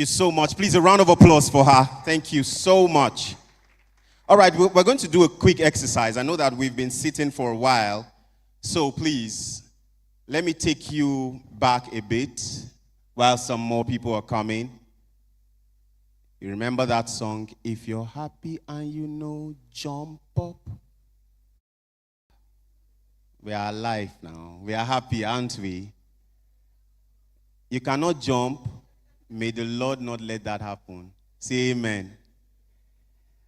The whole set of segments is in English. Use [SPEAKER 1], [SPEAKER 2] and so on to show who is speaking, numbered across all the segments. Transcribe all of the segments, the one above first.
[SPEAKER 1] You so much. Please, a round of applause for her. Thank you so much. All right, we're going to do a quick exercise. I know that we've been sitting for a while. So please, let me take you back a bit while some more people are coming. You remember that song, If You're Happy and You Know, Jump Up. We are alive now. We are happy, aren't we? You cannot jump. May the Lord not let that happen. Say amen.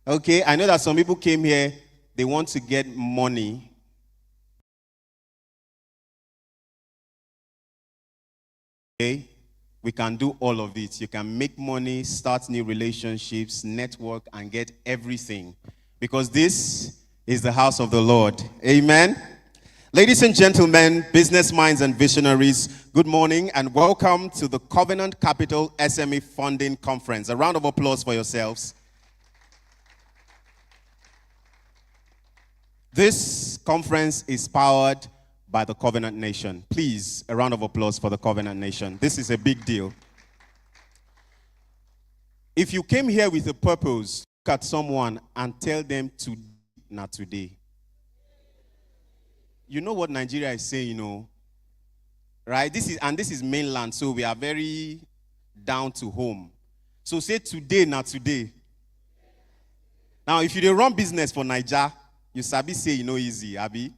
[SPEAKER 1] Okay, I know that some people came here, they want to get money. Okay, we can do all of it. You can make money, start new relationships, network, and get everything. Because this is the house of the Lord. Amen. Ladies and gentlemen, business minds and visionaries, good morning and welcome to the Covenant Capital SME Funding Conference. A round of applause for yourselves. This conference is powered by the Covenant Nation. Please, a round of applause for the Covenant Nation. This is a big deal. If you came here with a purpose, look at someone and tell them to not today. You know what Nigeria is saying, right? This is mainland, so we are very down to home. So say today, not today. Now, if you dey run business for Niger, you sabi say easy, abi.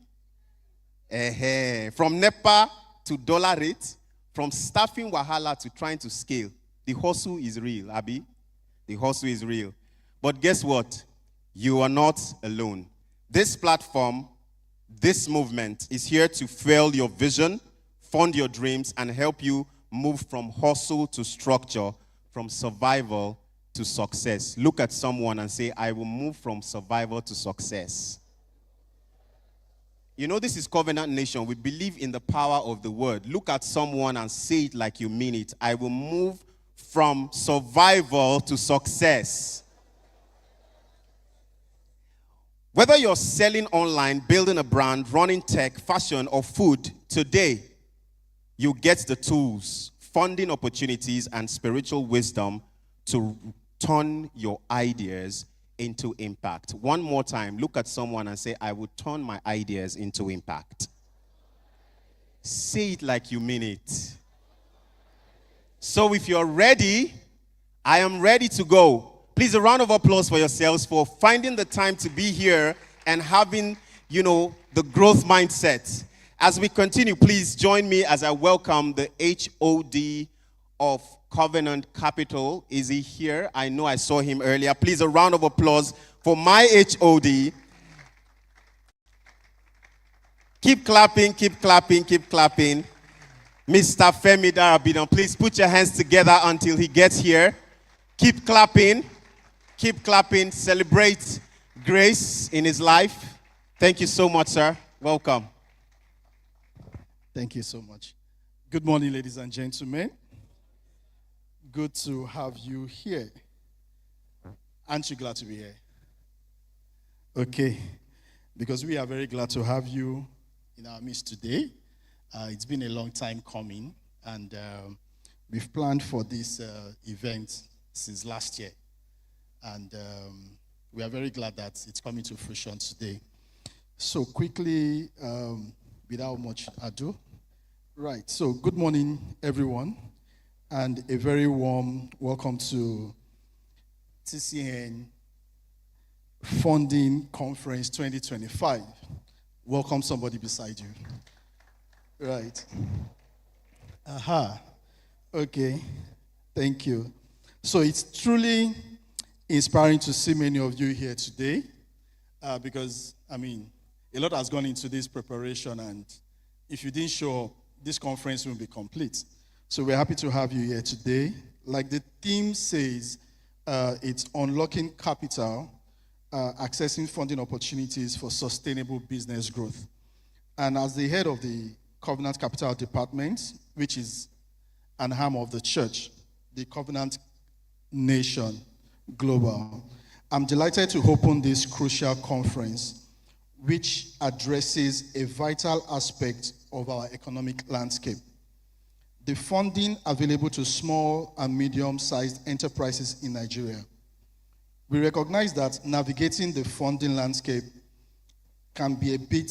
[SPEAKER 1] From NEPA to dollar rate, from staffing wahala to trying to scale, the hustle is real, abi. The hustle is real. But guess what? You are not alone. This platform, this movement is here to fuel your vision, fund your dreams, and help you move from hustle to structure, from survival to success. Look at someone and say, I will move from survival to success. This is Covenant Nation. We believe in the power of the word. Look at someone and say it like you mean it. I will move from survival to success. Whether you're selling online, building a brand, running tech, fashion, or food, today you get the tools, funding opportunities, and spiritual wisdom to turn your ideas into impact. One more time, look at someone and say, I will turn my ideas into impact. Say it like you mean it. So if you're ready, I am ready to go. Please, a round of applause for yourselves for finding the time to be here and having, the growth mindset. As we continue, please join me as I welcome the HOD of Covenant Capital. Is he here? I know I saw him earlier. Please, a round of applause for my HOD. Keep clapping, keep clapping, keep clapping. Mr. Femi Darabidan, please put your hands together until he gets here. Keep clapping. Keep clapping. Celebrate grace in his life. Thank you so much, sir. Welcome.
[SPEAKER 2] Thank you so much. Good morning, ladies and gentlemen. Good to have you here. Aren't you glad to be here? Okay. Because we are very glad to have you in our midst today. It's been a long time coming, and we've planned for this event since last year. And we are very glad that it's coming to fruition today. So quickly, without much ado. Right, so good morning, everyone. And a very warm welcome to TCN Funding Conference 2025. Welcome somebody beside you. Right. Okay, thank you. So it's truly inspiring to see many of you here today because, a lot has gone into this preparation, and if you didn't show up, this conference won't be complete. So we're happy to have you here today. Like the theme says, it's unlocking capital, accessing funding opportunities for sustainable business growth. And as the head of the Covenant Capital Department, which is an arm of the church, the Covenant Nation Global, I'm delighted to open this crucial conference, which addresses a vital aspect of our economic landscape. the funding available to small and medium-sized enterprises in Nigeria. We recognize that navigating the funding landscape can be a bit,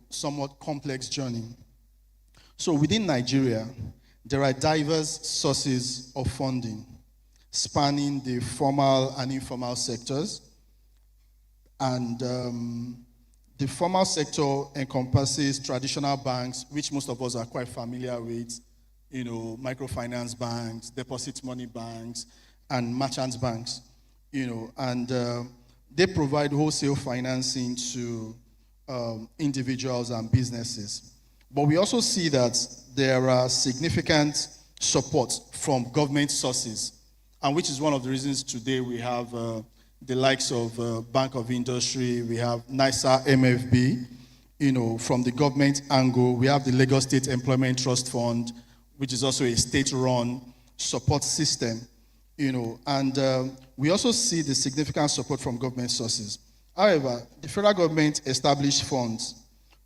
[SPEAKER 2] somewhat complex journey. So within Nigeria, there are diverse sources of funding spanning the formal and informal sectors. And the formal sector encompasses traditional banks, which most of us are quite familiar with, microfinance banks, deposit money banks, and merchant banks, and they provide wholesale financing to individuals and businesses. But we also see that there are significant support from government sources, and which is one of the reasons today we have the likes of Bank of Industry, we have NISA MFB, from the government angle, we have the Lagos State Employment Trust Fund, which is also a state-run support system, and we also see the significant support from government sources. However, the federal government established funds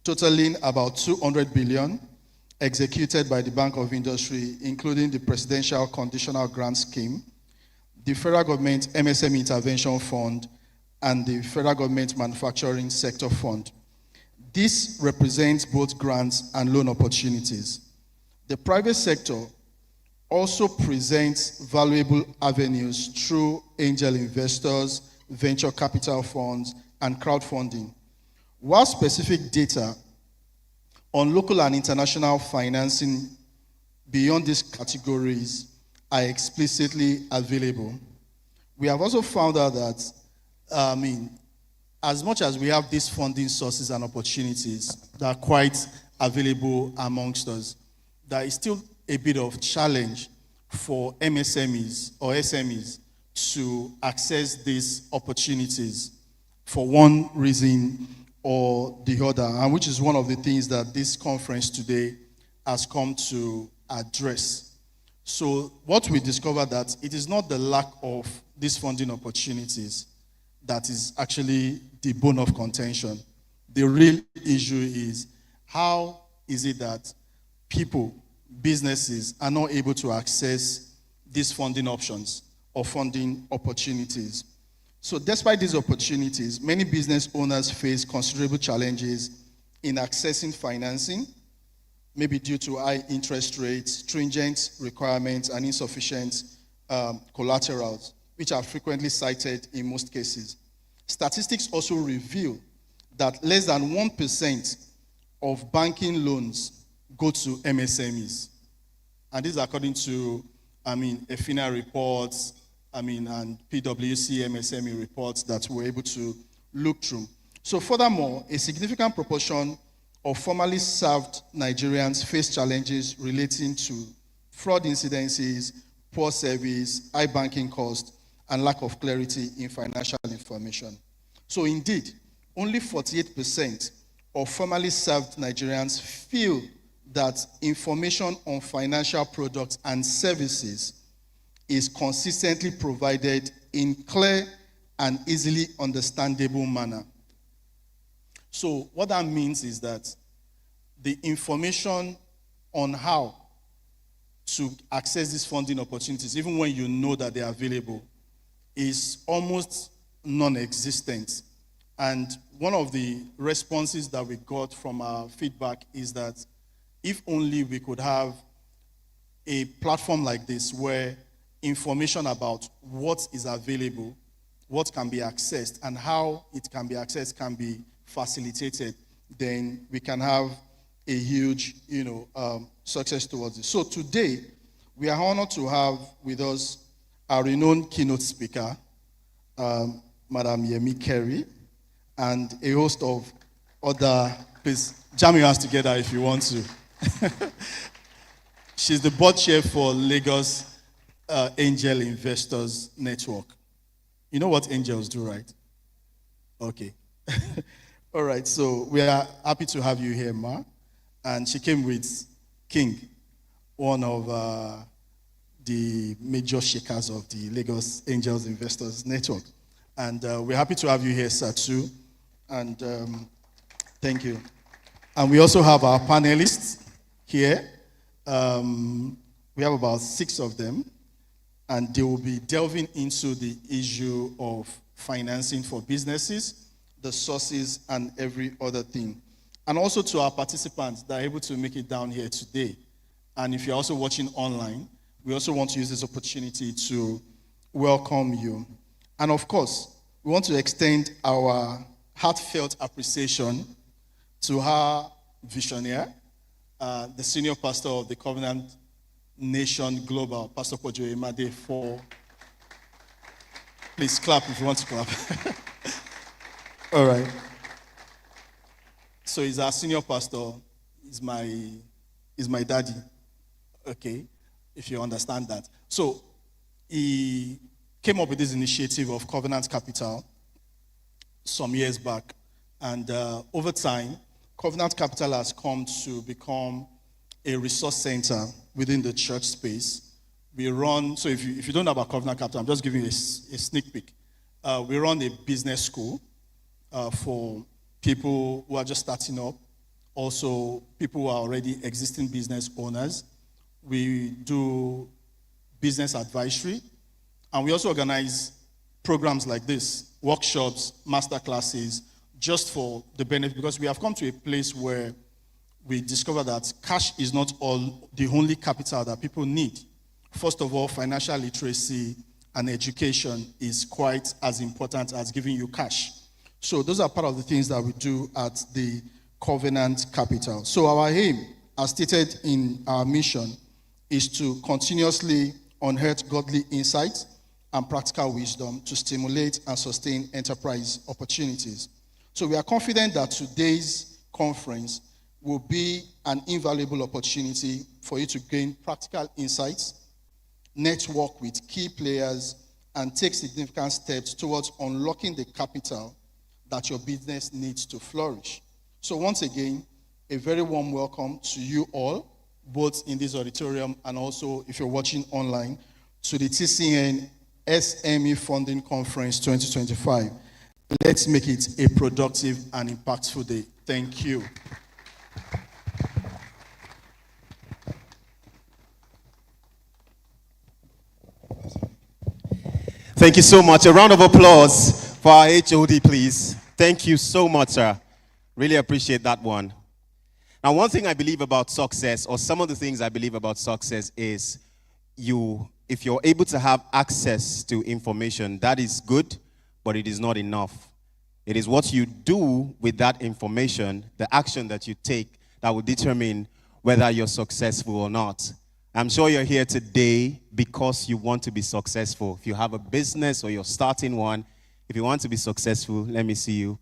[SPEAKER 2] totaling about 200 billion executed by the Bank of Industry, including the Presidential Conditional Grant Scheme, the federal government MSME Intervention Fund, and the federal government Manufacturing Sector Fund. This represents both grants and loan opportunities. The private sector also presents valuable avenues through angel investors, venture capital funds, and crowdfunding. While specific data on local and international financing beyond these categories are explicitly available, we have also found out that, as much as we have these funding sources and opportunities that are quite available amongst us, there is still a bit of challenge for MSMEs or SMEs to access these opportunities for one reason or the other, and which is one of the things that this conference today has come to address. So what we discovered that it is not the lack of these funding opportunities that is actually the bone of contention. The real issue is how is it that people, businesses are not able to access these funding options or funding opportunities. So despite these opportunities, many business owners face considerable challenges in accessing financing, maybe due to high interest rates, stringent requirements, and insufficient collaterals, which are frequently cited in most cases. Statistics also reveal that less than 1% of banking loans go to MSMEs. And this is according to, EFINA reports, and PwC MSME reports that we're able to look through. So furthermore, a significant proportion of formerly served Nigerians face challenges relating to fraud incidences, poor service, high banking costs, and lack of clarity in financial information. So indeed, only 48% of formerly served Nigerians feel that information on financial products and services is consistently provided in clear and easily understandable manner. So what that means is that the information on how to access these funding opportunities, even when you know that they are available, is almost non-existent. And one of the responses that we got from our feedback is that if only we could have a platform like this where information about what is available, what can be accessed, and how it can be accessed can be facilitated, then we can have a huge, success towards it. So today, we are honored to have with us our renowned keynote speaker, Madam Yemi Kerry, and a host of other, please jam your hands together if you want to. She's the board chair for Lagos Angel Investors Network. You know what angels do, right? Okay. All right, so we are happy to have you here, Ma. And she came with King, one of the major shakers of the Lagos Angels Investors Network. And we're happy to have you here, sir, too. And thank you. And we also have our panelists here. We have about 6 of them, and they will be delving into the issue of financing for businesses, the sources, and every other thing. And also to our participants that are able to make it down here today. And if you're also watching online, we also want to use this opportunity to welcome you. And of course, we want to extend our heartfelt appreciation to our visionary, the senior pastor of the Covenant Nation Global, Pastor Pojo Emade, for... Please clap if you want to clap. All right. So he's our senior pastor. He's my daddy. Okay, if you understand that. So he came up with this initiative of Covenant Capital some years back. And over time, Covenant Capital has come to become a resource center within the church space. We run, so if you don't know about Covenant Capital, I'm just giving you a sneak peek. We run a business school for people who are just starting up, also people who are already existing business owners. We do business advisory, and we also organize programs like this, workshops, master classes, just for the benefit, because we have come to a place where we discover that cash is not all the only capital that people need. First of all, financial literacy and education is quite as important as giving you cash. So those are part of the things that we do at the Covenant Capital. So our aim, as stated in our mission, is to continuously unearth godly insights and practical wisdom to stimulate and sustain enterprise opportunities. So we are confident that today's conference will be an invaluable opportunity for you to gain practical insights, network with key players, and take significant steps towards unlocking the capital that your business needs to flourish. So once again, a very warm welcome to you all, both in this auditorium and also if you're watching online, to the TCN SME Funding Conference 2025. Let's make it a productive and impactful day. Thank you.
[SPEAKER 1] Thank you so much. A round of applause for our HOD, please. Thank you so much, sir. Really appreciate that one. Now, one thing I believe about success, or some of the things I believe about success, is if you're able to have access to information, that is good, but it is not enough. It is what you do with that information, the action that you take, that will determine whether you're successful or not. I'm sure you're here today because you want to be successful. If you have a business or you're starting one, if you want to be successful, let me see you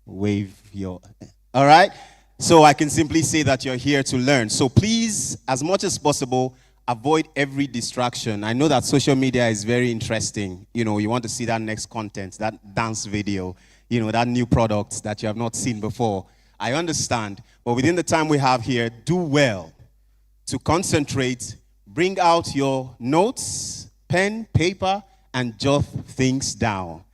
[SPEAKER 1] wave your... All right? So I can simply say that you're here to learn. So please, as much as possible, avoid every distraction. I know that social media is very interesting. You know, you want to see that next content, that dance video, you know, that new product that you have not seen before. I understand. But within the time we have here, do well to concentrate, bring out your notes, pen, paper, and jot things down.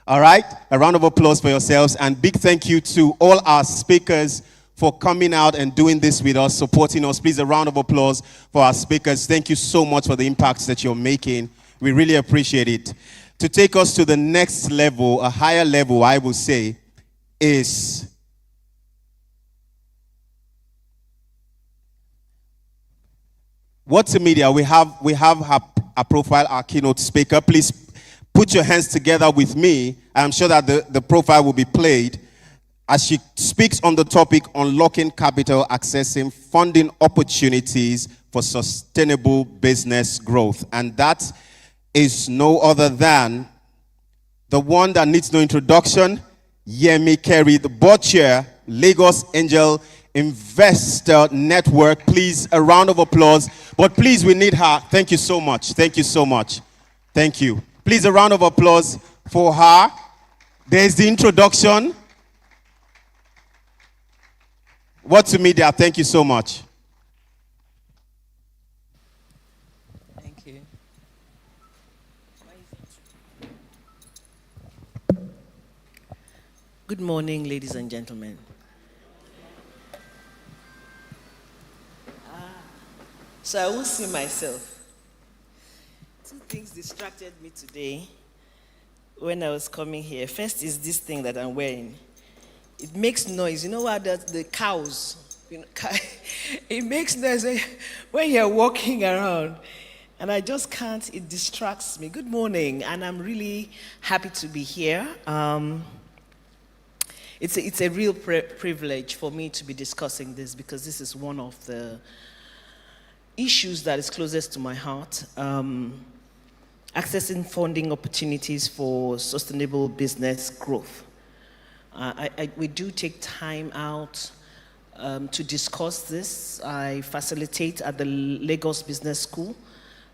[SPEAKER 1] All right? A round of applause for yourselves, and big thank you to all our speakers for coming out and doing this with us, supporting us. Please, a round of applause for our speakers. Thank you so much for the impacts that you're making. We really appreciate it. To take us to the next level, a higher level, I will say, is What's the media? We have a profile, our keynote speaker. Please put your hands together with me. I'm sure that the profile will be played as she speaks on the topic unlocking capital, accessing funding opportunities for sustainable business growth. And that is no other than the one that needs no introduction, Yemi Kerry, the board chair, Lagos Angel Investor Network. Please, a round of applause. But please, we need her. Thank you so much. Thank you so much. Thank you. Please, a round of applause for her. There's the introduction. What's the media? Thank you so much.
[SPEAKER 3] Thank you. Good morning, ladies and gentlemen. So I won't see myself. Two things distracted me today when I was coming here. First is this thing that I'm wearing. It makes noise. You know what? The cows, it makes noise when you're walking around. And I just can't, it distracts me. Good morning, and I'm really happy to be here. It's a real privilege for me to be discussing this because this is one of the issues that is closest to my heart. Accessing funding opportunities for sustainable business growth. We do take time out to discuss this. I facilitate at the Lagos Business School,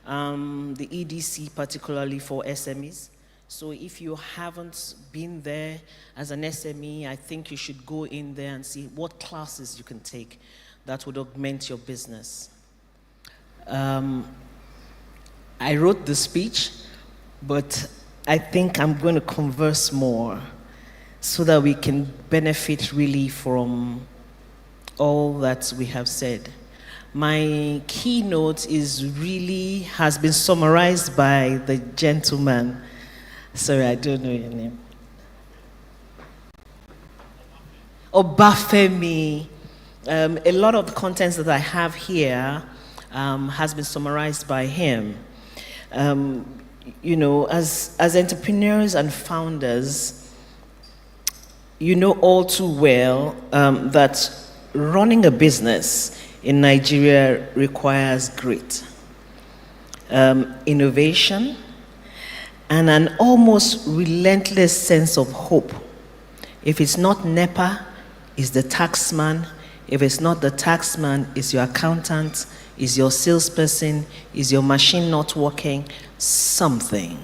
[SPEAKER 3] the EDC particularly for SMEs. So if you haven't been there as an SME, I think you should go in there and see what classes you can take that would augment your business. I wrote the speech, but I think I'm going to converse more so that we can benefit really from all that we have said. My keynote has been summarized by the gentleman. Sorry, I don't know your name. Obafemi. A lot of the contents that I have here has been summarized by him. As entrepreneurs and founders, you know all too well that running a business in Nigeria requires grit, innovation, and an almost relentless sense of hope. If it's not NEPA, it's the taxman. If it's not the taxman, it's your accountant, it's your salesperson, is your machine not working, something.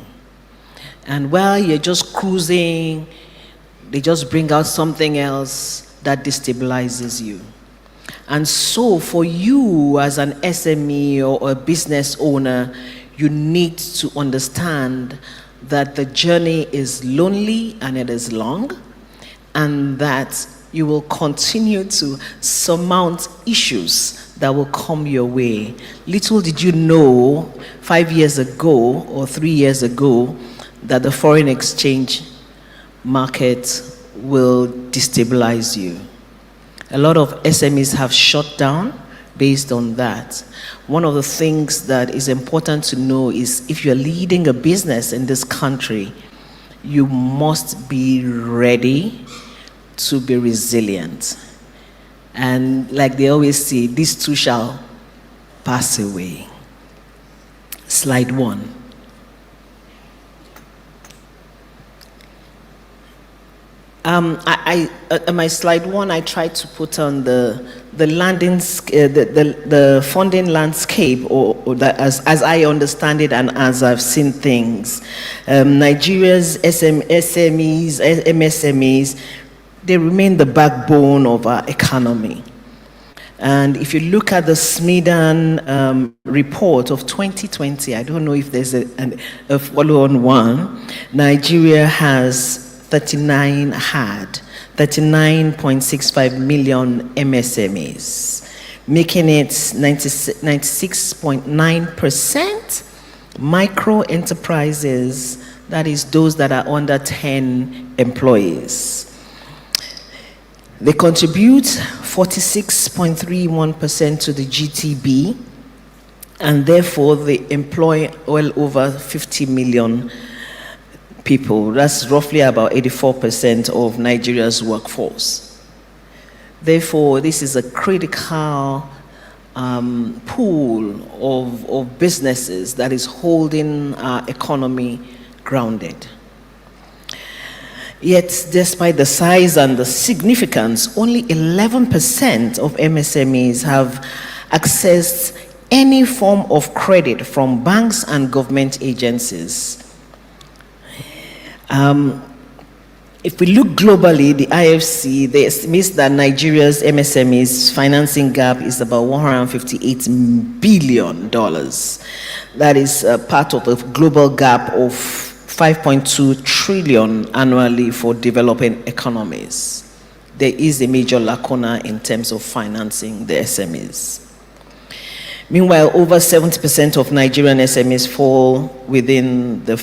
[SPEAKER 3] And while you're just cruising, they just bring out something else that destabilizes you. And so for you as an SME or a business owner, you need to understand that the journey is lonely and it is long, and that you will continue to surmount issues that will come your way. Little did you know 5 years ago or 3 years ago that the foreign exchange market will destabilize you. A lot of SMEs have shut down based on that. One of the things that is important to know is if you're leading a business in this country, you must be ready to be resilient. And like they always say, these two shall pass away. Slide 1. My slide 1, I tried to put on the funding landscape, or that as I understand it and as I've seen things. Nigeria's SMEs, MSMEs, they remain the backbone of our economy. And if you look at the SMEs report of 2020, I don't know if there's a follow-on one, Nigeria has 39.65 million MSMEs, making it 96.9% micro enterprises, that is those that are under 10 employees. They contribute 46.31% to the GTB, and therefore they employ well over 50 million people. That's roughly about 84% of Nigeria's workforce. Therefore, this is a critical pool of businesses that is holding our economy grounded. Yet, despite the size and the significance, only 11% of MSMEs have accessed any form of credit from banks and government agencies. If we look globally, the IFC, they estimate that Nigeria's MSMEs financing gap is about $158 billion. That is part of the global gap of 5.2 trillion annually for developing economies. There is a major lacuna in terms of financing the SMEs. Meanwhile, over 70% of Nigerian SMEs fail within the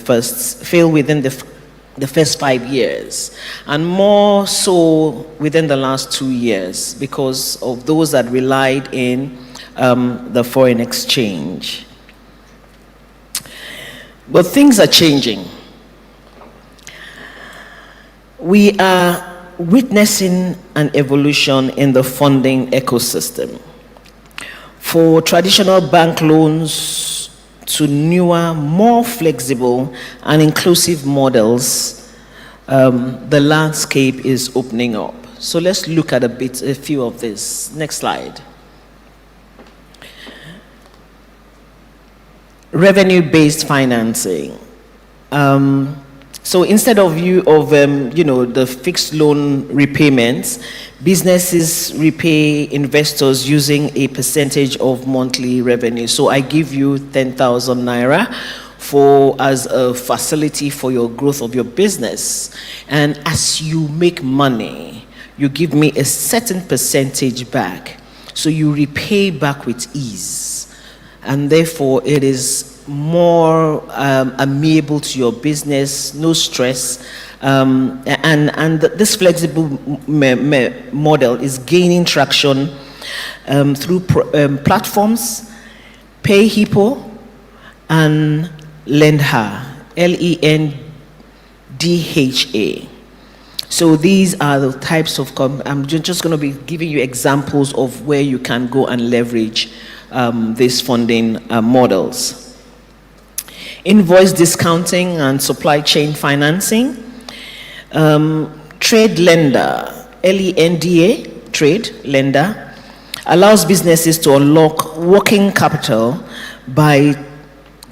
[SPEAKER 3] first 5 years, and more so within the last 2 years because of those that relied in the foreign exchange. But things are changing. We are witnessing an evolution in the funding ecosystem. For traditional bank loans to newer, more flexible and inclusive models, the landscape is opening up. So let's look at a few of this. Next slide. Revenue-based financing. So instead of the fixed loan repayments, businesses repay investors using a percentage of monthly revenue. So I give you 10,000 naira as a facility for your growth of your business. And as you make money, you give me a certain percentage back. So you repay back with ease. And therefore, it is more amenable to your business, no stress, and this flexible model is gaining traction through platforms, PayHippo and Lendha, Lendha. So these are the types of, I'm just going to be giving you examples of where you can go and leverage these funding models. Invoice discounting and supply chain financing. Trade lender, Lenda, trade lender, allows businesses to unlock working capital by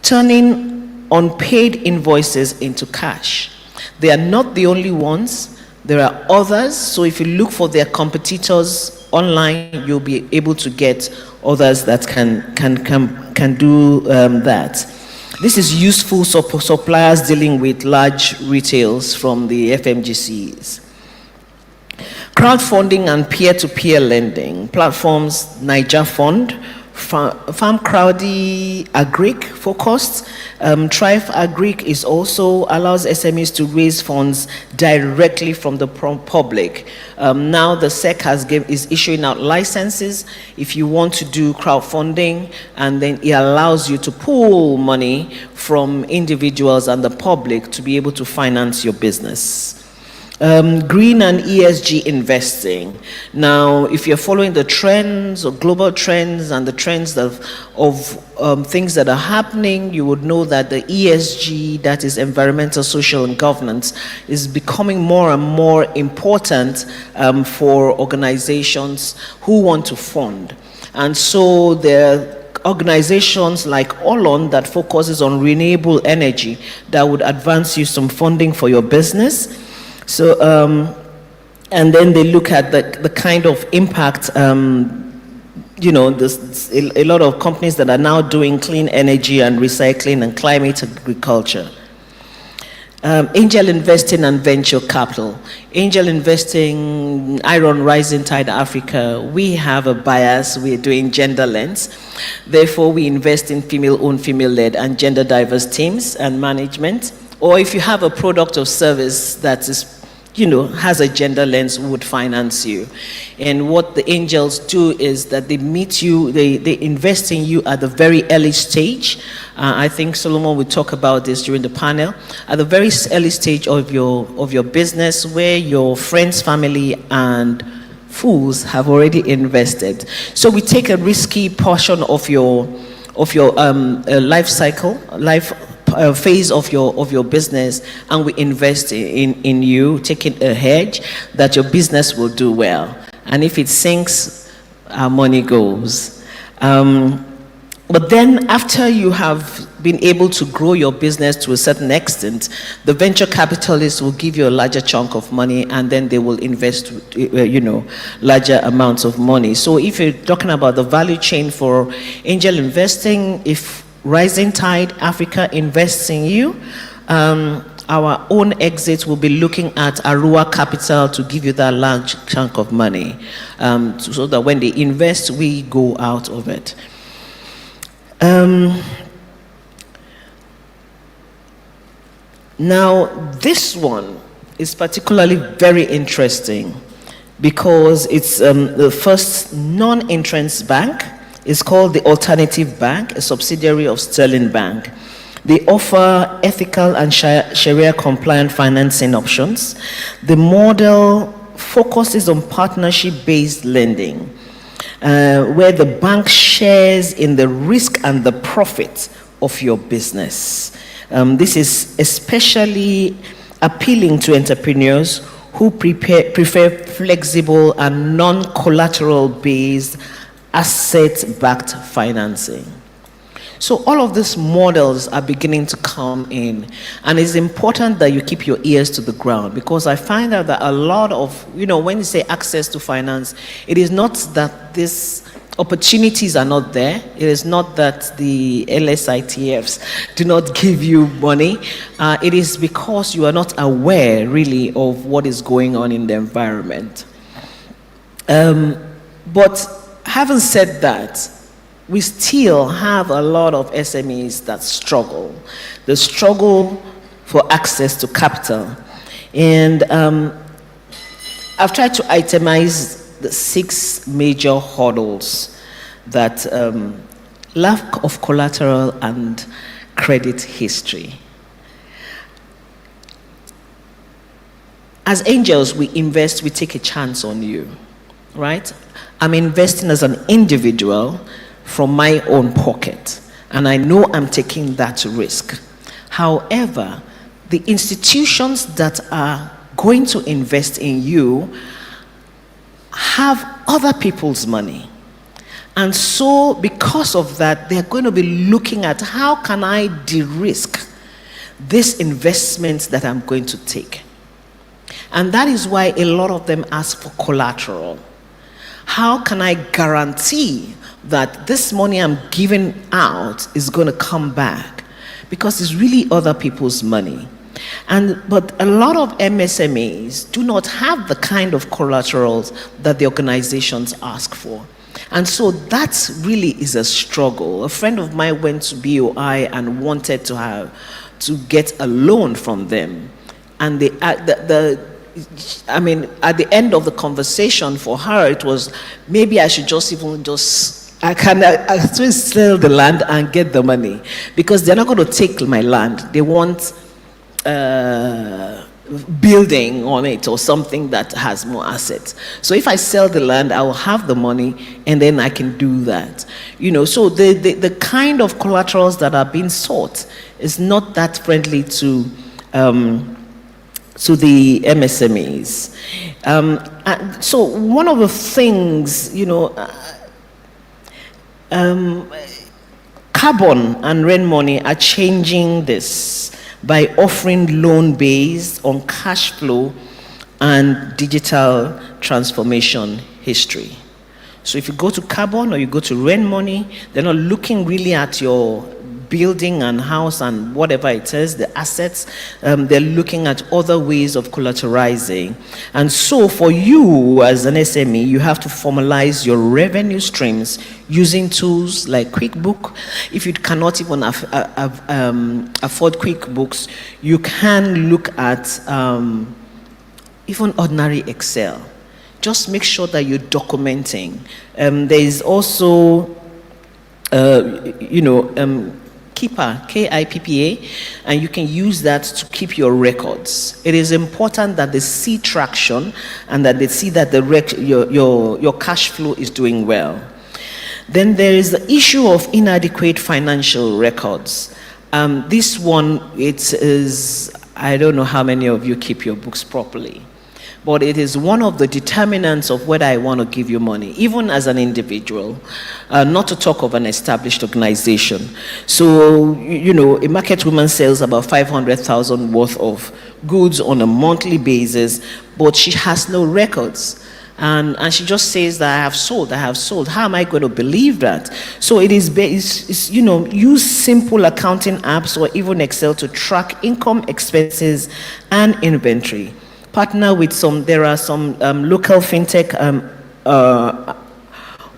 [SPEAKER 3] turning unpaid invoices into cash. They are not the only ones. There are others. So if you look for their competitors online, you'll be able to get others that can do that. This is useful for suppliers dealing with large retails from the FMGCs. Crowdfunding and peer-to-peer lending platforms, Niger Fund, Farm Crowdy Agric focused. Thrive Agric is also allows SMEs to raise funds directly from the public. Now the SEC is issuing out licenses if you want to do crowdfunding, and then it allows you to pool money from individuals and the public to be able to finance your business. Green and ESG investing. Now, if you're following the trends or global trends and the trends of things that are happening, you would know that the ESG, that is environmental, social, and governance, is becoming more and more important for organizations who want to fund. And so there are organizations like Olon that focuses on renewable energy that would advance you some funding for your business. So, and then they look at the kind of impact, a lot of companies that are now doing clean energy and recycling and climate agriculture. Angel investing and venture capital. Angel investing, Iron Rising Tide Africa, we have a bias, we're doing gender lens. Therefore, we invest in female-owned, female-led, and gender diverse teams and management. Or if you have a product or service that is has a gender lens, would finance you. And what the angels do is that they meet you, they invest in you at the very early stage. I think Solomon will talk about this during the panel. At the very early stage of your business, where your friends, family, and fools have already invested. So we take a risky portion of your life cycle, phase of your business, and we invest in you, taking a hedge that your business will do well. And if it sinks, our money goes. But then after you have been able to grow your business to a certain extent, the venture capitalists will give you a larger chunk of money, and then they will invest larger amounts of money. So if you're talking about the value chain for angel investing, if Rising Tide Africa invests in you, our own exit will be looking at Arua Capital to give you that large chunk of money, so that when they invest, we go out of it. Now, this one is particularly very interesting because it's the first non-entrance bank. It's called the Alternative Bank, a subsidiary of Sterling Bank. They offer ethical and Sharia-compliant financing options. The model focuses on partnership-based lending, where the bank shares in the risk and the profit of your business. This is especially appealing to entrepreneurs who prefer flexible and non-collateral based asset-backed financing. So all of these models are beginning to come in, and it's important that you keep your ears to the ground, because I find out that a lot of, when you say access to finance, it is not that these opportunities are not there. It is not that the LSITFs do not give you money. It is because you are not aware really of what is going on in the environment. But having said that, we still have a lot of SMEs that struggle. They struggle for access to capital. And I've tried to itemize the 6 major hurdles that lack of collateral and credit history. As angels, we invest, we take a chance on you, right? I'm investing as an individual from my own pocket, and I know I'm taking that risk. However, the institutions that are going to invest in you have other people's money. And so because of that, they're going to be looking at how can I de-risk this investment that I'm going to take. And that is why a lot of them ask for collateral. How can I guarantee that this money I'm giving out is going to come back? Because it's really other people's money. But a lot of MSMEs do not have the kind of collaterals that the organizations ask for. And so that really is a struggle. A friend of mine went to BOI and wanted to get a loan from them. And at the end of the conversation for her, it was, maybe I should I still sell the land and get the money, because they're not going to take my land. They want building on it or something that has more assets. So if I sell the land, I will have the money and then I can do that. So the kind of collaterals that are being sought is not that friendly to the MSMEs. So one of the things, Carbon and Rain Money are changing this by offering loan based on cash flow and digital transformation history. So if you go to Carbon or you go to Rain Money, they're not looking really at your building and house and whatever it is, the assets. They're looking at other ways of collateralizing. And so for you as an SME, you have to formalize your revenue streams using tools like QuickBooks. If you cannot even afford QuickBooks, you can look at even ordinary Excel. Just make sure that you're documenting. There is also, Kippa, K-I-P-P-A, and you can use that to keep your records. It is important that they see traction and that they see that your cash flow is doing well. Then there is the issue of inadequate financial records. This one, it is, I don't know how many of you keep your books properly, but it is one of the determinants of whether I want to give you money, even as an individual, not to talk of an established organization. So, a market woman sells about 500,000 worth of goods on a monthly basis, but she has no records. And she just says that I have sold. How am I going to believe that? So it is, use simple accounting apps or even Excel to track income, expenses, and inventory. Partner with there are some local fintech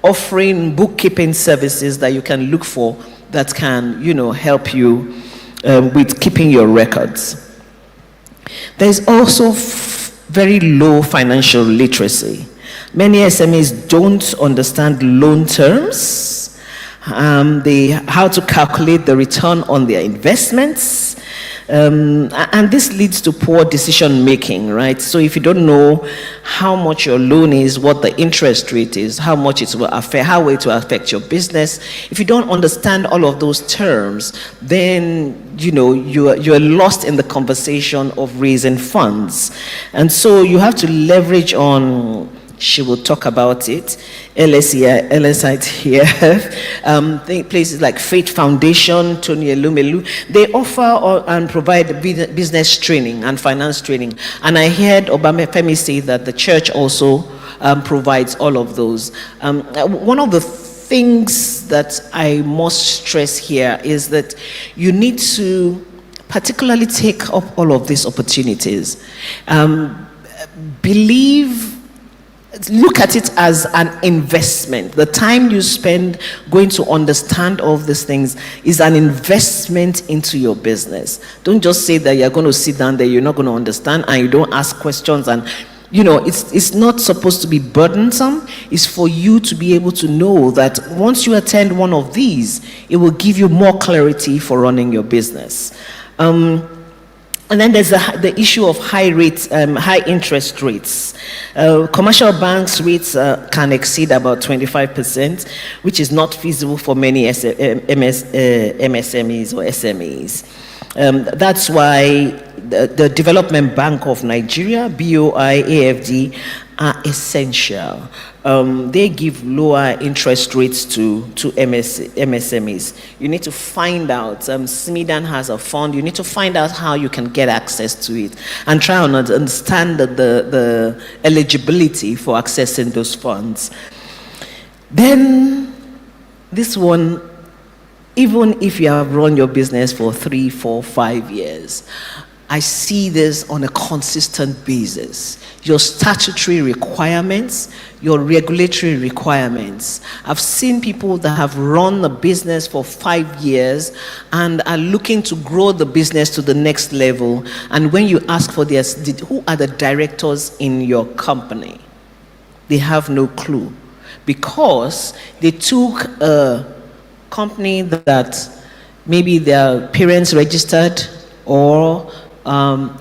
[SPEAKER 3] offering bookkeeping services that you can look for that can, help you with keeping your records. There's also very low financial literacy. Many SMEs don't understand loan terms, how to calculate the return on their investments, and this leads to poor decision making, right? So if you don't know how much your loan is, what the interest rate is, how much it will affect, how it will affect your business, if you don't understand all of those terms, then you're lost in the conversation of raising funds. And so you have to leverage on, she will talk about it, LSI here, places like Faith Foundation, Tony Elumelu, they offer and provide business training and finance training. And I heard Obamefemi say that the church also provides all of those. One of the things that I must stress here is that you need to particularly take up all of these opportunities. Look at it as an investment. The time you spend going to understand all of these things is an investment into your business. Don't just say that you're going to sit down there, you're not going to understand, and you don't ask questions. And it's not supposed to be burdensome. It's for you to be able to know that once you attend one of these, it will give you more clarity for running your business. And then there's the issue of high interest rates. Commercial banks' rates can exceed about 25%, which is not feasible for many MSMEs or SMEs. That's why the Development Bank of Nigeria, BOI, AFD, are essential. They give lower interest rates to MSMEs. You need to find out, SMEDAN has a fund, you need to find out how you can get access to it and try and understand the eligibility for accessing those funds. Then, this one, even if you have run your business for 3, 4, 5 years, I see this on a consistent basis. Your statutory requirements, your regulatory requirements. I've seen people that have run the business for 5 years and are looking to grow the business to the next level. And when you ask for this, who are the directors in your company? They have no clue. Because they took a company that maybe their parents registered, or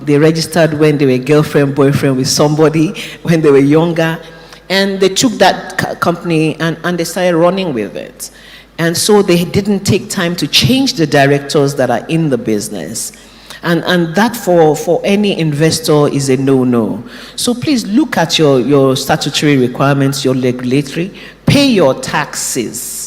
[SPEAKER 3] they registered when they were girlfriend, boyfriend with somebody when they were younger, and they took that company and they started running with it. And so they didn't take time to change the directors that are in the business. And that for any investor is a no-no. So please look at your statutory requirements, your regulatory, pay your taxes.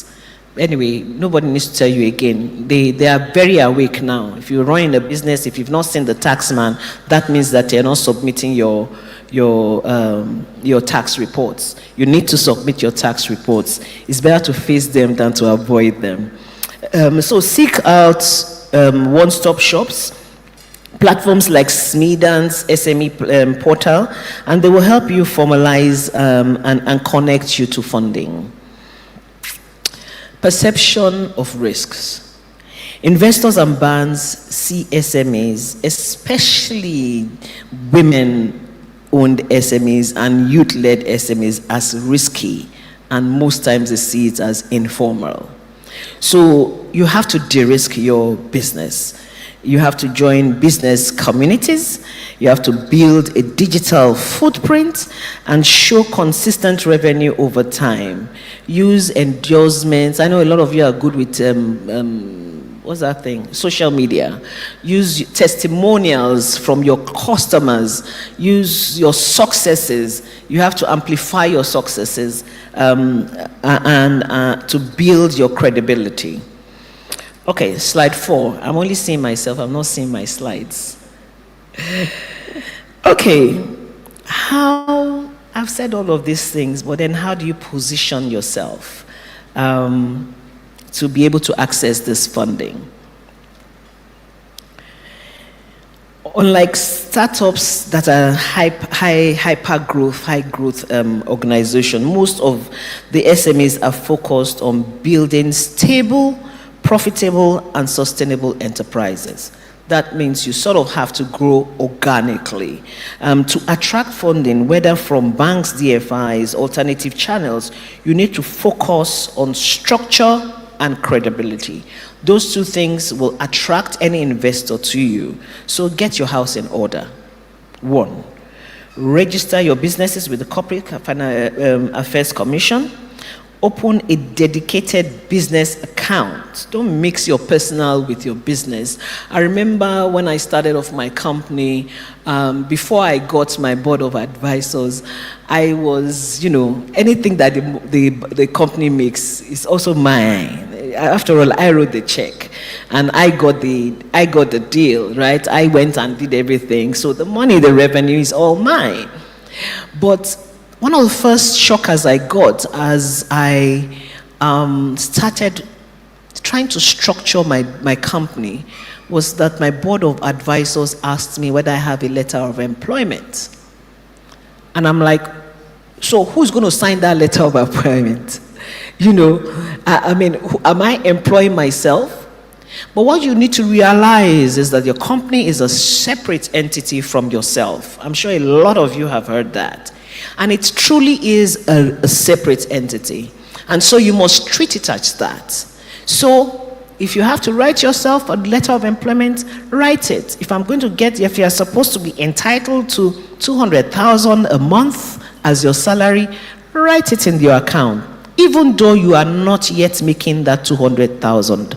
[SPEAKER 3] Anyway, nobody needs to tell you again. They are very awake now. If you're running a business, if you've not seen the tax man, that means that you're not submitting your tax reports. You need to submit your tax reports. It's better to face them than to avoid them. So seek out one-stop shops, platforms like SMEDAN's SME portal, and they will help you formalize and connect you to funding. Perception of risks. Investors and banks see SMEs, especially women-owned SMEs and youth-led SMEs, as risky, and most times they see it as informal. So you have to de-risk your business. You have to join business communities. You have to build a digital footprint and show consistent revenue over time. Use endorsements. I know a lot of you are good with, what's that thing? Social media. Use testimonials from your customers. Use your successes. You have to amplify your successes and to build your credibility. Okay, slide 4. I'm only seeing myself, I'm not seeing my slides. Okay, I've said all of these things, but then how do you position yourself to be able to access this funding? Unlike startups that are high growth organization, most of the SMEs are focused on building stable, profitable and sustainable enterprises. That means you sort of have to grow organically. To attract funding, whether from banks, DFIs, alternative channels, you need to focus on structure and credibility. Those two things will attract any investor to you. So get your house in order. 1, register your businesses with the Corporate Affairs Commission. Open a dedicated business account. Don't mix your personal with your business. I remember when I started off my company, before I got my board of advisors, I was, anything that the company makes is also mine. After all, I wrote the check and I got the deal, right? I went and did everything. So the money, the revenue is all mine. But one of the first shockers I got as I started trying to structure my company was that my board of advisors asked me whether I have a letter of employment. And I'm like, so who's going to sign that letter of employment? Am I employing myself? But what you need to realize is that your company is a separate entity from yourself. I'm sure a lot of you have heard that. And it truly is a separate entity. And so you must treat it as that. So if you have to write yourself a letter of employment, write it. If you're supposed to be entitled to 200,000 a month as your salary, write it in your account, even though you are not yet making that 200,000.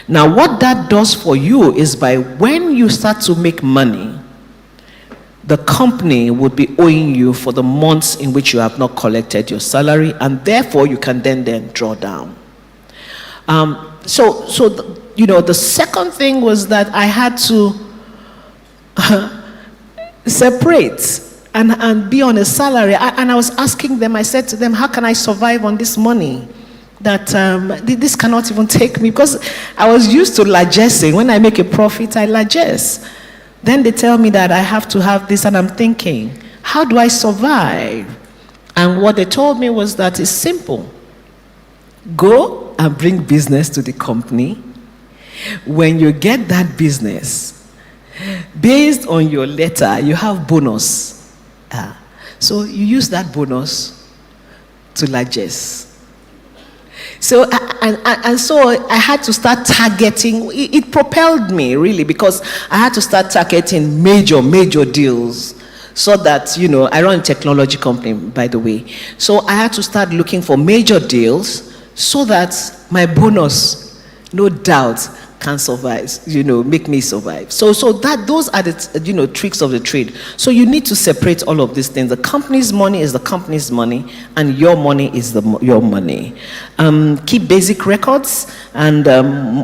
[SPEAKER 3] Now, what that does for you is by when you start to make money, the company would be owing you for the months in which you have not collected your salary, and therefore you can then draw down. The second thing was that I had to separate and be on a salary. And I was asking them, I said to them, how can I survive on this money? That this cannot even take me, because I was used to largessing. When I make a profit, I largesse. Then they tell me that I have to have this, and I'm thinking, how do I survive? And what they told me was that it's simple. Go and bring business to the company. When you get that business, based on your letter, you have bonus. So you use that bonus to largesse. So I had to start targeting. It propelled me really, because I had to start targeting major deals, so that I run a technology company, by the way. So I had to start looking for major deals so that my bonus, no doubt, can survive, make me survive. So those are the tricks of the trade. So you need to separate all of these things. The company's money is the company's money, and your money is your money. Keep basic records, and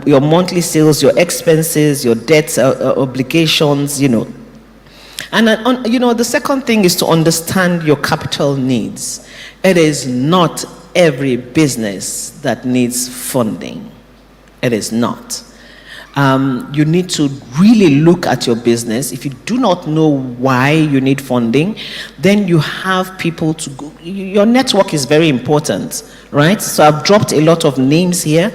[SPEAKER 3] your monthly sales, your expenses, your debts, obligations, And the second thing is to understand your capital needs. It is not every business that needs funding. It is not. You need to really look at your business. If you do not know why you need funding, then you have people to go. Your network is very important, right? So I've dropped a lot of names here.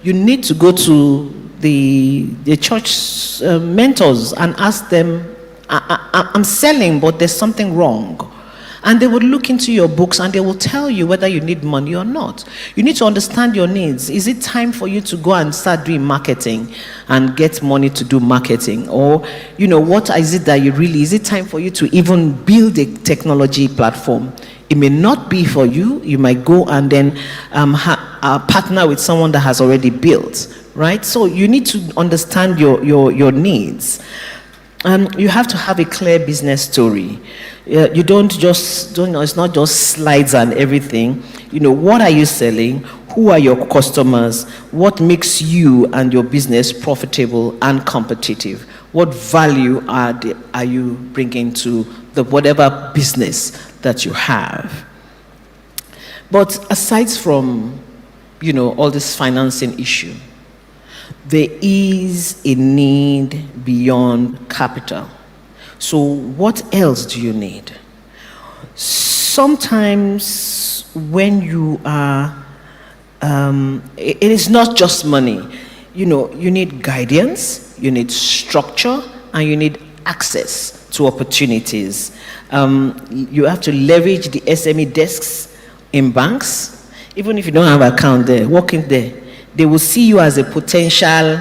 [SPEAKER 3] You need to go to the church mentors and ask them, I'm selling, but there's something wrong. And they will look into your books and they will tell you whether you need money or not. You need to understand your needs. Is it time for you to go and start doing marketing and get money to do marketing? Or, what is it that is it time for you to even build a technology platform? It may not be for you. You might go and then partner with someone that has already built, right? So you need to understand your needs. You have to have a clear business story. You it's not just slides and everything. What are you selling? Who are your customers? What makes you and your business profitable and competitive? What value are you bringing to the whatever business that you have? But aside from, all this financing issue, there is a need beyond capital. So what else do you need? Sometimes when you are, it is not just money. you need guidance, you need structure, and you need access to opportunities. You have to leverage the SME desks in banks. Even if you don't have an account there, walk in there. They will see you as a potential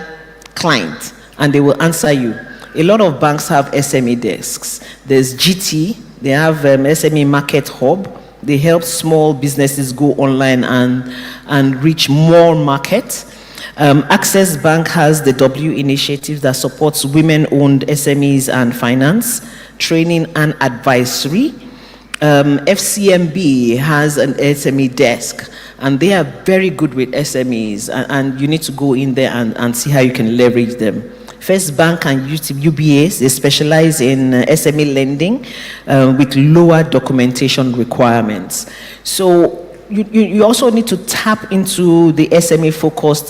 [SPEAKER 3] client and they will answer you. A lot of banks have SME desks. There's GT, they have SME Market Hub. They help small businesses go online and reach more markets. Access Bank has the W initiative that supports women-owned SMEs and finance, training and advisory. FCMB has an SME desk, and they are very good with SMEs, and you need to go in there and see how you can leverage them. First Bank and UBAs, they specialize in SME lending with lower documentation requirements. So you also need to tap into the SME-focused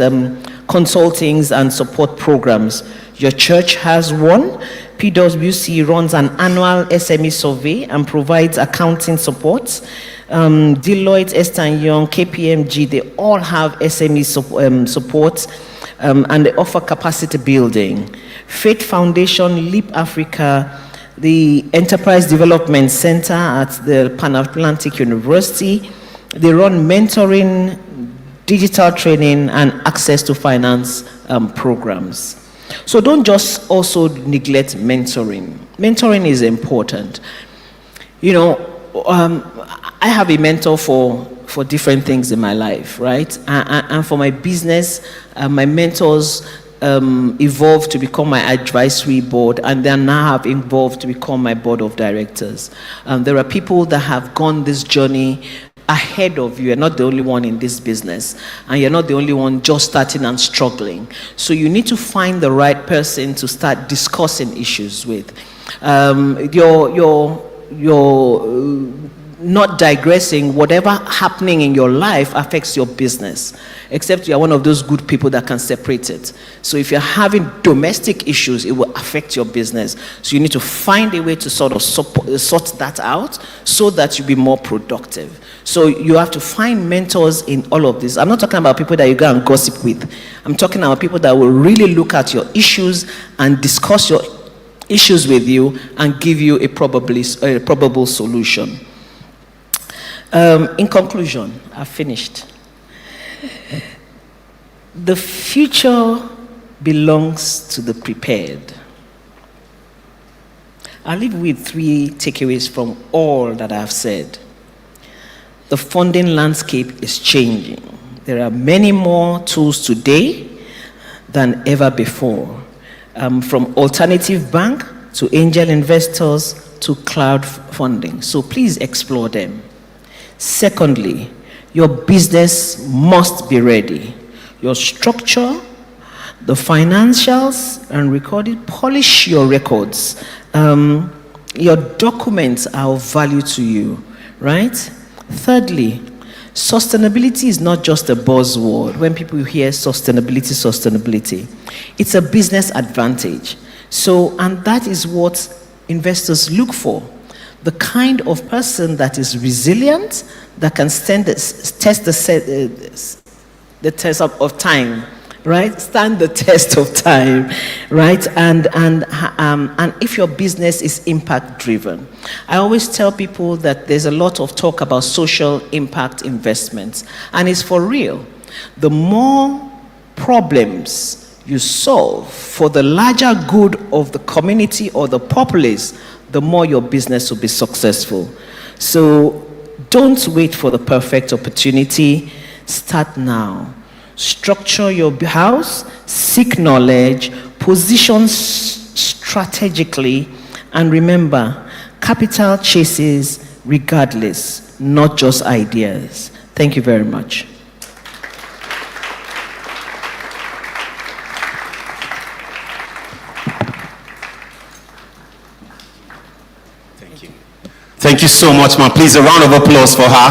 [SPEAKER 3] consultings and support programs. Your church has one. PwC runs an annual SME survey and provides accounting support. Deloitte, Ernst & Young, KPMG, they all have SME support and they offer capacity building. Faith Foundation, Leap Africa, the Enterprise Development Center at the Pan-Atlantic University, they run mentoring, digital training, and access to finance programs. So don't just also neglect mentoring. Mentoring is important. I have a mentor for different things in my life, right? And for my business, my mentors evolved to become my advisory board, and then now have evolved to become my board of directors. There are people that have gone this journey ahead of you. You're not the only one in this business, and you're not the only one just starting and struggling. So you need to find the right person to start discussing issues with. You're not digressing. Whatever happening in your life affects your business, except you're one of those good people that can separate it. So if you're having domestic issues, it will affect your business. So you need to find a way to sort of sort that out so that you'll be more productive. So you have to find mentors in all of this. I'm not talking about people that you go and gossip with. I'm talking about people that will really look at your issues and discuss your issues with you and give you a probable solution. In conclusion, I've finished. The future belongs to the prepared. I'll leave with 3 takeaways from all that I've said. The funding landscape is changing. There are many more tools today than ever before, from alternative bank to angel investors to cloud funding. So please explore them. Secondly, your business must be ready. Your structure, the financials and recording, polish your records. Your documents are of value to you, right? Thirdly, sustainability is not just a buzzword. When people hear sustainability, it's a business advantage. So, and that is what investors look for. The kind of person that is resilient, that can stand the test of time, right? Stand the test of time, right? And if your business is impact driven, I always tell people that there's a lot of talk about social impact investments, and it's for real. The more problems you solve for the larger good of the community or the populace, the more your business will be successful. So don't wait for the perfect opportunity. Start now. Structure your house, seek knowledge, position strategically, and remember, capital chases regardless, not just ideas. Thank you very much.
[SPEAKER 1] Thank you so much, man. Please, a round of applause for her.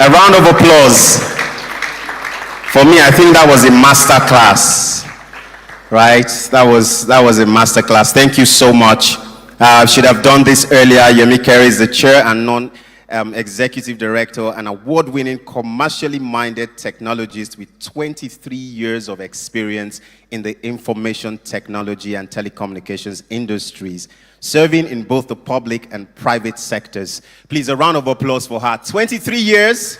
[SPEAKER 1] A round of applause. For me, I think that was a master class, right? That was a master class. Thank you so much. Should have done this earlier. Yemi Kerry is the chair and executive director, an award-winning, commercially minded technologist with 23 years of experience in the information technology and telecommunications industries, serving in both the public and private sectors. Please, a round of applause for her. 23 years.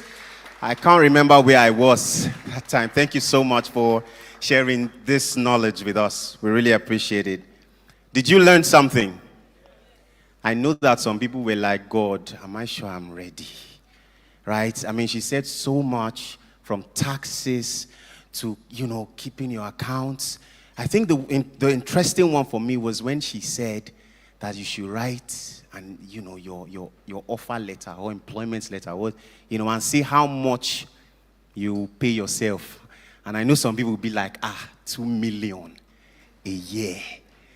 [SPEAKER 1] I can't remember where I was that time. Thank you so much for sharing this knowledge with us. We really appreciate it. Did you learn something? I know that some people were like, God, am I sure I'm ready? Right? I mean, she said so much, from taxes to, keeping your accounts. I think the interesting one for me was when she said that you should write your offer letter or employment letter, and see how much you pay yourself. And I know some people will be like, 2 million a year,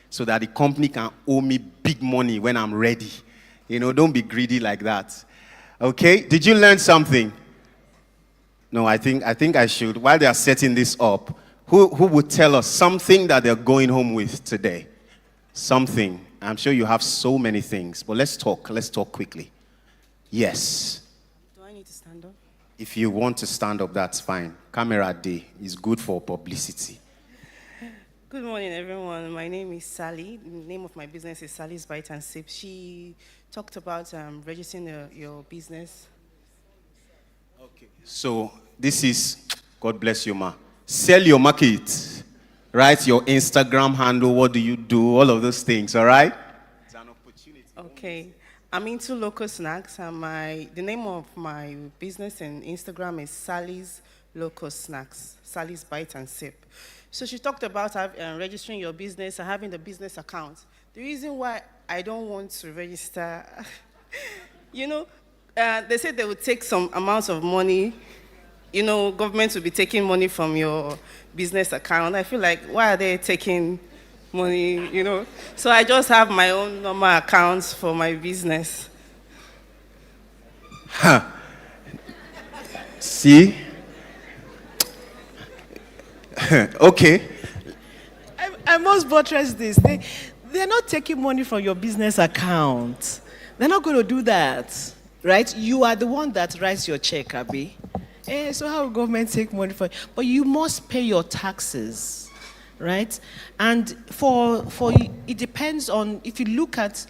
[SPEAKER 1] so that the company can owe me big money when I'm ready. Don't be greedy like that. Okay? Did you learn something? No, I think I should. While they are setting this up, who would tell us something that they're going home with today? Something. I'm sure you have so many things, but let's talk. Let's talk quickly. Yes.
[SPEAKER 4] Do I need to stand up?
[SPEAKER 1] If you want to stand up, that's fine. Camera day is good for publicity.
[SPEAKER 4] Good morning, everyone. My name is Sally. The name of my business is Sally's Bite and Sip. She talked about registering your business.
[SPEAKER 1] Okay. So this is, God bless you, ma. Sell your market, right? Your Instagram handle, what do you do? All of those things, all right? It's an opportunity.
[SPEAKER 4] Okay. I'm into local snacks, and the name of my business and Instagram is Sally's Local Snacks, Sally's Bite and Sip. So she talked about registering your business and having the business account. The reason why I don't want to register, they said they would take some amounts of money. Government will be taking money from your business account. I feel like, why are they taking money, So I just have my own normal accounts for my business.
[SPEAKER 1] See? Okay.
[SPEAKER 3] I must buttress this. They're not taking money from your business account. They're not going to do that, right? You are the one that writes your check, Abi. So how will government take money from you? But you must pay your taxes, right? And for it depends on, if you look at,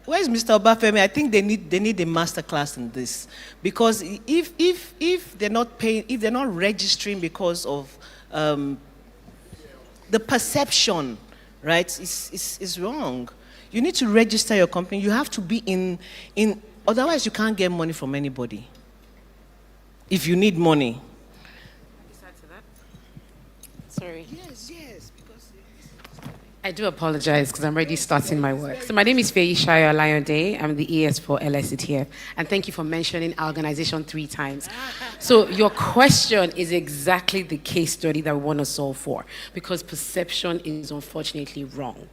[SPEAKER 3] where's Mr. Obafemi? I think they need a master class in this, because if they're not paying, if they're not registering because of the perception, right, is wrong. You need to register your company. You have to be in otherwise you can't get money from anybody. If you need money.
[SPEAKER 4] Besides that? Sorry.
[SPEAKER 3] Yes, because
[SPEAKER 4] I do apologize because I'm already starting my work. So my name is Feishayo Alayode. I'm the ES for LSETF. And thank you for mentioning our organization 3 times. So your question is exactly the case study that we want to solve for, because perception is unfortunately wrong.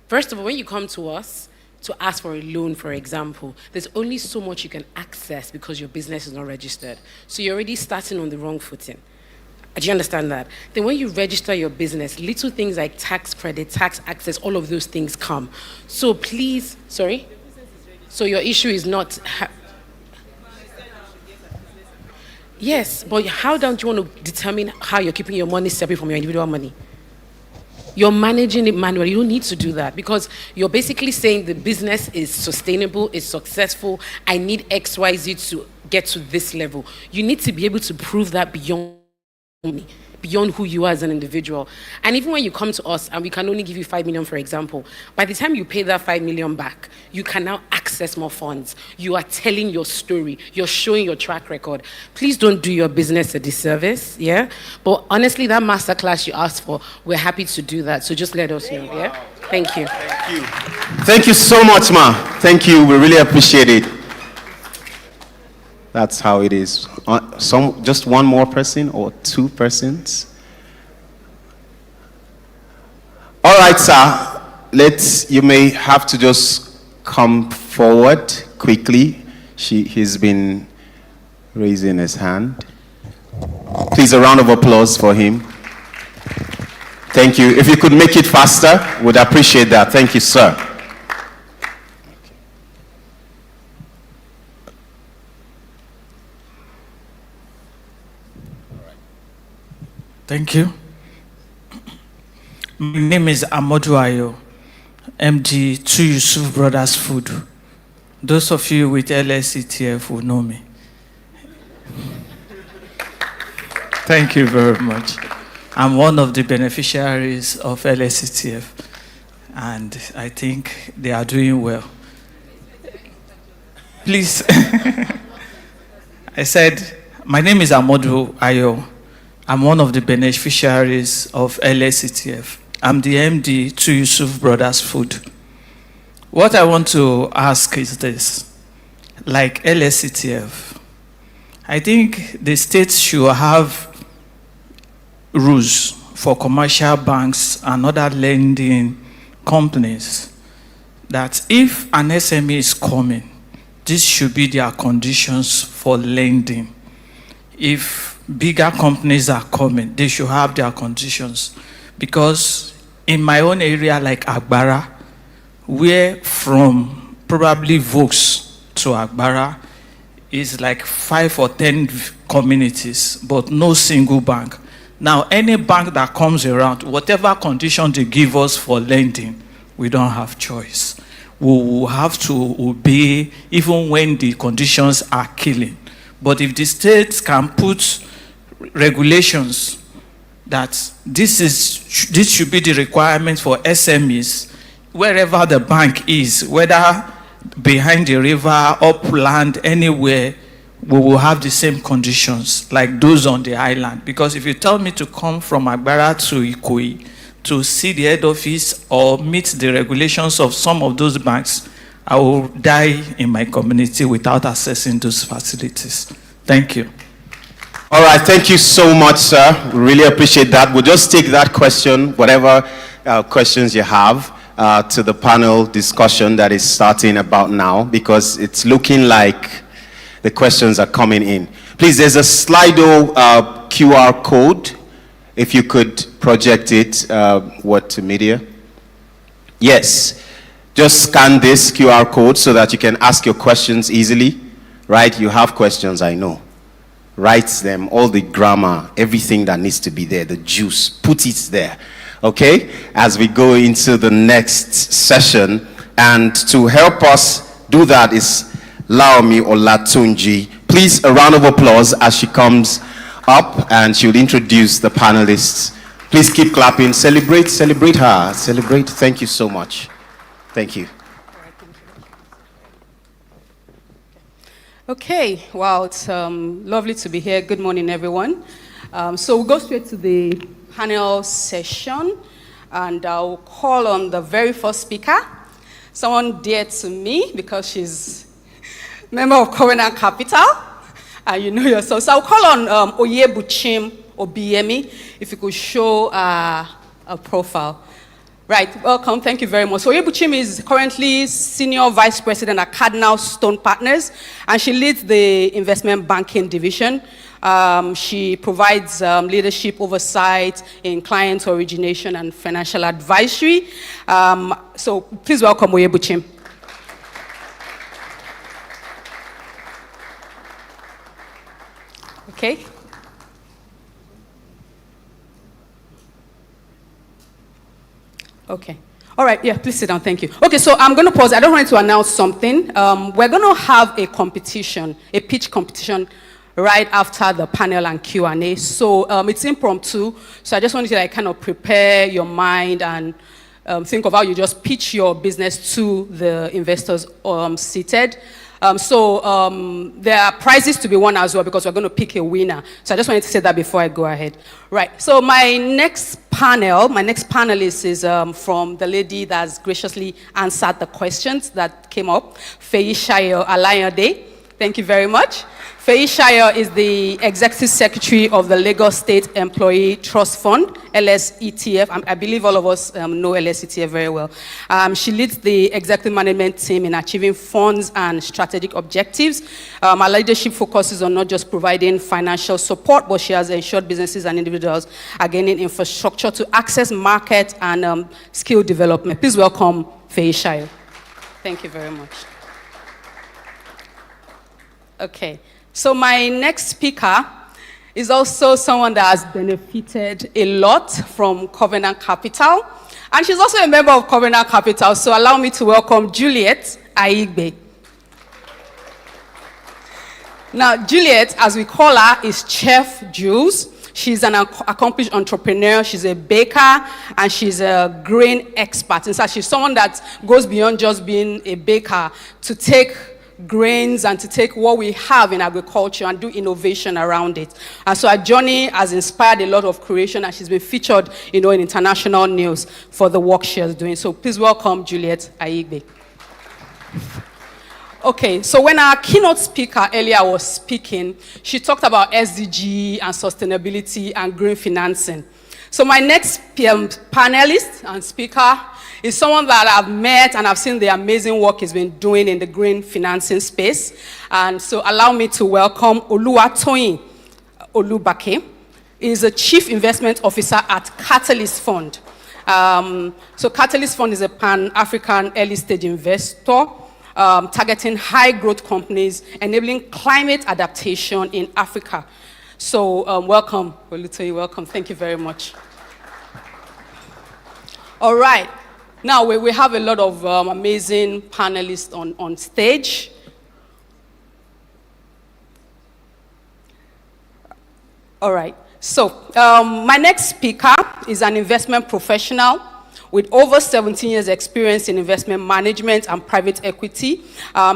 [SPEAKER 4] First of all, when you come to us to ask for a loan, for example, there's only so much you can access because your business is not registered. So you're already starting on the wrong footing. Do you understand that? Then when you register your business, little things like tax credit, tax access, all of those things come. So please, sorry? So your issue is not... Yes, but how don't you want to determine how you're keeping your money separate from your individual money? You're managing it manually. You don't need to do that, because you're basically saying the business is sustainable, is successful. I need XYZ to get to this level. You need to be able to prove that beyond who you are as an individual. And even when you come to us and we can only give you 5 million, for example, by the time you pay that 5 million back, you can now access more funds. You are telling your story. You're showing your track record. Please don't do your business a disservice, yeah? But honestly, that masterclass you asked for, we're happy to do that. So just let us know, yeah? Thank you.
[SPEAKER 1] Thank you. Thank you so much, ma. Thank you. We really appreciate it. That's how it is. Just one more person or 2 persons? All right, sir. You may have to just come forward quickly. He's been raising his hand. Please, a round of applause for him. Thank you. If you could make it faster, would appreciate that. Thank you, sir.
[SPEAKER 5] Thank you. My name is Amodu Ayo, MD, Two Yusuf Brothers Food. Those of you with LSETF will know me. Thank you very much. I'm one of the beneficiaries of LSETF, and I think they are doing well. Please, I said, my name is Amodu Ayo. I'm one of the beneficiaries of LSETF. I'm the MD to Yusuf Brothers Food. What I want to ask is this. Like LSETF, I think the states should have rules for commercial banks and other lending companies that if an SME is coming, this should be their conditions for lending. If bigger companies are coming, they should have their conditions. Because in my own area, like Agbara, where from probably Vokes to Agbara is like 5 or 10 communities, but no single bank. Now, any bank that comes around, whatever condition they give us for lending, we don't have choice. We will have to obey even when the conditions are killing. But if the states can put regulations that this should be the requirement for SMEs, wherever the bank is, whether behind the river, upland, anywhere, we will have the same conditions like those on the island. Because if you tell me to come from Agbara to Ikoyi to see the head office or meet the regulations of some of those banks, I will die in my community without accessing those facilities. Thank you.
[SPEAKER 1] All right, thank you so much, sir. We really appreciate that. We'll just take that question, whatever questions you have, to the panel discussion that is starting about now, because it's looking like the questions are coming in. Please, there's a Slido QR code. If you could project it, to media? Yes. Just scan this QR code so that you can ask your questions easily. Right? You have questions, I know. Write them, all the grammar, everything that needs to be there, the juice, put it there. Okay? As we go into the next session. And to help us do that is Laomi Olatunji. Please, a round of applause as she comes up and she'll introduce the panelists. Please keep clapping. Celebrate her. Celebrate. Thank you so much. Thank you.
[SPEAKER 6] Okay, wow, it's lovely to be here. Good morning, everyone. So we'll go straight to the panel session, and I'll call on the very first speaker, someone dear to me because she's a member of Covenant Capital, and you know yourself. So I'll call on Oyebuchim Obiemi, if you could show a profile. Right, welcome, thank you very much. So Oyebuchim is currently Senior Vice President at Cardinal Stone Partners, and she leads the investment banking division. She provides leadership oversight in client origination and financial advisory. So please welcome Oyebuchim. Okay. Okay. All right, yeah, please sit down, thank you. Okay, so I'm going to pause. I don't want to announce something. We're going to have a competition, a pitch competition, right after the panel and Q&A. So it's impromptu, so I just want you to kind of prepare your mind and think of how you just pitch your business to the investors seated. There are prizes to be won as well because we're going to pick a winner. So I just wanted to say that before I go ahead. Right, so my next panelist is from the lady that's graciously answered the questions that came up, Feishayo Alayode. Thank you very much. Feishayo is the Executive Secretary of the Lagos State Employee Trust Fund, LSETF. I believe all of us know LSETF very well. She leads the executive management team in achieving funds and strategic objectives. Her leadership focuses on not just providing financial support, but she has ensured businesses and individuals are gaining infrastructure to access market and skill development. Please welcome Feishayo. Thank you very much. Okay. So my next speaker is also someone that has benefited a lot from Covenant Capital. And she's also a member of Covenant Capital, so allow me to welcome Juliet Aigbe. Now, Juliet, as we call her, is Chef Jules. She's an accomplished entrepreneur, she's a baker, and she's a grain expert. In fact, she's someone that goes beyond just being a baker to take grains and to take what we have in agriculture and do innovation around it. And so her journey has inspired a lot of creation, and she's been featured, in international news for the work she is doing. So please welcome Juliet Aigbe. Okay, so when our keynote speaker earlier was speaking, she talked about SDG and sustainability and green financing. So my next panelist and speaker is someone that I've met and I've seen the amazing work he's been doing in the green financing space. And so allow me to welcome Oluwatoyin Olubake. He's a Chief Investment Officer at Catalyst Fund. So Catalyst Fund is a pan-African early-stage investor targeting high-growth companies, enabling climate adaptation in Africa. So welcome, Oluwatoyin, welcome. Thank you very much. All right. Now, we have a lot of amazing panelists on stage. All right. So my next speaker is an investment professional with over 17 years experience in investment management and private equity.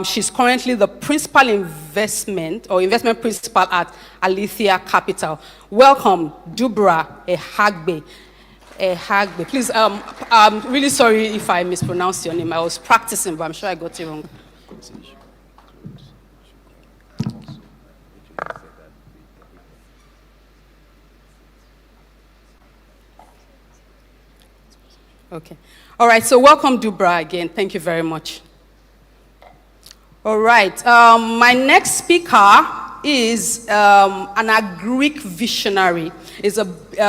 [SPEAKER 6] She's currently the principal investment principal at Alethea Capital. Welcome, Dubra Ehagbe. Please, I'm really sorry if I mispronounced your name. I was practicing, but I'm sure I got it wrong. Okay. All right, so welcome, Dubra, again. Thank you very much. All right, my next speaker is an agric visionary. He's a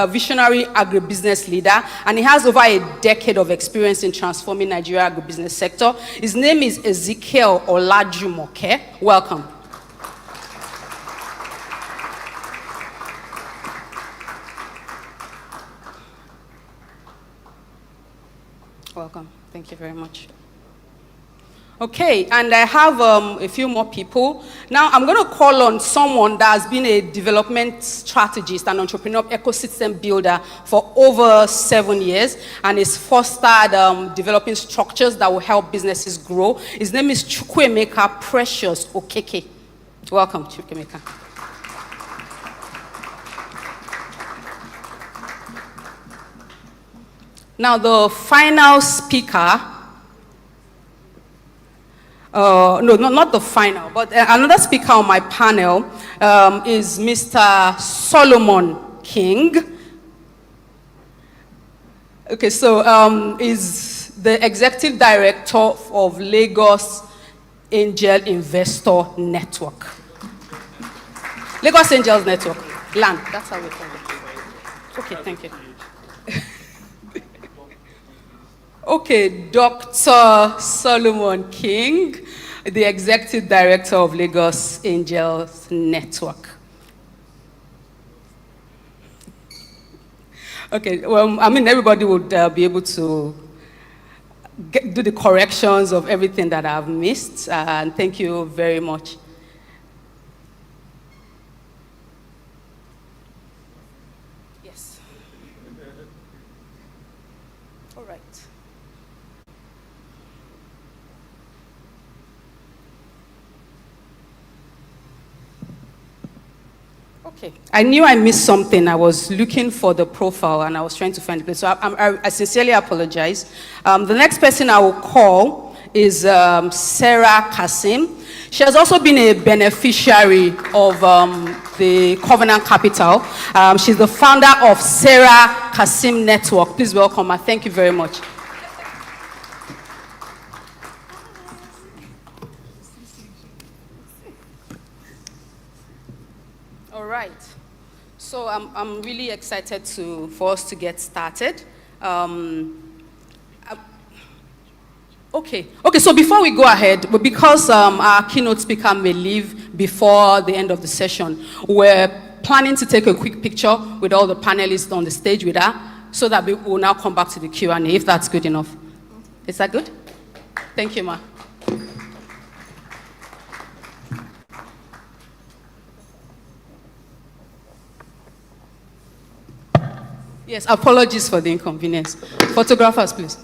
[SPEAKER 6] visionary agribusiness leader, and he has over a decade of experience in transforming Nigeria agribusiness sector. His name is Ezekiel Olajumoke. Welcome. Welcome. Thank you very much. Okay, and I have a few more people. Now, I'm going to call on someone that has been a development strategist and entrepreneur ecosystem builder for over 7 years, and is fostered developing structures that will help businesses grow. His name is Chukwuemeka Precious Okeke. Welcome, Chukwuemeka. Now, the final speaker, no, not the final, but another speaker on my panel is Mr. Solomon King. Okay, so is the executive director of Lagos Angel Investor Network. Lagos Angels Network, LAN, that's how we call it. Okay, thank you. Okay, Dr. Solomon King, the Executive Director of Lagos Angels Network. Okay, well, I mean, everybody would be able to do the corrections of everything that I've missed, and thank you very much. Yes. All right. Okay. I knew I missed something. I was looking for the profile and I was trying to find the place. So I sincerely apologize. The next person I will call is Sarah Kasim. She has also been a beneficiary of the Covenant Capital. She's the founder of Sarah Kasim Network. Please welcome her. Thank you very much. All right. So I'm really excited for us to get started. Okay, so before we go ahead, because our keynote speaker may leave before the end of the session, we're planning to take a quick picture with all the panelists on the stage with her, so that we will now come back to the Q&A, if that's good enough. Is that good? Thank you, ma. Yes, apologies for the inconvenience. Photographers, please.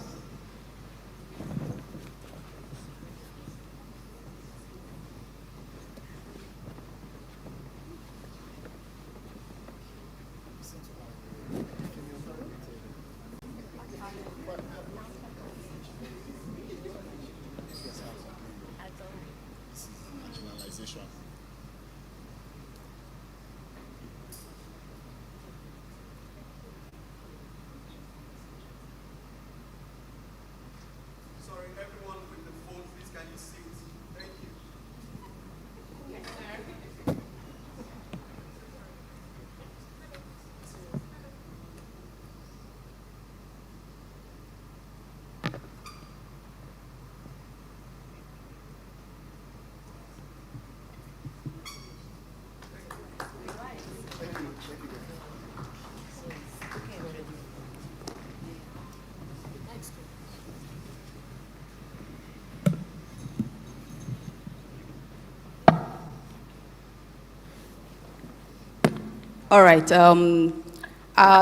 [SPEAKER 6] All right.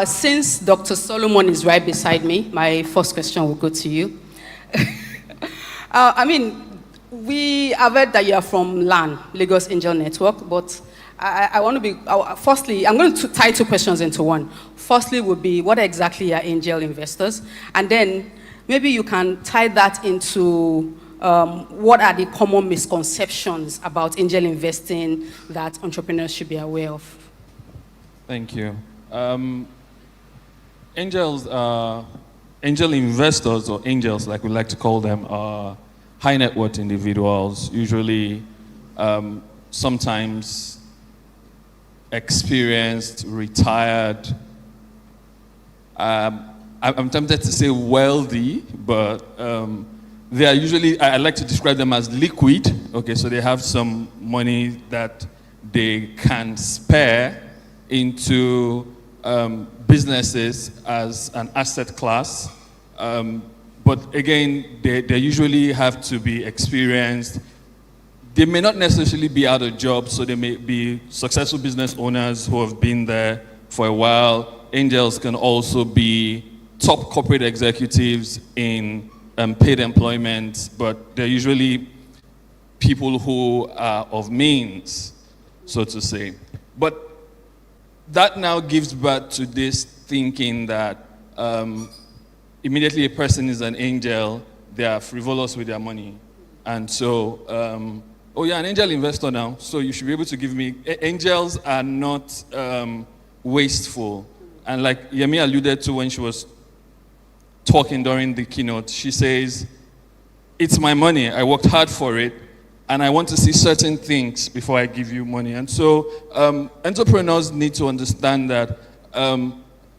[SPEAKER 6] Since Dr. Solomon is right beside me, my first question will go to you. I mean, we have heard that you are from LAN, Lagos Angel Network, but I want to be, firstly, I'm going to tie two questions into one. Firstly would be, what exactly are angel investors? And then maybe you can tie that into what are the common misconceptions about angel investing that entrepreneurs should be aware of?
[SPEAKER 7] Thank you. Angels, angel investors, or angels like we like to call them, are high net worth individuals, usually sometimes experienced, retired. I'm tempted to say wealthy, but they are usually, I like to describe them as liquid. Okay, so they have some money that they can spare into businesses as an asset class. But again, they usually have to be experienced. They may not necessarily be out of jobs, so they may be successful business owners who have been there for a while. Angels can also be top corporate executives in paid employment, but they're usually people who are of means, so to say. But that now gives birth to this thinking that immediately a person is an angel, they are frivolous with their money. And so, oh yeah, an angel investor now, so you should be able to give me, angels are not wasteful. And like Yemi alluded to when she was talking during the keynote, she says, it's my money, I worked hard for it, and I want to see certain things before I give you money. And so entrepreneurs need to understand that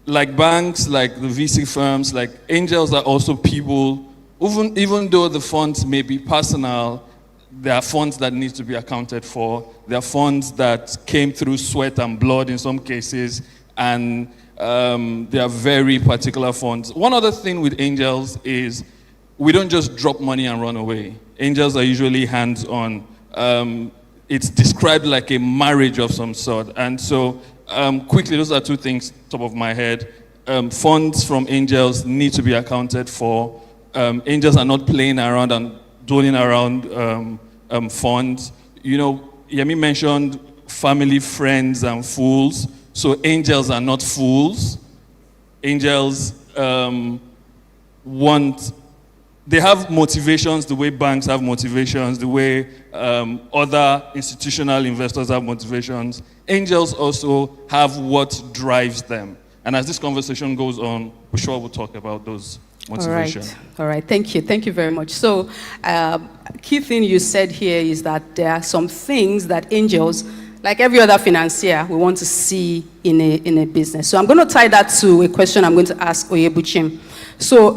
[SPEAKER 7] like banks, like the VC firms, like angels are also people, even though the funds may be personal, there are funds that need to be accounted for. There are funds that came through sweat and blood in some cases, and they are very particular funds. One other thing with angels is we don't just drop money and run away. Angels are usually hands-on. It's described like a marriage of some sort. And so quickly, those are two things top of my head. Funds from angels need to be accounted for. Angels are not playing around and dwelling around funds. You know, Yemi mentioned family, friends, and fools. So angels are not fools. Angels they have motivations the way banks have motivations, the way other institutional investors have motivations. Angels also have what drives them. And as this conversation goes on, we're sure we'll talk about those motivations.
[SPEAKER 6] All right. Thank you. Thank you very much. So, key thing you said here is that there are some things that angels, like every other financier, we want to see in a business. So I'm going to tie that to a question I'm going to ask Oyebuchim. So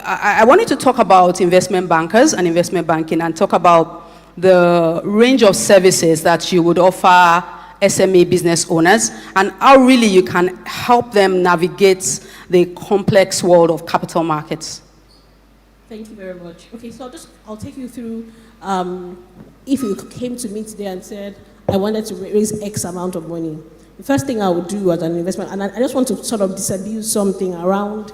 [SPEAKER 6] I wanted to talk about investment bankers and investment banking and talk about the range of services that you would offer SME business owners, and how really you can help them navigate the complex world of capital markets.
[SPEAKER 8] Thank you very much. Okay, so I'll take you through, if you came to me today and said, I wanted to raise X amount of money, the first thing I would do as an investment, and I just want to sort of disabuse something around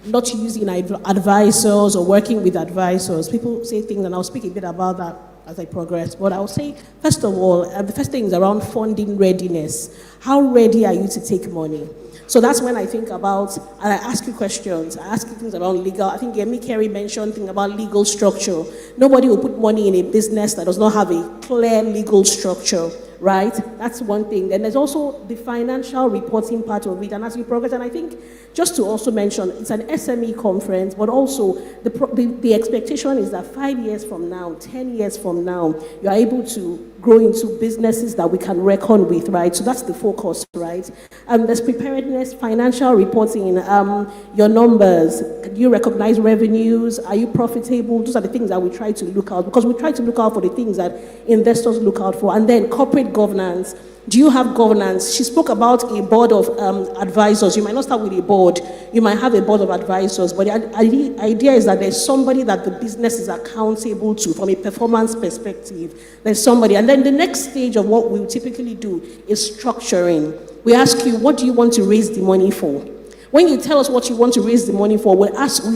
[SPEAKER 8] not using advisors or working with advisors. People say things, and I'll speak a bit about that as I progress. But I'll say, first of all, the first thing is around funding readiness. How ready are you to take money? So that's when I think about, and I ask you questions. I ask you things around legal. I think Yemi Kerry mentioned things about legal structure. Nobody will put money in a business that does not have a clear legal structure, right? That's one thing. Then there's also the financial reporting part of it. And as we progress, and I think just to also mention, it's an SME conference, but also the expectation is that 5 years from now, 10 years from now, you are able to grow into businesses that we can reckon with, right? So that's the focus, right? There's preparedness, financial reporting, your numbers. Do you recognize revenues? Are you profitable? Those are the things that we try to look out, because we try to look out for the things that investors look out for. And then corporate governance. Do you have governance? She spoke about a board of advisors. You might not start with a board. You might have a board of advisors, but the idea is that there's somebody that the business is accountable to from a performance perspective. There's somebody. And then the next stage of what we typically do is structuring. We ask you, what do you want to raise the money for? When you tell us what you want to raise the money for, we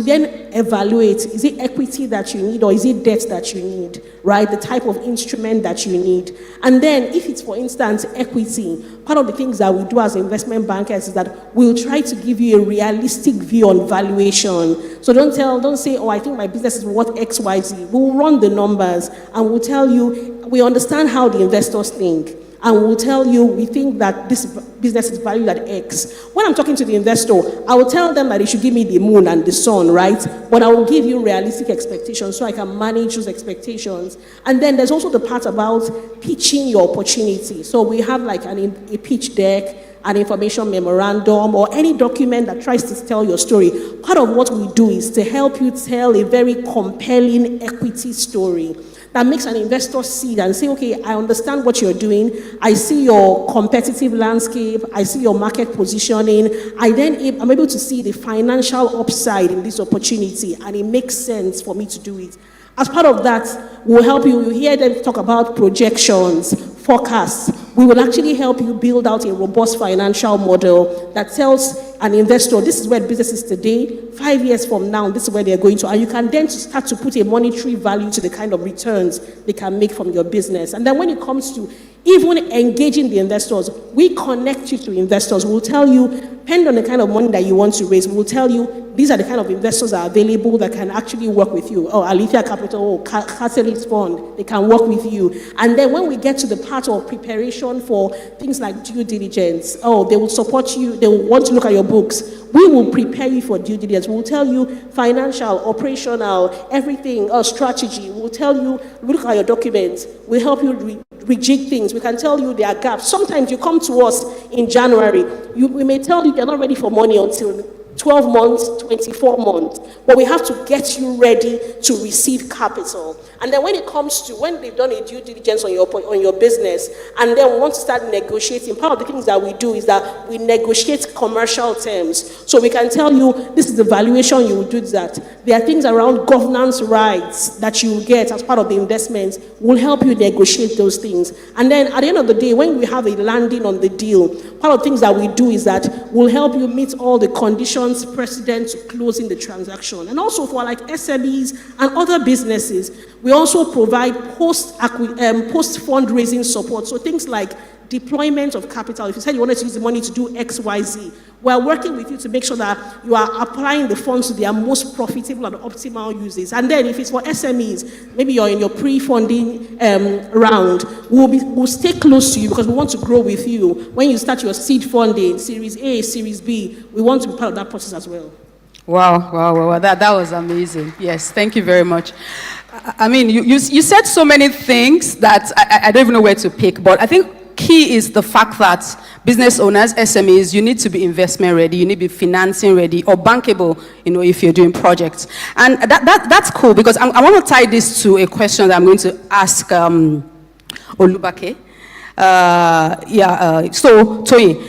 [SPEAKER 8] then evaluate, is it equity that you need or is it debt that you need, right? The type of instrument that you need. And then if it's, for instance, equity, part of the things that we do as investment bankers is that we'll try to give you a realistic view on valuation. So don't say, oh, I think my business is worth X, Y, Z. We'll run the numbers and we'll tell you, we understand how the investors think. And we'll tell you, we think that this business is valued at X. When I'm talking to the investor, I will tell them that they should give me the moon and the sun, right? But I will give you realistic expectations so I can manage those expectations. And then there's also the part about pitching your opportunity. So we have like a pitch deck, an information memorandum, or any document that tries to tell your story. Part of what we do is to help you tell a very compelling equity story that makes an investor see and say, okay, I understand what you're doing. I see your competitive landscape. I see your market positioning. I'm able to see the financial upside in this opportunity, and it makes sense for me to do it. As part of that, we'll help you. You hear them talk about projections, forecasts. We will actually help you build out a robust financial model that tells an investor, this is where the business is today, 5 years from now, this is where they're going to. And you can then start to put a monetary value to the kind of returns they can make from your business. And then when it comes to even engaging the investors, we connect you to investors. We'll tell you, depending on the kind of money that you want to raise, we'll tell you, these are the kind of investors that are available that can actually work with you. Oh, Alethea Capital, or Catalyst Fund, they can work with you. And then when we get to the part of preparation for things like due diligence, oh, they will support you, they will want to look at your books. We will prepare you for due diligence. We'll tell you financial, operational, everything, strategy. We'll tell you, look at your documents. We'll help you rejig things. We can tell you there are gaps. Sometimes you come to us in January, we may tell you they're not ready for money until 12 months, 24 months. But we have to get you ready to receive capital. And then when it comes to when they've done a due diligence on your business, and then we want to start negotiating, part of the things that we do is that we negotiate commercial terms. So we can tell you, this is the valuation you will do that. There are things around governance rights that you will get as part of the investment. We'll help you negotiate those things. And then at the end of the day, when we have a landing on the deal, part of the things that we do is that we'll help you meet all the conditions precedent to closing the transaction. And also for like SMEs and other businesses, we also provide post fundraising support. So things like deployment of capital. If you said you wanted to use the money to do X, Y, Z, we're working with you to make sure that you are applying the funds to their most profitable and optimal uses. And then if it's for SMEs, maybe you're in your pre-funding round, we'll stay close to you because we want to grow with you. When you start your seed funding, Series A, Series B, we want to be part of that process as well.
[SPEAKER 6] Wow. That was amazing. Yes, thank you very much. I mean, you said so many things that I don't even know where to pick, but I think key is the fact that business owners, SMEs, you need to be investment ready, you need to be financing ready or bankable, if you're doing projects. And that's cool because I want to tie this to a question that I'm going to ask Olubake. So, Toyin,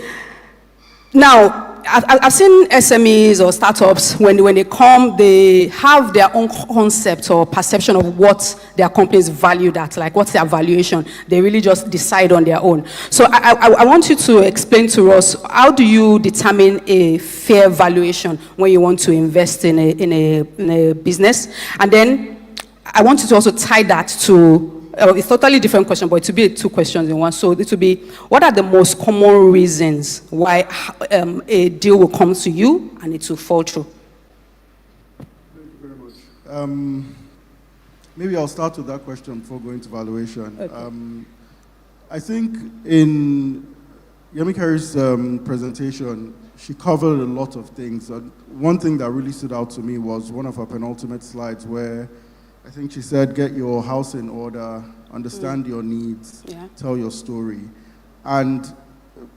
[SPEAKER 6] now, I've seen SMEs or startups, when they come, they have their own concept or perception of what their company is valued at, like what's their valuation. They really just decide on their own. So I want you to explain to us, how do you determine a fair valuation when you want to invest in a business? And then I want you to also tie that to, it's a totally different question, but it will be two questions in one. So it will be, what are the most common reasons why a deal will come to you and it will fall through?
[SPEAKER 2] Thank you very much. Maybe I'll start with that question before going to valuation. Okay. I think in Yemi Kerry's presentation, she covered a lot of things. One thing that really stood out to me was one of her penultimate slides where I think she said, get your house in order, understand your needs, tell your story. And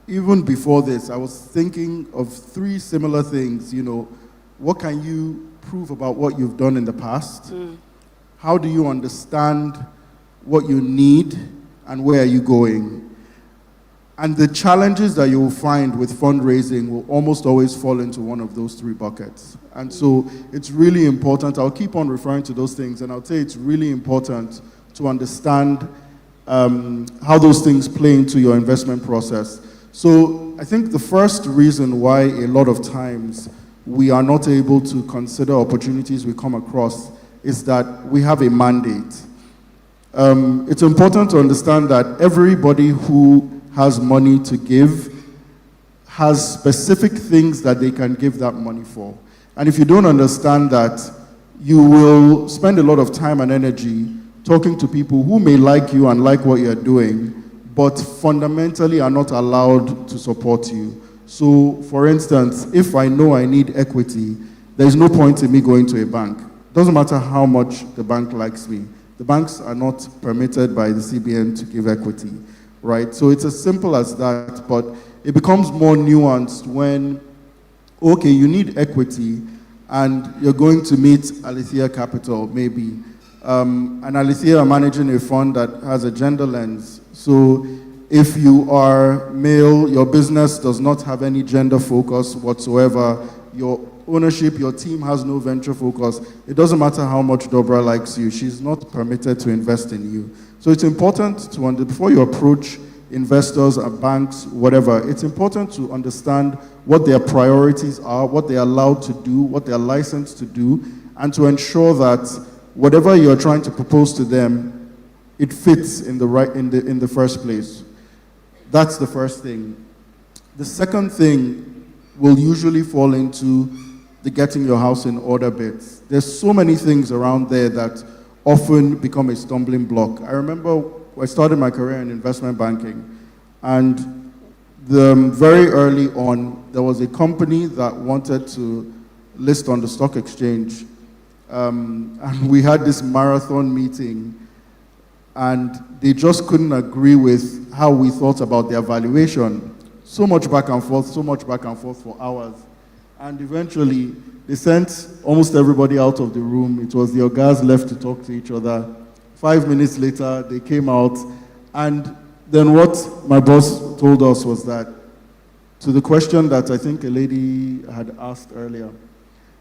[SPEAKER 2] even before this, I was thinking of three similar things. You know, what can you prove about what you've done in the past? How do you understand what you need and where are you going? And the challenges that you will find with fundraising will almost always fall into one of those three buckets. And so it's really important. I'll keep on referring to those things, and I'll say it's really important to understand how those things play into your investment process. So I think the first reason why a lot of times we are not able to consider opportunities we come across is that we have a mandate. It's important to understand that everybody who has money to give has specific things that they can give that money for. And if you don't understand that, you will spend a lot of time and energy talking to people who may like you and like what you're doing, but fundamentally are not allowed to support you. So, for instance, if I know I need equity, there's no point in me going to a bank. Doesn't matter how much the bank likes me. The banks are not permitted by the CBN to give equity. Right? So it's as simple as that, but it becomes more nuanced when, okay, you need equity and you're going to meet Alethea Capital, maybe. And Alethea are managing a fund that has a gender lens. So if you are male, your business does not have any gender focus whatsoever, your ownership, your team has no venture focus, it doesn't matter how much Dobra likes you, she's not permitted to invest in you. So it's important to, before you approach investors and banks, whatever, it's important to understand what their priorities are, what they're allowed to do, what they're licensed to do, and to ensure that whatever you're trying to propose to them, it fits in the first place. That's the first thing. The second thing will usually fall into the getting your house in order bits. There's so many things around there that often become a stumbling block. I remember I started my career in investment banking, and very early on, there was a company that wanted to list on the stock exchange, and we had this marathon meeting, and they just couldn't agree with how we thought about their valuation. So much back and forth for hours. And eventually, they sent almost everybody out of the room. It was the guys left to talk to each other. 5 minutes later, they came out. And then what my boss told us was that, to the question that I think a lady had asked earlier,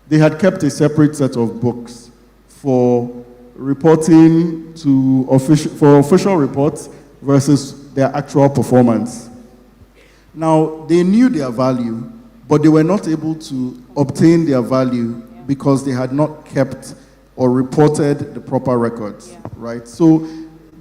[SPEAKER 2] they had kept a separate set of books for reporting for official reports versus their actual performance. Now, they knew their value, but they were not able to obtain their value because they had not kept or reported the proper records, right? So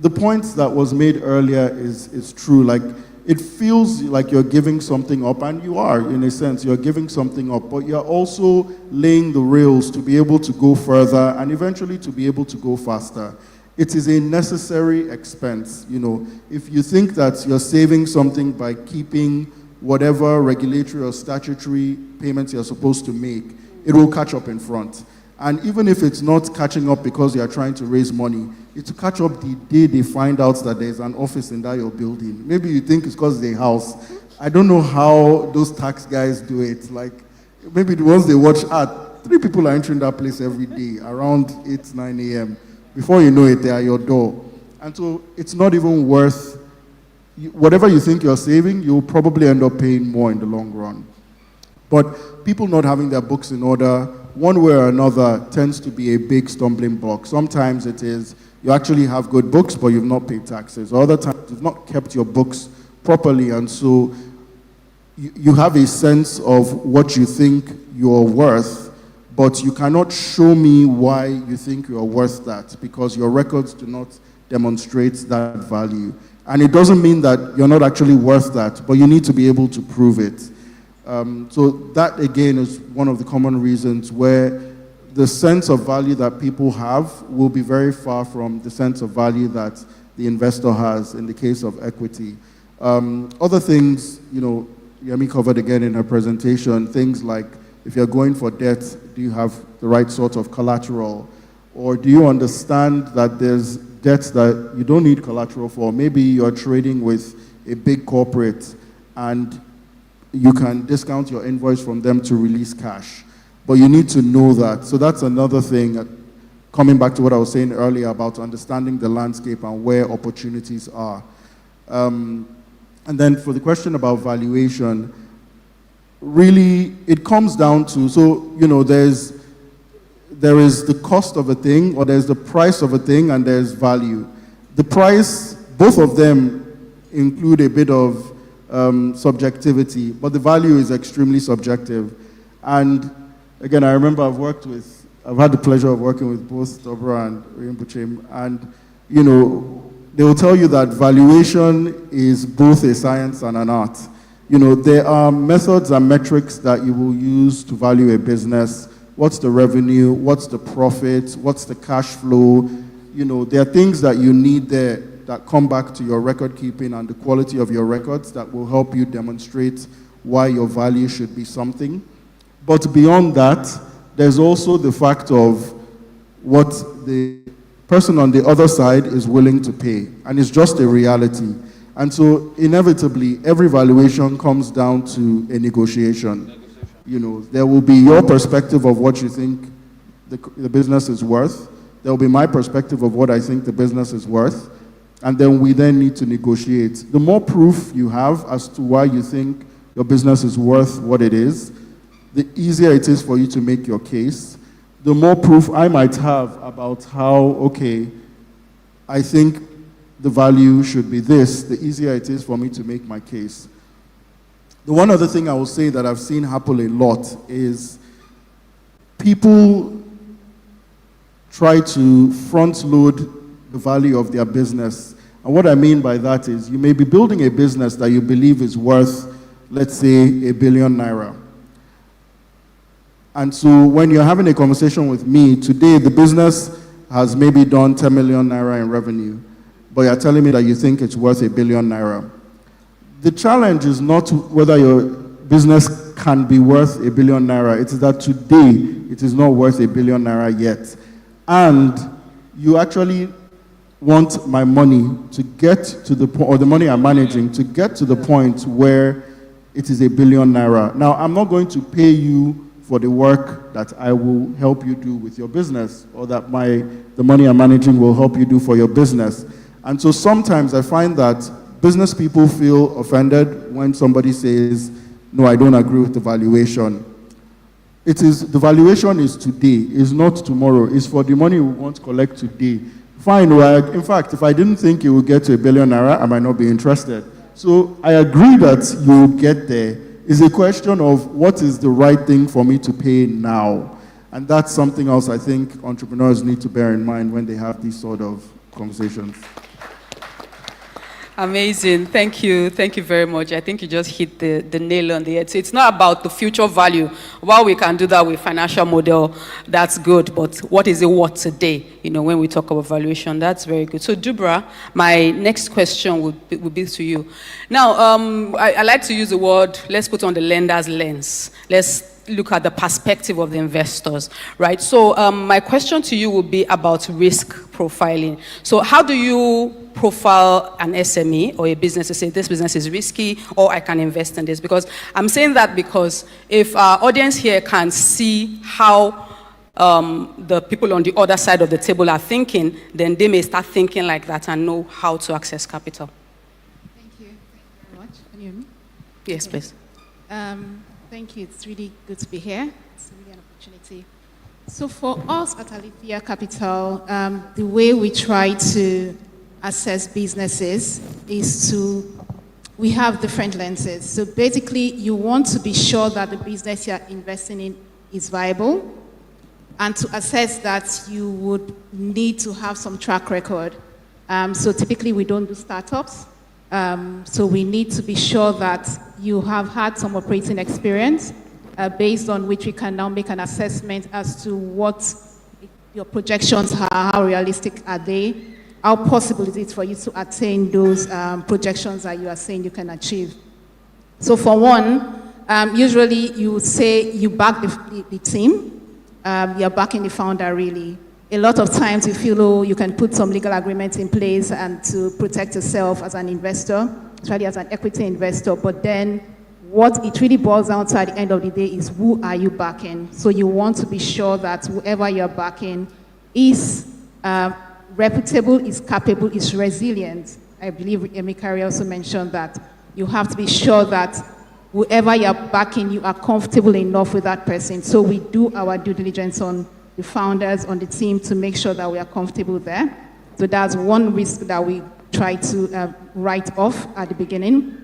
[SPEAKER 2] the point that was made earlier is true. Like, it feels like you're giving something up, and you are, in a sense, you're giving something up, but you're also laying the rails to be able to go further and eventually to be able to go faster. It is a necessary expense, you know. If you think that you're saving something by keeping whatever regulatory or statutory payments you're supposed to make, it will catch up in front. And even if it's not catching up because you're trying to raise money, it's to catch up the day they find out that there's an office in that your building. Maybe you think it's because it's a house. I don't know how those tax guys do it. Like, maybe the ones they watch, 3 people are entering that place every day around 8, 9 a.m. Before you know it, they're at your door. And so it's not even worth
[SPEAKER 9] whatever you think you're saving, you'll probably end up paying more in the long run. But people not having their books in order, one way or another, tends to be a big stumbling block. Sometimes it is you actually have good books, but you've not paid taxes. Or other times, you've not kept your books properly, and so you have a sense of what you think you're worth, but you cannot show me why you think you're worth that, because your records do not demonstrate that value. And it doesn't mean that you're not actually worth that, but you need to be able to prove it. So that, again, is one of the common reasons where the sense of value that people have will be very far from the sense of value that the investor has in the case of equity. Other things, Yemi covered again in her presentation, things like if you're going for debt, do you have the right sort of collateral? Or do you understand that there's debts that you don't need collateral for? Maybe you're trading with a big corporate and you can discount your invoice from them to release cash. But you need to know that. So that's another thing, coming back to what I was saying earlier about understanding the landscape and where opportunities are. And then for the question about valuation, really it comes down to, there is the cost of a thing, or there's the price of a thing, and there's value. The price, both of them include a bit of subjectivity, but the value is extremely subjective. And again, I remember I've had the pleasure of working with both Dobra and Rimbuchim, and they will tell you that valuation is both a science and an art. There are methods and metrics that you will use to value a business. What's the revenue? What's the profit? What's the cash flow? There are things that you need there that come back to your record keeping and the quality of your records that will help you demonstrate why your value should be something. But beyond that, there's also the fact of what the person on the other side is willing to pay. And it's just a reality. And so inevitably, every valuation comes down to a negotiation. There will be your perspective of what you think the business is worth. There will be my perspective of what I think the business is worth. And then we then need to negotiate. The more proof you have as to why you think your business is worth what it is, the easier it is for you to make your case. The more proof I might have about how, I think the value should be this, the easier it is for me to make my case. The one other thing I will say that I've seen happen a lot is people try to front load the value of their business. And what I mean by that is you may be building a business that you believe is worth, let's say, ₦1 billion. And so when you're having a conversation with me, today the business has maybe done 10 million naira in revenue, but you're telling me that you think it's worth ₦1 billion. The challenge is not whether your business can be worth ₦1 billion. It is that today it is not worth ₦1 billion yet. And you actually want my money to get to the point, or the money I'm managing to get to the point where it is ₦1 billion. Now, I'm not going to pay you for the work that I will help you do with your business, or that the money I'm managing will help you do for your business. And so sometimes I find that business people feel offended when somebody says, no, I don't agree with the valuation. The valuation is today, is not tomorrow. It's for the money we want to collect today. Fine, in fact, if I didn't think you would get to ₦1 billion, I might not be interested. So I agree that you'll get there. It's a question of what is the right thing for me to pay now. And that's something else I think entrepreneurs need to bear in mind when they have these sort of conversations.
[SPEAKER 6] Amazing. Thank you. Thank you very much. I think you just hit the nail on the head. So it's not about the future value. While we can do that with financial model, that's good. But what is it worth today? When we talk about valuation, that's very good. So Dubra, my next question would be to you. Now, I like to use the word, let's put on the lender's lens. Let's look at the perspective of the investors, right? So my question to you would be about risk profiling. So how do you profile an SME or a business to say this business is risky or I can invest in this? Because I'm saying that because if our audience here can see how the people on the other side of the table are thinking, then they may start thinking like that and know how to access capital.
[SPEAKER 10] Thank you. Thank you very much. Can you hear me?
[SPEAKER 4] Yes, please.
[SPEAKER 10] Thank you. It's really good to be here. It's really an opportunity. So for us at Alethea Capital, the way we try to assess businesses is we have different lenses. So basically, you want to be sure that the business you're investing in is viable. And to assess that, you would need to have some track record. So typically, we don't do startups. So we need to be sure that you have had some operating experience, based on which we can now make an assessment as to what your projections are, how realistic are they, how possible is it for you to attain those projections that you are saying you can achieve. So for one, usually you would say you back the team, you're backing the founder really. A lot of times you feel, oh, you can put some legal agreements in place and to protect yourself as an investor, especially as an equity investor, but then what it really boils down to at the end of the day is who are you backing? So you want to be sure that whoever you're backing is reputable, is capable, is resilient. I believe Emikari also mentioned that. You have to be sure that whoever you're backing, you are comfortable enough with that person. So we do our due diligence on the founders, on the team to make sure that we are comfortable there. So that's one risk that we try to write off at the beginning.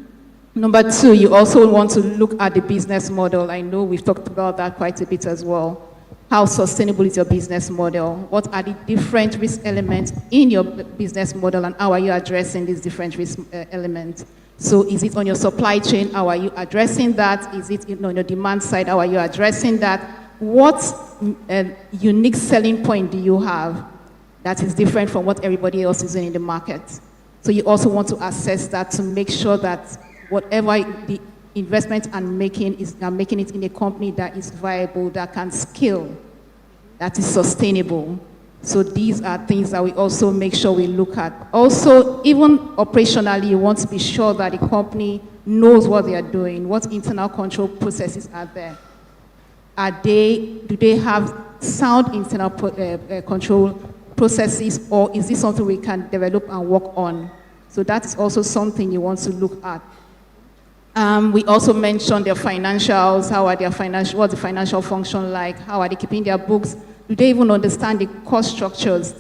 [SPEAKER 10] Number two, you also want to look at the business model. I know we've talked about that quite a bit as well. How sustainable is your business model? What are the different risk elements in your business model, and how are you addressing these different risk elements? So is it on your supply chain? How are you addressing that? Is it on your demand side? How are you addressing that? What unique selling point do you have that is different from what everybody else is doing in the market? So you also want to assess that to make sure that whatever the investment I'm making it in a company that is viable, that can scale, that is sustainable. So these are things that we also make sure we look at. Also, even operationally, you want to be sure that the company knows what they are doing, what internal control processes are there. Do they have sound internal control processes, or is this something we can develop and work on? So that is also something you want to look at. We also mentioned their financials. How are their what's the financial function like? How are they keeping their books? Do they even understand the cost structures,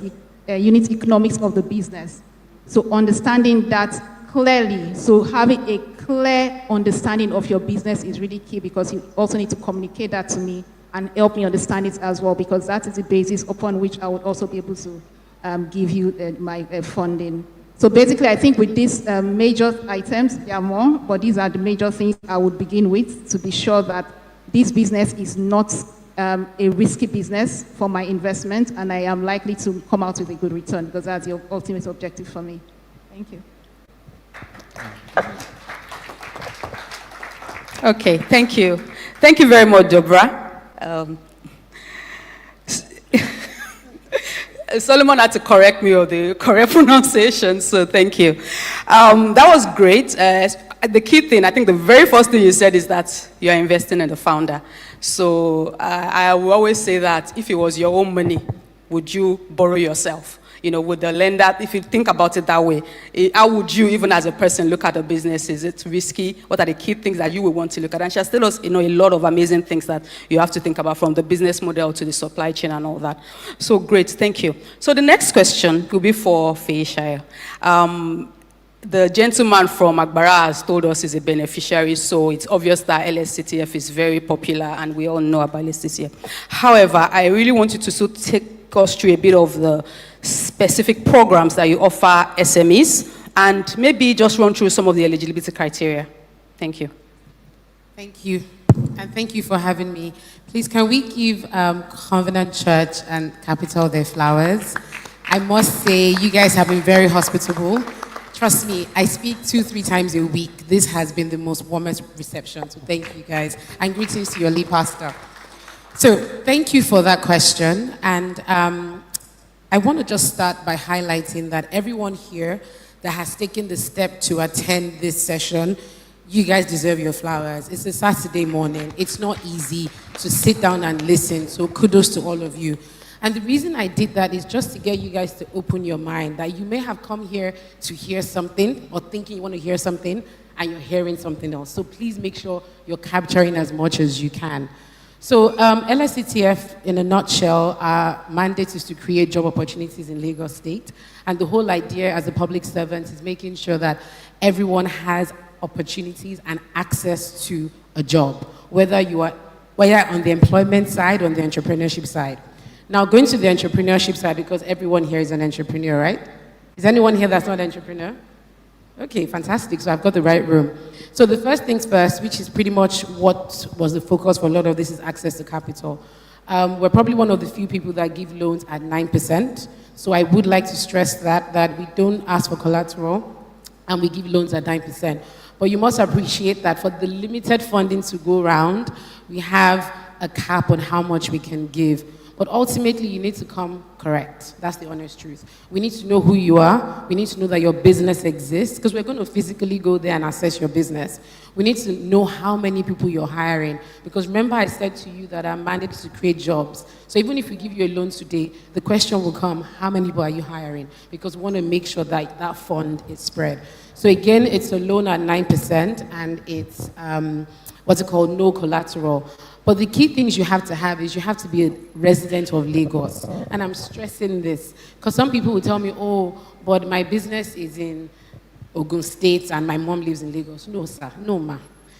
[SPEAKER 10] the unit economics of the business? So understanding that clearly, so having a clear understanding of your business is really key, because you also need to communicate that to me and help me understand it as well, because that is the basis upon which I would also be able to give you my funding. So basically, I think with these major items, there are more, but these are the major things I would begin with to be sure that this business is not a risky business for my investment, and I am likely to come out with a good return, because that's the ultimate objective for me. Thank you.
[SPEAKER 6] Okay, thank you. Thank you very much, Deborah. Solomon had to correct me on the correct pronunciation, so thank you. That was great. The key thing, I think the very first thing you said is that you're investing in the founder. So I will always say that if it was your own money, would you borrow yourself? You know, would the lender, if you think about it that way, how would you, even as a person, look at a business? Is it risky? What are the key things that you would want to look at? And she has told us, a lot of amazing things that you have to think about, from the business model to the supply chain and all that. So great, thank you. So the next question will be for Fayishaya. The gentleman from Agbara has told us he's a beneficiary, so it's obvious that LSCTF is very popular, and we all know about LSCTF. However, I really want you to take us through a bit of the specific programs that you offer SMEs, and maybe just run through some of the eligibility criteria. Thank you.
[SPEAKER 11] Thank you. And thank you for having me. Please, can we give Covenant Church and Capital their flowers? I must say, you guys have been very hospitable. Trust me, I speak 2-3 times a week. This has been the most warmest reception, so thank you guys. And greetings to your lead pastor. So thank you for that question. And I want to just start by highlighting that everyone here that has taken the step to attend this session, you guys deserve your flowers. It's a Saturday morning. It's not easy to sit down and listen, so kudos to all of you. And the reason I did that is just to get you guys to open your mind, that you may have come here to hear something or thinking you want to hear something and you're hearing something else. So please make sure you're capturing as much as you can. So LSETF, in a nutshell, our mandate is to create job opportunities in Lagos State. And the whole idea as a public servant is making sure that everyone has opportunities and access to a job, whether on the employment side or on the entrepreneurship side. Now, going to the entrepreneurship side, because everyone here is an entrepreneur, right? Is anyone here that's not an entrepreneur? Okay, fantastic. So I've got the right room. So the first things first, which is pretty much what was the focus for a lot of this, is access to capital. We're probably one of the few people that give loans at 9%. So I would like to stress that we don't ask for collateral and we give loans at 9%. But you must appreciate that for the limited funding to go around, we have a cap on how much we can give. But ultimately, you need to come correct. That's the honest truth. We need to know who you are. We need to know that your business exists, because we're going to physically go there and assess your business. We need to know how many people you're hiring, because remember I said to you that I'm mandated to create jobs. So even if we give you a loan today, the question will come, how many people are you hiring? Because we want to make sure that that fund is spread. So again, it's a loan at 9%, and it's no collateral. But the key things you have to have is you have to be a resident of Lagos. And I'm stressing this because some people will tell me, oh, but my business is in Ogun State and my mom lives in Lagos. No, sir. No, ma.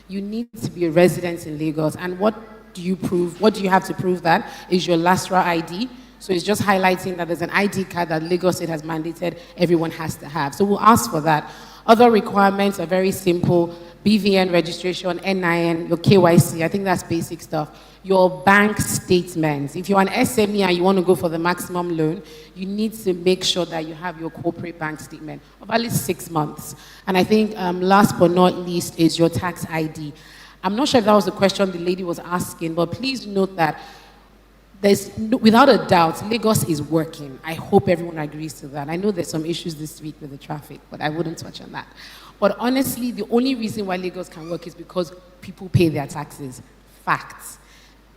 [SPEAKER 11] You need to be a resident in Lagos. And what do you prove? What do you have to prove that? Is your LASTRA ID. So it's just highlighting that there's an ID card that Lagos State has mandated everyone has to have. So we'll ask for that. Other requirements are very simple. BVN registration, NIN, your KYC, I think that's basic stuff. Your bank statements. If you're an SME and you want to go for the maximum loan, you need to make sure that you have your corporate bank statement of at least 6 months. And I think last but not least is your tax ID. I'm not sure if that was the question the lady was asking, but please note that without a doubt, Lagos is working. I hope everyone agrees to that. I know there's some issues this week with the traffic, but I wouldn't touch on that. But honestly, the only reason why Lagos can work is because people pay their taxes. Facts.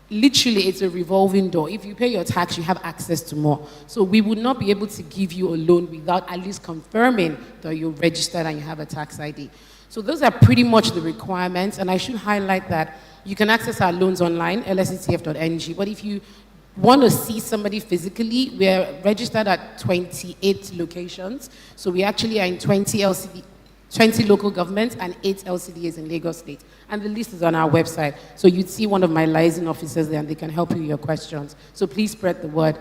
[SPEAKER 11] Literally, it's a revolving door. If you pay your tax, you have access to more. So we would not be able to give you a loan without at least confirming that you're registered and you have a tax ID. So those are pretty much the requirements. And I should highlight that you can access our loans online, lsetf.ng. But if you want to see somebody physically, we're registered at 28 locations. So we actually are in 20 local governments and 8 LCDAs in Lagos State. And the list is on our website. So you'd see one of my liaison officers there and they can help you with your questions. So please spread the word.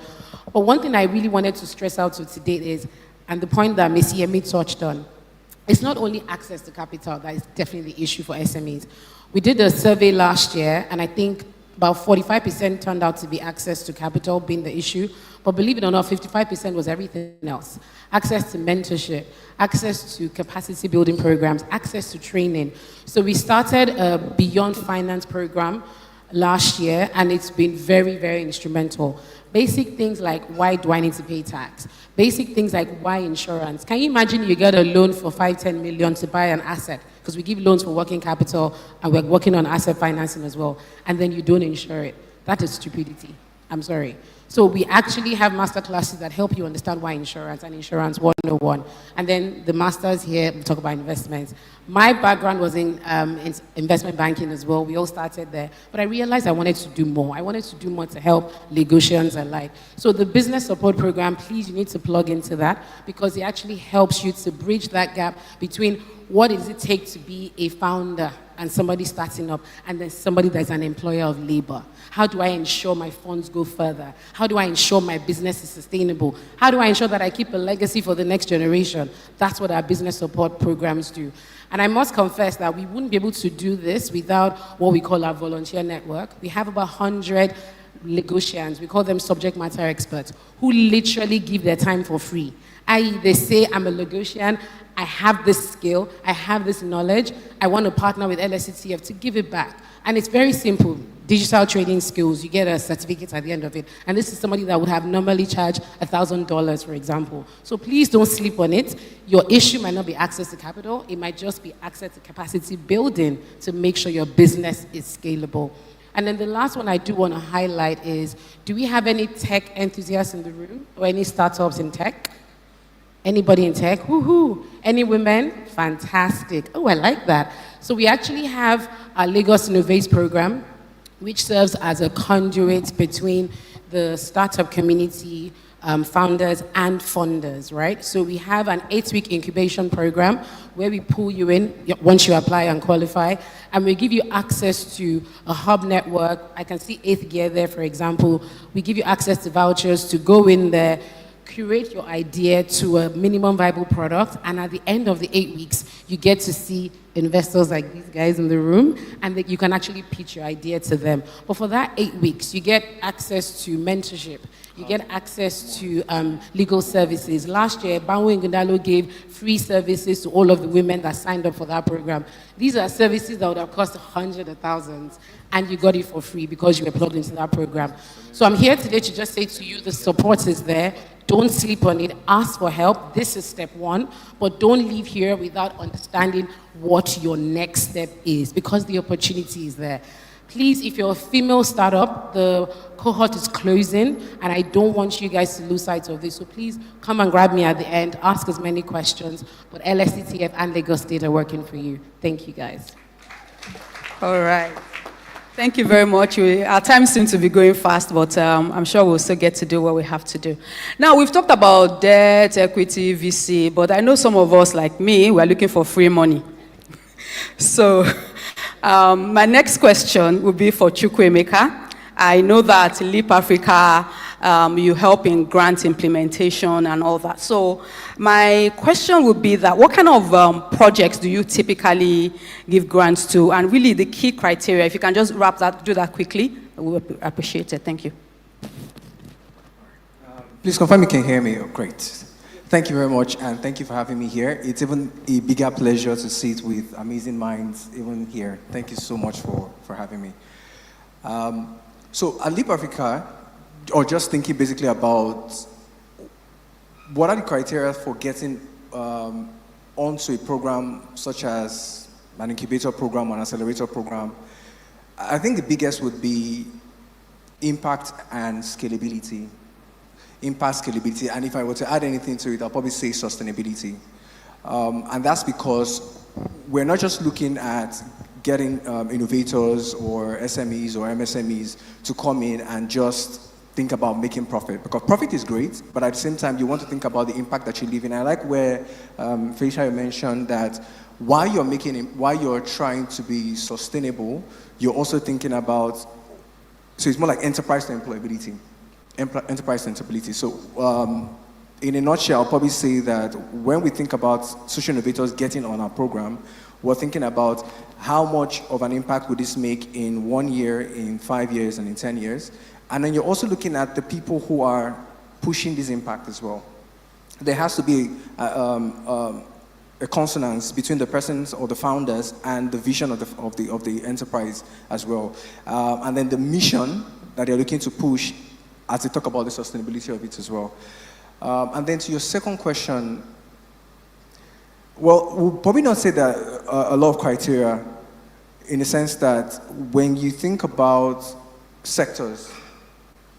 [SPEAKER 11] But one thing I really wanted to stress out to today is, and the point that Ms. Yemi touched on, it's not only access to capital that is definitely the issue for SMEs. We did a survey last year, and I think about 45% turned out to be access to capital being the issue. But believe it or not, 55% was everything else. Access to mentorship, access to capacity building programs, access to training. So we started a Beyond Finance program last year, and it's been very, very instrumental. Basic things like, why do I need to pay tax? Basic things like, why insurance? Can you imagine you get a loan for 5-10 million to buy an asset? Because we give loans for working capital, and we're working on asset financing as well, and then you don't insure it. That is stupidity. I'm sorry. So we actually have master classes that help you understand why insurance and insurance 101. And then the masters here, we talk about investments. My background was in investment banking as well. We all started there. But I realized I wanted to do more. I wanted to do more to help Lagosians alike. So the business support program, please, you need to plug into that because it actually helps you to bridge that gap between what does it take to be a founder and somebody starting up, and then somebody that's an employer of labor. How do I ensure my funds go further? How do I ensure my business is sustainable? How do I ensure that I keep a legacy for the next generation? That's what our business support programs do. And I must confess that we wouldn't be able to do this without what we call our volunteer network. We have about 100 Lagosians, we call them subject matter experts, who literally give their time for free. I.e., they say, I'm a Lagosian, I have this skill, I have this knowledge, I want to partner with LSETF to give it back. And it's very simple. Digital trading skills, you get a certificate at the end of it. And this is somebody that would have normally charged $1,000, for example. So please don't sleep on it. Your issue might not be access to capital, it might just be access to capacity building to make sure your business is scalable. And then the last one I do want to highlight is, do we have any tech enthusiasts in the room or any startups in tech? Anybody in tech? Woohoo! Any women? Fantastic. Oh, I like that. So we actually have our Lagos Innovates program, which serves as a conduit between the startup community, founders and funders, right? So we have an 8-week incubation program where we pull you in once you apply and qualify, and we give you access to a hub network. I can see 8th Gear there, for example. We give you access to vouchers to go in there, curate your idea to a minimum viable product, and at the end of the 8 weeks, you get to see investors like these guys in the room, and that you can actually pitch your idea to them. But for that 8 weeks, you get access to mentorship. You get access to legal services. Last year, Banwe Ngundalo gave free services to all of the women that signed up for that program. These are services that would have cost hundreds of thousands, and you got it for free because you were plugged into that program. So I'm here today to just say to you, the support is there. Don't sleep on it. Ask for help. This is step 1. But don't leave here without understanding what your next step is, because the opportunity is there. Please, if you're a female startup, the cohort is closing, and I don't want you guys to lose sight of this. So please come and grab me at the end. Ask as many questions. But LSCTF and Lagos State are working for you. Thank you, guys.
[SPEAKER 6] All right. Thank you very much. Our time seems to be going fast, but I'm sure we'll still get to do what we have to do. Now, we've talked about debt, equity, VC, but I know some of us, like me, we're looking for free money. So my next question will be for Chukwuemeka. I know that Leap Africa, you help in grant implementation and all that. So my question would be that what kind of projects do you typically give grants to? And really the key criteria, if you can just do that quickly, we would appreciate it. Thank you.
[SPEAKER 12] Please confirm you can hear me. Oh, great. Thank you very much, and thank you for having me here. It's even a bigger pleasure to sit with amazing minds even here. Thank you so much for having me. So at Leap Africa, or just thinking basically about what are the criteria for getting onto a program such as an incubator program or an accelerator program, I think the biggest would be impact and scalability. Impact, scalability, and if I were to add anything to it, I'll probably say sustainability. And that's because we're not just looking at getting innovators or SMEs or MSMEs to come in and just think about making profit, because profit is great, but at the same time, you want to think about the impact that you leave in. I like where Felicia mentioned that while you're trying to be sustainable, you're also thinking about, so it's more like enterprise to employability. Enterprise to employability. So in a nutshell, I'll probably say that when we think about social innovators getting on our program, we're thinking about how much of an impact would this make in 1 year, in 5 years, and in 10 years. And then you're also looking at the people who are pushing this impact as well. There has to be a consonance between the persons or the founders and the vision of the enterprise as well. And then the mission that they're looking to push as they talk about the sustainability of it as well. And then to your second question, well, we'll probably not say that a lot of criteria, in the sense that when you think about sectors,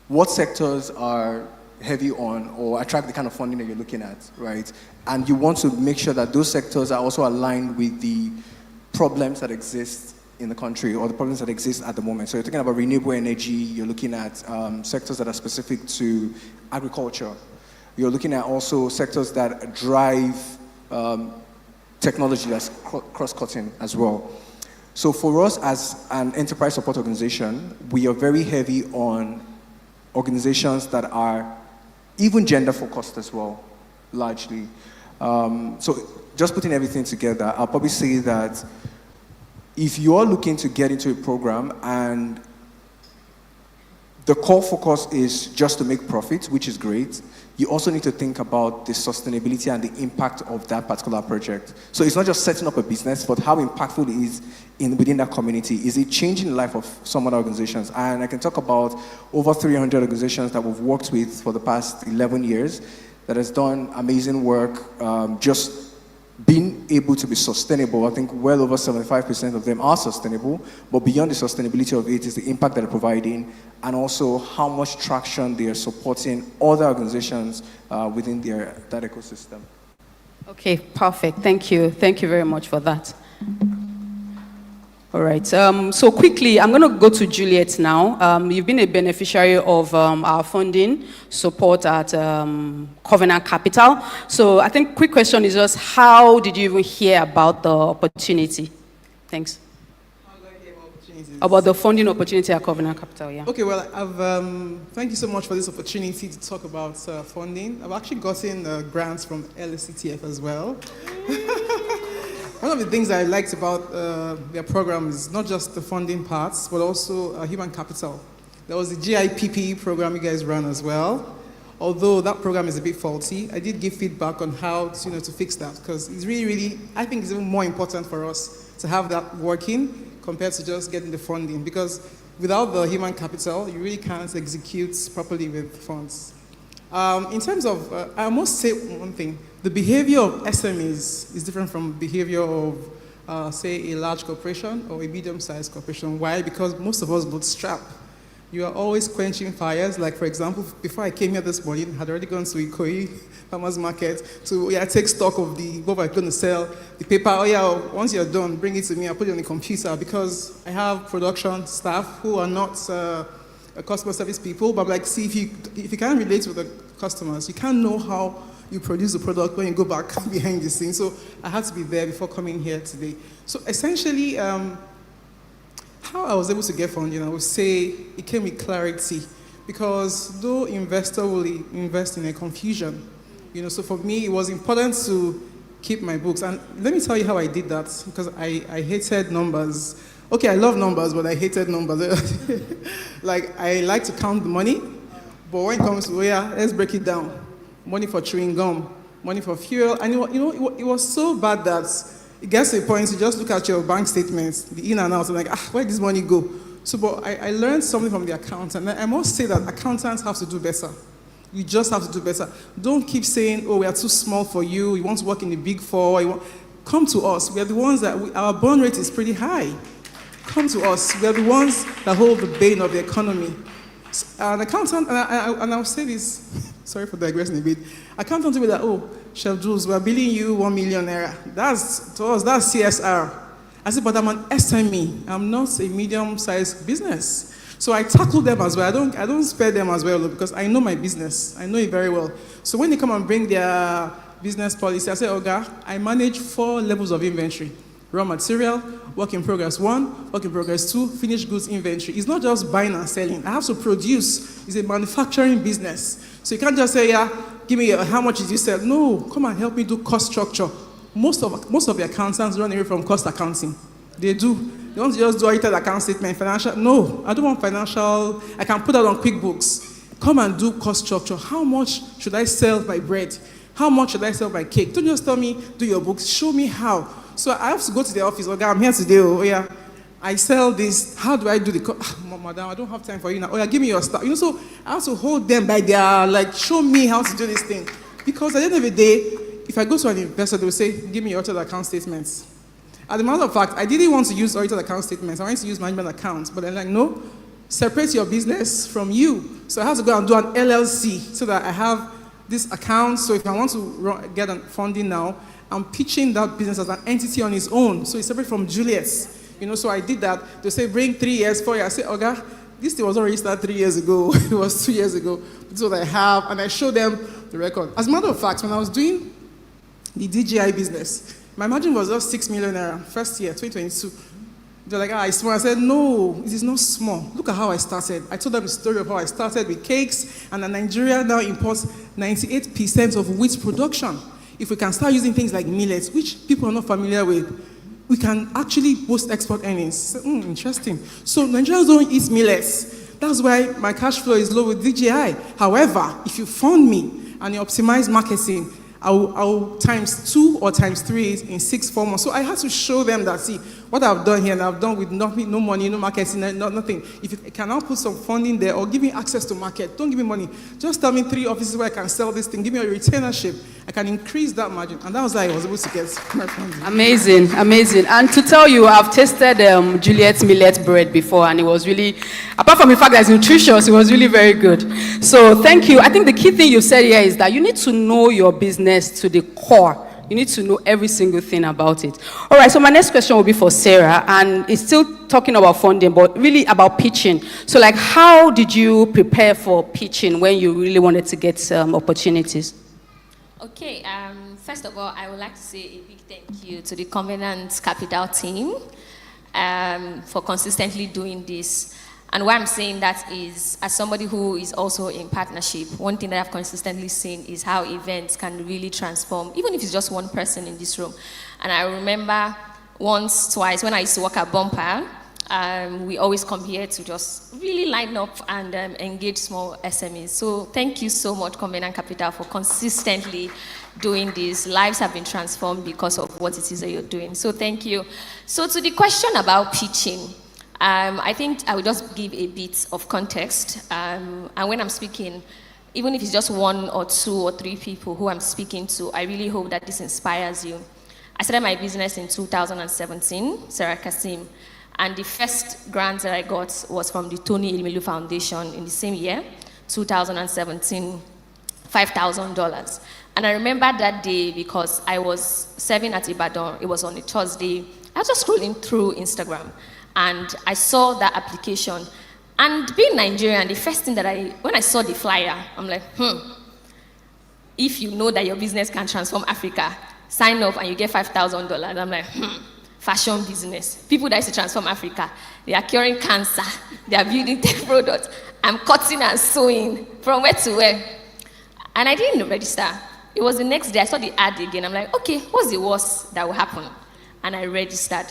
[SPEAKER 12] what sectors are heavy on or attract the kind of funding that you're looking at, right? And you want to make sure that those sectors are also aligned with the problems that exist in the country or the problems that exist at the moment. So you're talking about renewable energy, you're looking at sectors that are specific to agriculture. You're looking at also sectors that drive technology that's cross-cutting as well. So for us as an enterprise support organization, we are very heavy on organizations that are even gender-focused as well, largely. So just putting everything together, I'll probably say that if you're looking to get into a program and the core focus is just to make profit, which is great, you also need to think about the sustainability and the impact of that particular project. So it's not just setting up a business, but how impactful it is within that community. Is it changing the life of some other organizations? And I can talk about over 300 organizations that we've worked with for the past 11 years that has done amazing work, just being able to be sustainable. I think well over 75% of them are sustainable, but beyond the sustainability of it is the impact that they're providing and also how much traction they are supporting other organizations within that ecosystem.
[SPEAKER 6] Okay, perfect. Thank you. Thank you very much for that. All right. So quickly, I'm going to go to Juliet now. You've been a beneficiary of our funding support at Covenant Capital. So I think quick question is just how did you even hear about the opportunity? Thanks.
[SPEAKER 13] How did I hear about opportunities?
[SPEAKER 6] About the funding opportunity at Covenant Capital, yeah.
[SPEAKER 13] Okay, well, thank you so much for this opportunity to talk about funding. I've actually gotten grants from LSCTF as well. One of the things I liked about their program is not just the funding parts, but also human capital. There was the GIPP program you guys run as well. Although that program is a bit faulty, I did give feedback on how to fix that, because it's really, I think it's even more important for us to have that working compared to just getting the funding, because without the human capital, you really can't execute properly with funds. In terms of, I must say one thing, the behavior of SMEs is different from behavior of, say, a large corporation or a medium-sized corporation. Why? Because most of us bootstrap. You are always quenching fires. Like, for example, before I came here this morning, I had already gone to Ikoyi Farmers Market to take stock of what we're going to sell, the paper. Once you're done, bring it to me. I'll put it on the computer, because I have production staff who are not customer service people, but like, see, if you can't relate with the customers, you can't know how you produce the product when you go back behind the scenes. So I had to be there before coming here today. So essentially, how I was able to get funding, I would say it came with clarity, because though investor will invest in a confusion, so for me it was important to keep my books. And let me tell you how I did that, because I hated numbers. Okay, I love numbers, but I hated numbers. Like, I like to count the money, but when it comes to, let's break it down. Money for chewing gum, money for fuel, and it was so bad that it gets to a point you just look at your bank statements, the in and out, and like, where did this money go? So, but I learned something from the accountant, and I must say that accountants have to do better. You just have to do better. Don't keep saying, we are too small for you, you want to work in the big four, come to us. We are the ones that, our burn rate is pretty high. Come to us. We are the ones that hold the bane of the economy. An accountant, and I'll say this, sorry for digressing a bit, accountant told me that, Chef Jules, we're billing you 1 million naira. To us, that's CSR. I said, but I'm an SME. I'm not a medium-sized business. So I tackle them as well. I don't spare them as well, because I know my business. I know it very well. So when they come and bring their business policy, I say, Oga, I manage 4 levels of inventory. Raw material, work in progress 1, work in progress 2, finished goods inventory. It's not just buying and selling. I have to produce. It's a manufacturing business. So you can't just say, give me how much did you sell? No, come and help me do cost structure. Most of the accountants run away from cost accounting. They do. They want to just do audited account statement, financial. No, I don't want financial. I can put that on QuickBooks. Come and do cost structure. How much should I sell my bread? How much should I sell my cake? Don't just tell me, do your books. Show me how. So I have to go to the office. Okay, I'm here today. I sell this. How do I do madam, I don't have time for you now. Give me your stuff. So I have to hold them by their, show me how to do this thing. Because at the end of the day, if I go to an investor, they will say, give me your audited account statements. As a matter of fact, I didn't want to use audited account statements. I wanted to use management accounts. But they're like, no, separate your business from you. So I have to go and do an LLC so that I have this account. So if I want to get funding now, I'm pitching that business as an entity on its own. So it's separate from Juliet's. So I did that. They say, bring 3 years, 4 years. I say, Oga, this thing was already started 3 years ago. It was 2 years ago. This is what I have. And I show them the record. As a matter of fact, when I was doing the DJI business, my margin was just 6 million naira, first year, 2022. They're like, it's small. I said, no, it is not small. Look at how I started. I told them the story of how I started with cakes, and Nigeria now imports 98% of wheat production. If we can start using things like millets, which people are not familiar with, we can actually boost export earnings. Interesting. So Nigerians don't eat millets. That's why my cash flow is low with DJI. However, if you fund me and you optimize marketing, I'll times 2 or times 3 in 6 months. So I had to show them that, see, What I've done here, and I've done with nothing, no money, no marketing, nothing. If you can now put some funding there or give me access to market, don't give me money. Just tell me 3 offices where I can sell this thing. Give me a retainership. I can increase that margin. And that was how I was able to get my funding.
[SPEAKER 6] Amazing, amazing. And to tell you, I've tasted Juliet's millet bread before, and it was really, apart from the fact that it's nutritious, it was really very good. So thank you. I think the key thing you said here is that you need to know your business to the core. You need to know every single thing about it. All right, so my next question will be for Sarah, and it's still talking about funding, but really about pitching. So, like, how did you prepare for pitching when you really wanted to get opportunities?
[SPEAKER 14] Okay, first of all, I would like to say a big thank you to the Covenant Capital team for consistently doing this. And why I'm saying that is, as somebody who is also in partnership, one thing that I've consistently seen is how events can really transform, even if it's just one person in this room. And I remember once, twice, when I used to work at Bumper, we always come here to just really line up and engage small SMEs. So thank you so much, Covenant Capital, for consistently doing this. Lives have been transformed because of what it is that you're doing. So thank you. So to the question about pitching, I think I will just give a bit of context. And when I'm speaking, even if it's just 1 or 2 or 3 people who I'm speaking to, I really hope that this inspires you. I started my business in 2017, Sarah Kasim, and the first grant that I got was from the Tony Ilmilu Foundation in the same year, 2017, $5,000. And I remember that day because I was serving at Ibadan. It was on a Thursday. I was just scrolling through Instagram, and I saw that application. And being Nigerian, the first thing that when I saw the flyer, I'm like, if you know that your business can transform Africa, sign up and you get $5,000. I'm like, fashion business. People that used to transform Africa, they are curing cancer, they are building tech products. I'm cutting and sewing from where to where. And I didn't register. It was the next day, I saw the ad again. I'm like, okay, what's the worst that will happen? And I registered.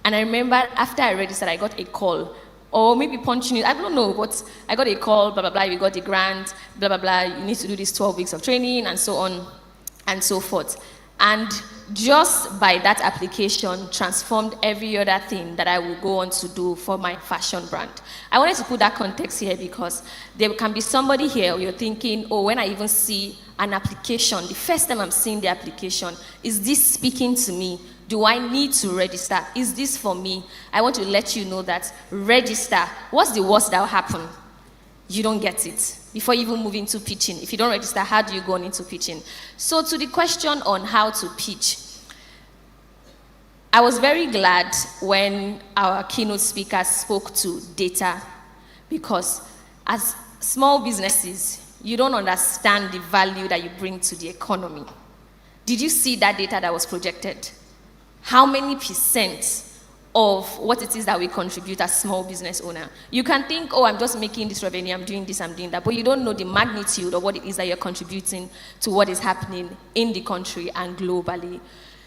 [SPEAKER 14] And I remember after I registered, I got a call, or maybe punching it, I don't know, but I got a call, blah, blah, blah, you got the grant, blah, blah, blah, you need to do this 12 weeks of training, and so on and so forth. And just by that application transformed every other thing that I will go on to do for my fashion brand. I wanted to put that context here because there can be somebody here, you're thinking, oh, when I even see an application, the first time I'm seeing the application, is this speaking to me? Do I need to register? Is this for me? I want to let you know that register. What's the worst that will happen? You don't get it. Before you even move into pitching, if you don't register, how do you go on into pitching? So to the question on how to pitch, I was very glad when our keynote speaker spoke to data, because as small businesses, you don't understand the value that you bring to the economy. Did you see that data that was projected? How many percent of what it is that we contribute as small business owner? You can think, oh, I'm just making this revenue, I'm doing this, I'm doing that, but you don't know the magnitude of what it is that you're contributing to what is happening in the country and globally.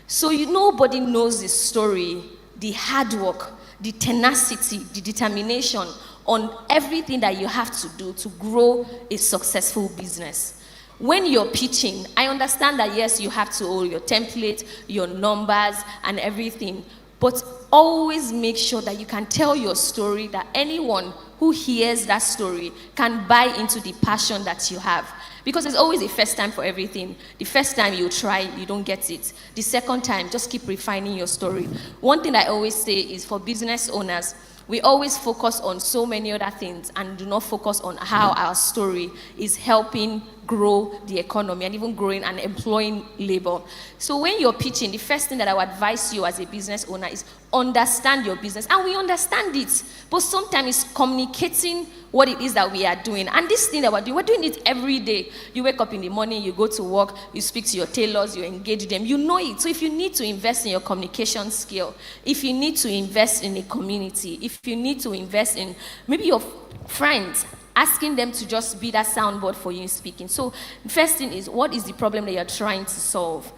[SPEAKER 14] So nobody knows the story, the hard work, the tenacity, the determination on everything that you have to do to grow a successful business. When you're pitching, I understand that yes, you have to hold your template, your numbers, and everything, but always make sure that you can tell your story, that anyone who hears that story can buy into the passion that you have. Because there's always a first time for everything. The first time you try, you don't get it. The second time, just keep refining your story. One thing I always say is for business owners, we always focus on so many other things and do not focus on how our story is helping grow the economy and even growing and employing labor. So when you're pitching, the first thing that I would advise you as a business owner is understand your business. And we understand it, but sometimes it's communicating what it is that we are doing. And this thing that we're doing it every day. You wake up in the morning, you go to work, you speak to your tailors, you engage them, you know it. So if you need to invest in your communication skill, if you need to invest in a community, if you need to invest in maybe your friends, asking them to just be that soundboard for you in speaking. So the first thing is, what is the problem that you're trying to solve?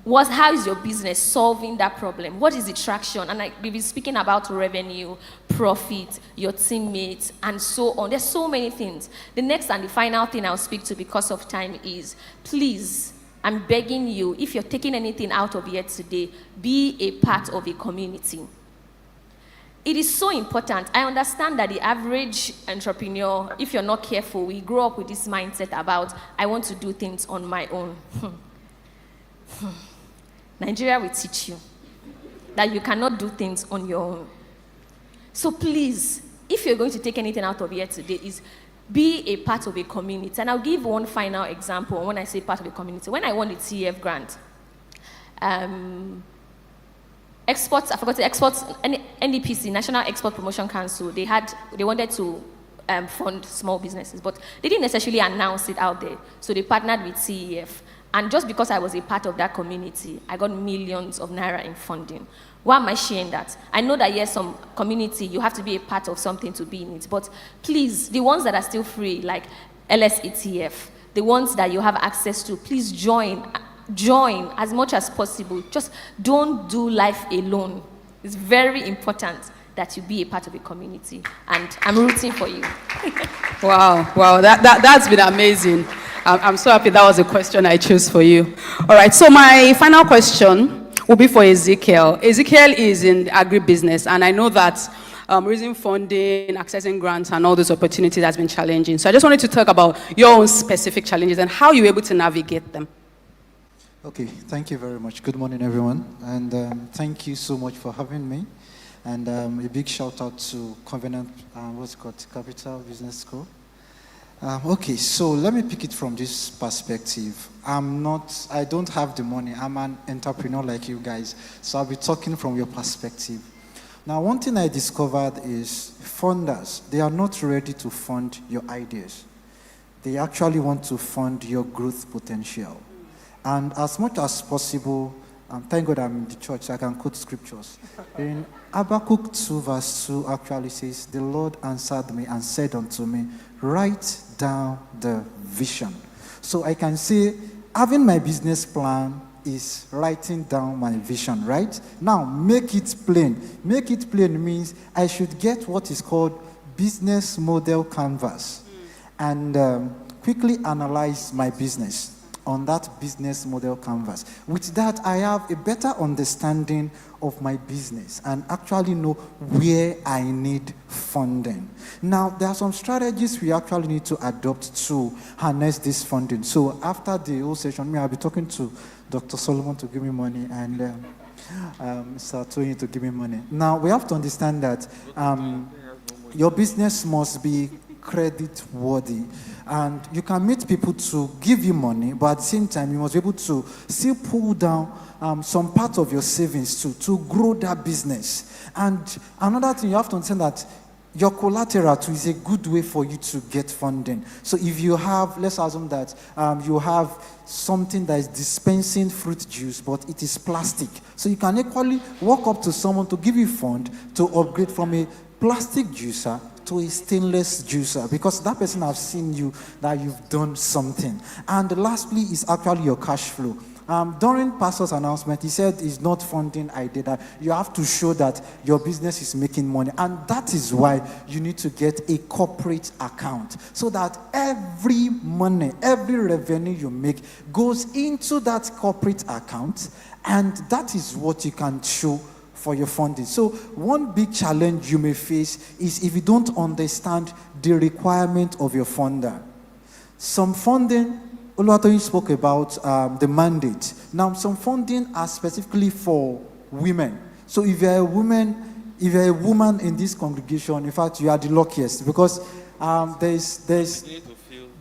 [SPEAKER 14] How is your business solving that problem? What is the traction? And we've been speaking about revenue, profit, your teammates, and so on. There's so many things. The next and the final thing I'll speak to because of time is, please, I'm begging you, if you're taking anything out of here today, be a part of a community. it is so important. I understand that the average entrepreneur, if you're not careful, we grow up with this mindset about, I want to do things on my own. Nigeria will teach you that you cannot do things on your own. So please, if you're going to take anything out of here today, is be a part of a community. And I'll give one final example when I say part of a community. When I won the TEF grant, exports, I forgot the exports, NDPC, National Export Promotion Council, they wanted to fund small businesses, but they didn't necessarily announce it out there. So they partnered with CEF. And just because I was a part of that community, I got millions of naira in funding. Why am I sharing that? I know that, yes, some community, you have to be a part of something to be in it. But please, the ones that are still free, like LSETF, the ones that you have access to, please join as much as possible. Just don't do life alone. It's very important that you be a part of a community. And I'm rooting for you.
[SPEAKER 6] Wow, that's been amazing. I'm so happy that was a question I chose for you. All right, so my final question will be for Ezekiel. Ezekiel is in agribusiness, and I know that raising funding, accessing grants, and all those opportunities has been challenging. So I just wanted to talk about your own specific challenges and how you're able to navigate them.
[SPEAKER 15] Okay, thank you very much. Good morning, everyone. And thank you so much for having me. And a big shout out to Covenant, Capital Business School. Okay, so let me pick it from this perspective. I don't have the money. I'm an entrepreneur like you guys. So I'll be talking from your perspective. Now, one thing I discovered is funders, they are not ready to fund your ideas. They actually want to fund your growth potential. And as much as possible, thank God I'm in the church, so I can quote scriptures. In Habakkuk 2 verse 2 actually says, the Lord answered me and said unto me, write down the vision. So I can say, having my business plan is writing down my vision, right? Now, make it plain. Make it plain means I should get what is called business model canvas and quickly analyze my business on that business model canvas. With that, I have a better understanding of my business and actually know where I need funding. Now, there are some strategies we actually need to adopt to harness this funding. So after the whole session, I'll be talking to Dr. Solomon to give me money and Mr. Tony to give me money. Now, we have to understand that your business must be credit worthy, and you can meet people to give you money, but at the same time you must be able to still pull down some part of your savings to grow that business. And another thing, you have to understand that your collateral too is a good way for you to get funding. So if you have, let's assume that you have something that is dispensing fruit juice, but it is plastic, so you can equally walk up to someone to give you fund to upgrade from a plastic juicer to a stainless juicer, because that person has seen you, that you've done something. And lastly is actually your cash flow. During Pastor's announcement, he said it's not funding idea, that you have to show that your business is making money. And that is why you need to get a corporate account, so that every money, every revenue you make goes into that corporate account, and that is what you can show for your funding. So one big challenge you may face is if you don't understand the requirement of your funder. Some funding, Oluwatoyin spoke about the mandate. Now, some funding are specifically for women. So if you're a woman in this congregation, in fact, you are the luckiest, because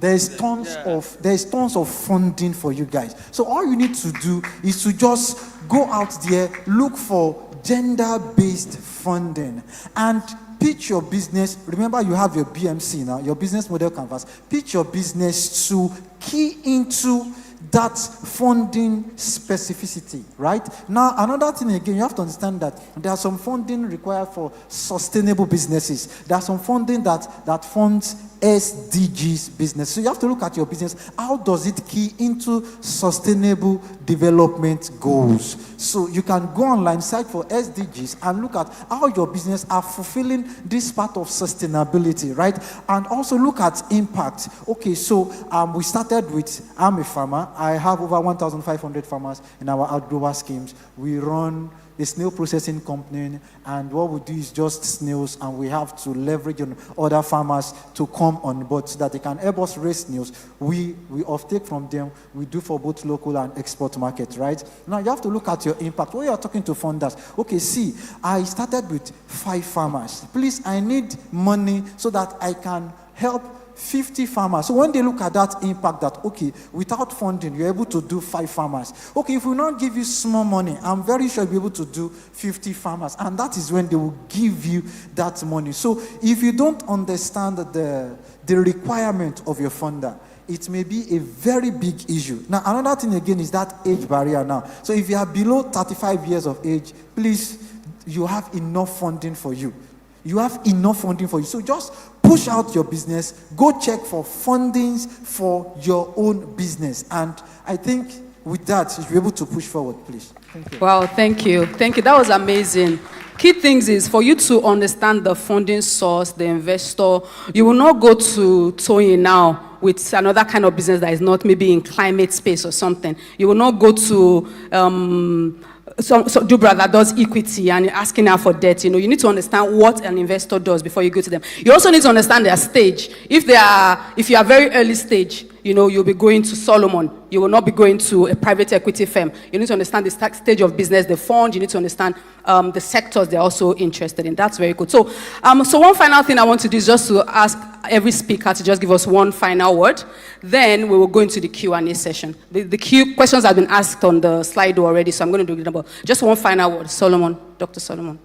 [SPEAKER 15] there's tons of funding for you guys. So all you need to do is to just go out there, look for gender-based funding, and pitch your business. Remember, you have your BMC now, your business model canvas. Pitch your business to key into that funding specificity, right? Now, another thing again, you have to understand that there are some funding required for sustainable businesses. There are some funding that funds SDGs business. So you have to look at your business. How does it key into sustainable development goals? So you can go online, search for SDGs, and look at how your business are fulfilling this part of sustainability, right? And also look at impact. Okay, so we started with, I'm a farmer. I have over 1,500 farmers in our outgrower schemes. We run a snail processing company, and what we do is just snails, and we have to leverage on other farmers to come on board so that they can help us raise snails. We offtake from them. We do for both local and export market, right? Now you have to look at your impact. When you are talking to funders, okay, see, I started with 5 farmers. Please, I need money so that I can help 50 farmers. So when they look at that impact, that, okay, without funding, you're able to do 5 farmers. Okay, if we not give you small money, I'm very sure you'll be able to do 50 farmers. And that is when they will give you that money. So if you don't understand the requirement of your funder, it may be a very big issue. Now, another thing again is that age barrier now. So if you are below 35 years of age, please, you have enough funding for you. You have enough funding for you. So just push out your business, go check for fundings for your own business. And I think with that, you should be able to push forward, please. Thank you.
[SPEAKER 6] Wow, thank you. Thank you. That was amazing. Key things is for you to understand the funding source, the investor. You will not go to Tony now with another kind of business that is not maybe in climate space or something. You will not go to so Dubra that does equity and asking her for debt. You need to understand what an investor does before you go to them. You also need to understand their stage. If you are very early stage, you'll be going to Solomon. You will not be going to a private equity firm. You need to understand the stage of business, the fund. You need to understand the sectors they're also interested in. That's very good. So one final thing I want to do is just to ask every speaker to just give us one final word. Then we will go into the Q&A session. The questions have been asked on the slide already, so I'm going to do it. Just one final word. Solomon, Dr. Solomon.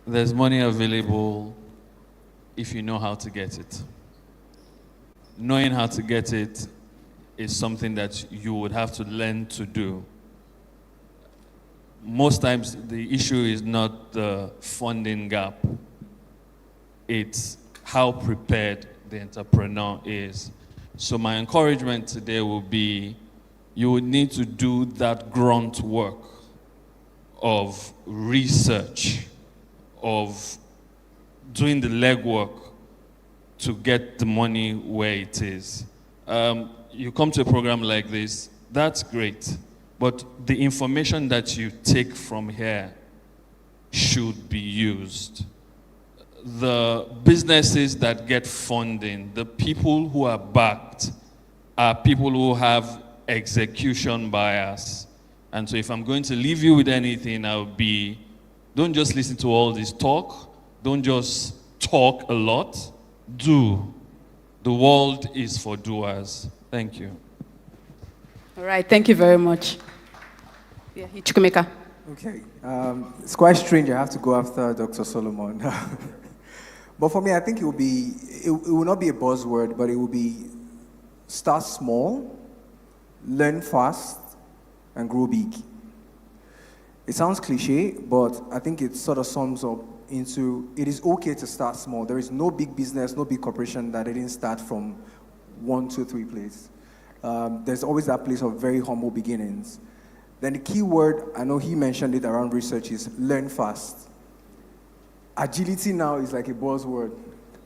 [SPEAKER 7] There's money available if you know how to get it. Knowing how to get it is something that you would have to learn to do. Most times the issue is not the funding gap. It's how prepared the entrepreneur is. So my encouragement today will be, you would need to do that grunt work of research, of doing the legwork to get the money where it is. You come to a program like this, that's great, but the information that you take from here should be used. The businesses that get funding, the people who are backed, are people who have execution bias. And so if I'm going to leave you with anything, I'll be, don't just listen to all this talk, don't just talk a lot, do. The world is for doers. Thank you.
[SPEAKER 6] All right, thank you very much. Yeah, Chukwemeka.
[SPEAKER 12] Okay, it's quite strange I have to go after Dr. Solomon. But for me, I think it will not be a buzzword, but it will be start small, learn fast, and grow big. It sounds cliche, but I think it sort of sums up into, it is okay to start small. There is no big business, no big corporation that didn't start from 1, 2, 3 place. There's always that place of very humble beginnings. Then the key word, I know he mentioned it around research, is learn fast. Agility now is like a buzzword.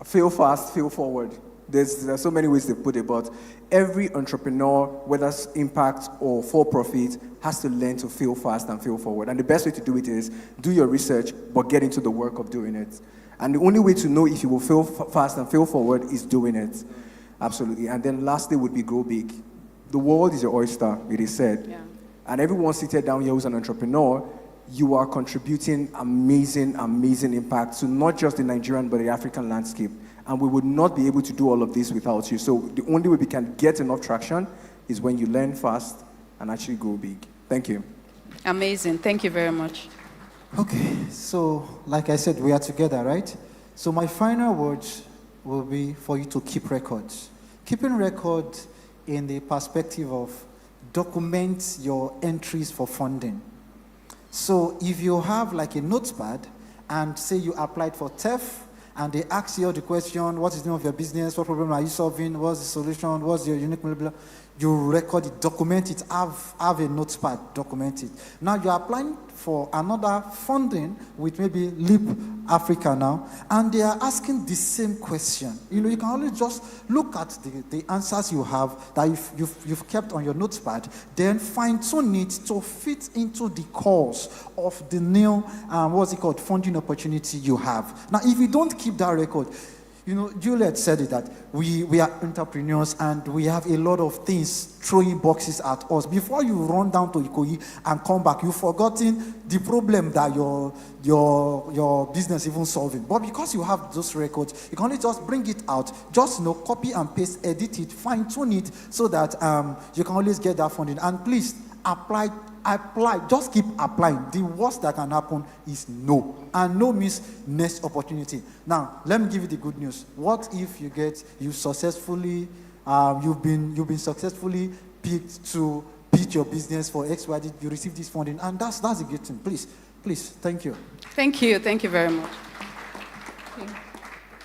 [SPEAKER 12] Fail fast, fail forward. There's so many ways to put it, but every entrepreneur, whether it's impact or for profit, has to learn to fail fast and fail forward. And the best way to do it is do your research, but get into the work of doing it. And the only way to know if you will fail fast and fail forward is doing it. Absolutely. And then lastly would be grow big. The world is your oyster, it is said. Yeah. And everyone seated down here who's an entrepreneur, you are contributing amazing, amazing impact to not just the Nigerian, but the African landscape. And we would not be able to do all of this without you. So the only way we can get enough traction is when you learn fast and actually go big. Thank you.
[SPEAKER 6] Amazing. Thank you very much.
[SPEAKER 15] Okay, so like I said, we are together, right? So my final words will be for you to keep records. Keeping record in the perspective of document your entries for funding. So if you have like a notepad and say you applied for TEF, and they ask you the question, what is the name of your business, what problem are you solving, what's the solution, what's your unique, blah, blah, blah. you record it, document it, have a notepad, document it. Now you're applying for another funding with maybe Leap Africa now, and they are asking the same question. You know, you can only just look at the answers you have that you've kept on your notepad, then fine-tune it to fit into the course of the new, funding opportunity you have. Now, if you don't keep that record, you know, Juliet said it that we are entrepreneurs and we have a lot of things throwing boxes at us. Before you run down to Ikoyi and come back, you've forgotten the problem that your business even solving. But because you have those records, you can only just bring it out, just copy and paste, edit it, fine tune it, so that you can always get that funding. And please apply, just keep applying. The worst that can happen is no, and no means next opportunity. Now let me give you the good news. What if you've been successfully picked to pitch your business for XYZ, you receive this funding, and that's a good thing. Please, thank you.
[SPEAKER 6] Thank you very much.
[SPEAKER 10] Okay.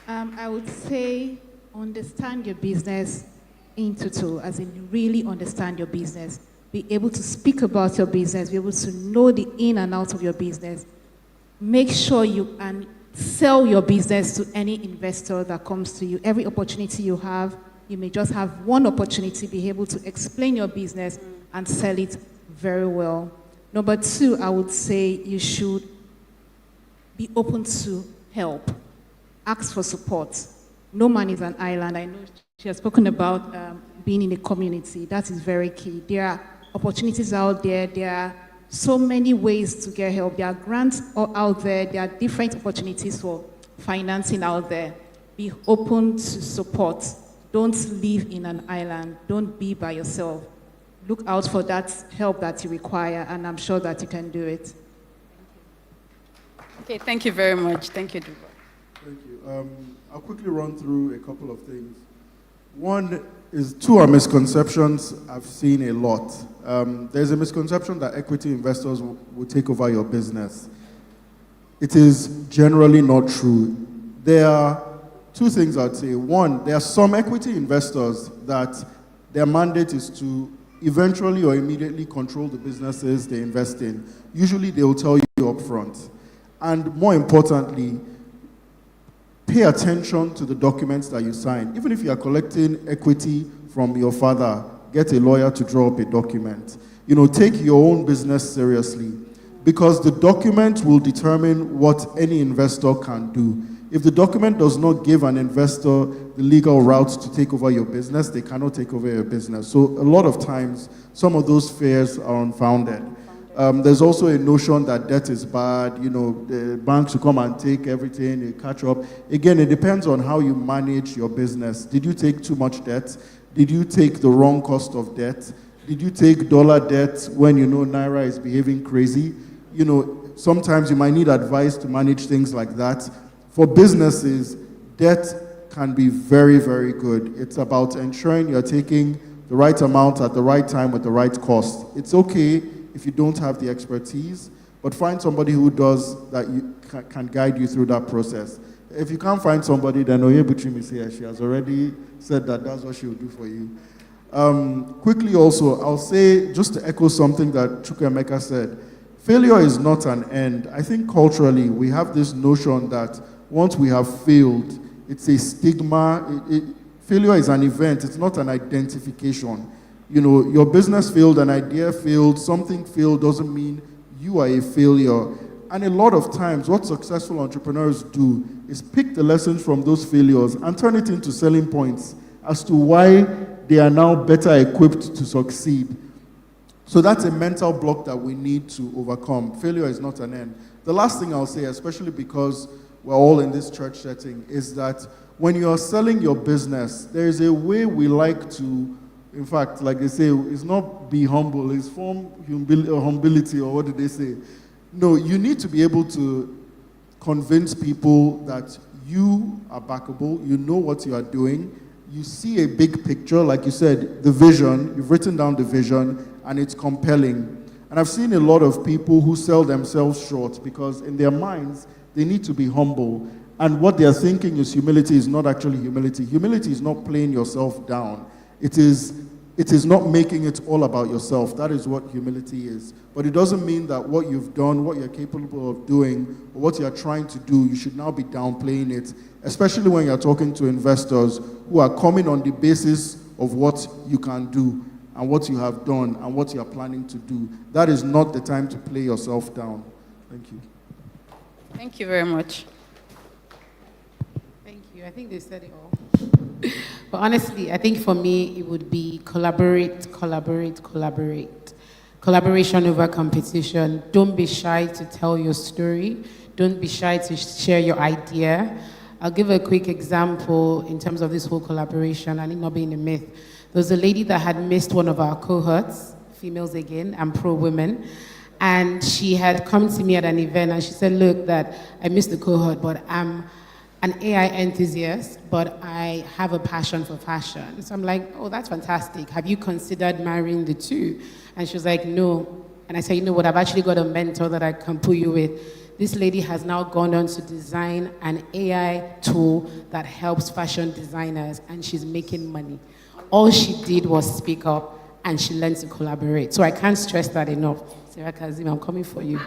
[SPEAKER 10] I would say understand your business in total, as in you really understand your business. Be able to speak about your business, be able to know the in and out of your business. Make sure you and sell your business to any investor that comes to you. Every opportunity you have, you may just have one opportunity, be able to explain your business and sell it very well. Number two, I would say you should be open to help. Ask for support. No man is an island. I know she has spoken about being in a community. That is very key. There are opportunities out there. There are so many ways to get help. There are grants out there. There are different opportunities for financing out there. Be open to support. Don't live in an island. Don't be by yourself. Look out for that help that you require, and I'm sure that you can do it.
[SPEAKER 6] Okay, thank you very much. Thank you, Dubois.
[SPEAKER 9] Thank you. I'll quickly run through a couple of things. One is, two are misconceptions I've seen a lot. There's a misconception that equity investors will take over your business. It is generally not true. There are two things I'd say. One, there are some equity investors that their mandate is to eventually or immediately control the businesses they invest in. Usually they will tell you up front. And more importantly, pay attention to the documents that you sign. Even if you are collecting equity from your father, get a lawyer to draw up a document. You know, take your own business seriously, because the document will determine what any investor can do. If the document does not give an investor the legal route to take over your business, they cannot take over your business. So a lot of times, some of those fears are unfounded. There's also a notion that debt is bad. You know, the banks will come and take everything, they catch up. Again, it depends on how you manage your business. Did you take too much debt? Did you take the wrong cost of debt? Did you take dollar debt when you know Naira is behaving crazy? You know, sometimes you might need advice to manage things like that. For businesses, debt can be very, very good. It's about ensuring you're taking the right amount at the right time with the right cost. It's okay if you don't have the expertise, but find somebody who does, that you can guide you through that process. If you can't find somebody, then Oye Buchim is here. She has already said that that's what she will do for you. Quickly also, I'll say, just to echo something that Chukwuemeka said, failure is not an end. I think culturally, we have this notion that once we have failed, it's a stigma. Failure is an event, it's not an identification. You know, your business failed, an idea failed, something failed doesn't mean you are a failure. And a lot of times, what successful entrepreneurs do is pick the lessons from those failures and turn it into selling points as to why they are now better equipped to succeed. So that's a mental block that we need to overcome. Failure is not an end. The last thing I'll say, especially because we're all in this church setting, is that when you are selling your business, there is a way we like to, in fact, like they say, it's not be humble, it's form humility, or what did they say? No, you need to be able to convince people that you are backable, you know what you are doing, you see a big picture, like you said, the vision, you've written down the vision, and it's compelling. And I've seen a lot of people who sell themselves short because in their minds, they need to be humble. And what they're thinking is humility is not actually humility. Humility is not playing yourself down. It is it is not making it all about yourself. That is what humility is. But it doesn't mean that what you've done, what you're capable of doing, or what you're trying to do, you should now be downplaying it, especially when you're talking to investors who are coming on the basis of what you can do and what you have done and what you're planning to do. That is not the time to play yourself down. Thank you.
[SPEAKER 6] Thank you very much.
[SPEAKER 11] Thank you. I think they said it all. But honestly, I think for me, it would be collaborate, collaborate, collaborate. Collaboration over competition. Don't be shy to tell your story. Don't be shy to share your idea. I'll give a quick example in terms of this whole collaboration, and it not being a myth. There was a lady that had missed one of our cohorts, females again, I'm pro-women, and she had come to me at an event and she said, look, that I missed the cohort, but I'm an AI enthusiast, but I have a passion for fashion. So I'm like, oh, that's fantastic. Have you considered marrying the two? And she was like, no. And I said, you know what, I've actually got a mentor that I can put you with. This lady has now gone on to design an AI tool that helps fashion designers, and she's making money. All she did was speak up, and she learned to collaborate. So I can't stress that enough. Sarah Kazim, I'm coming for you.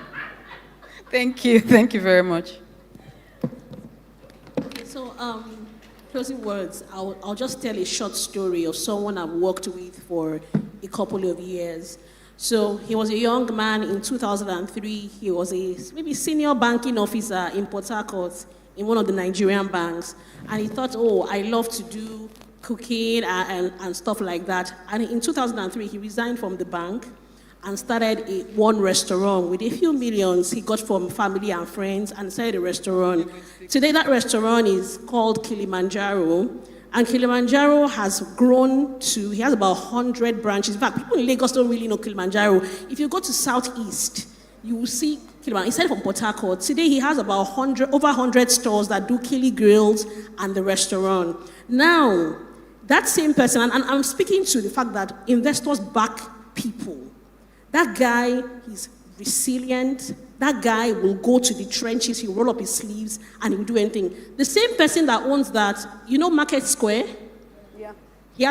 [SPEAKER 6] Thank you. Thank you very much.
[SPEAKER 8] So, closing words, I'll just tell a short story of someone I've worked with for a couple of years. So he was a young man in 2003. He was a maybe senior banking officer in Port Harcourt in one of the Nigerian banks. And he thought, oh, I love to do cooking and stuff like that. And in 2003, he resigned from the bank and started one restaurant with a few millions he got from family and friends, and started a restaurant. Today, that restaurant is called Kilimanjaro, and Kilimanjaro has grown to, he has about 100 branches. In fact, people in Lagos don't really know Kilimanjaro. If you go to Southeast, you will see Kilimanjaro. He started from Port Harcourt. Today, he has about over 100 stores that do Kili Grills and the restaurant. Now, that same person, and I'm speaking to the fact that investors back people. That guy, he's resilient. That guy will go to the trenches, he'll roll up his sleeves, and he'll do anything. The same person that owns that, you know Market Square? Yeah. He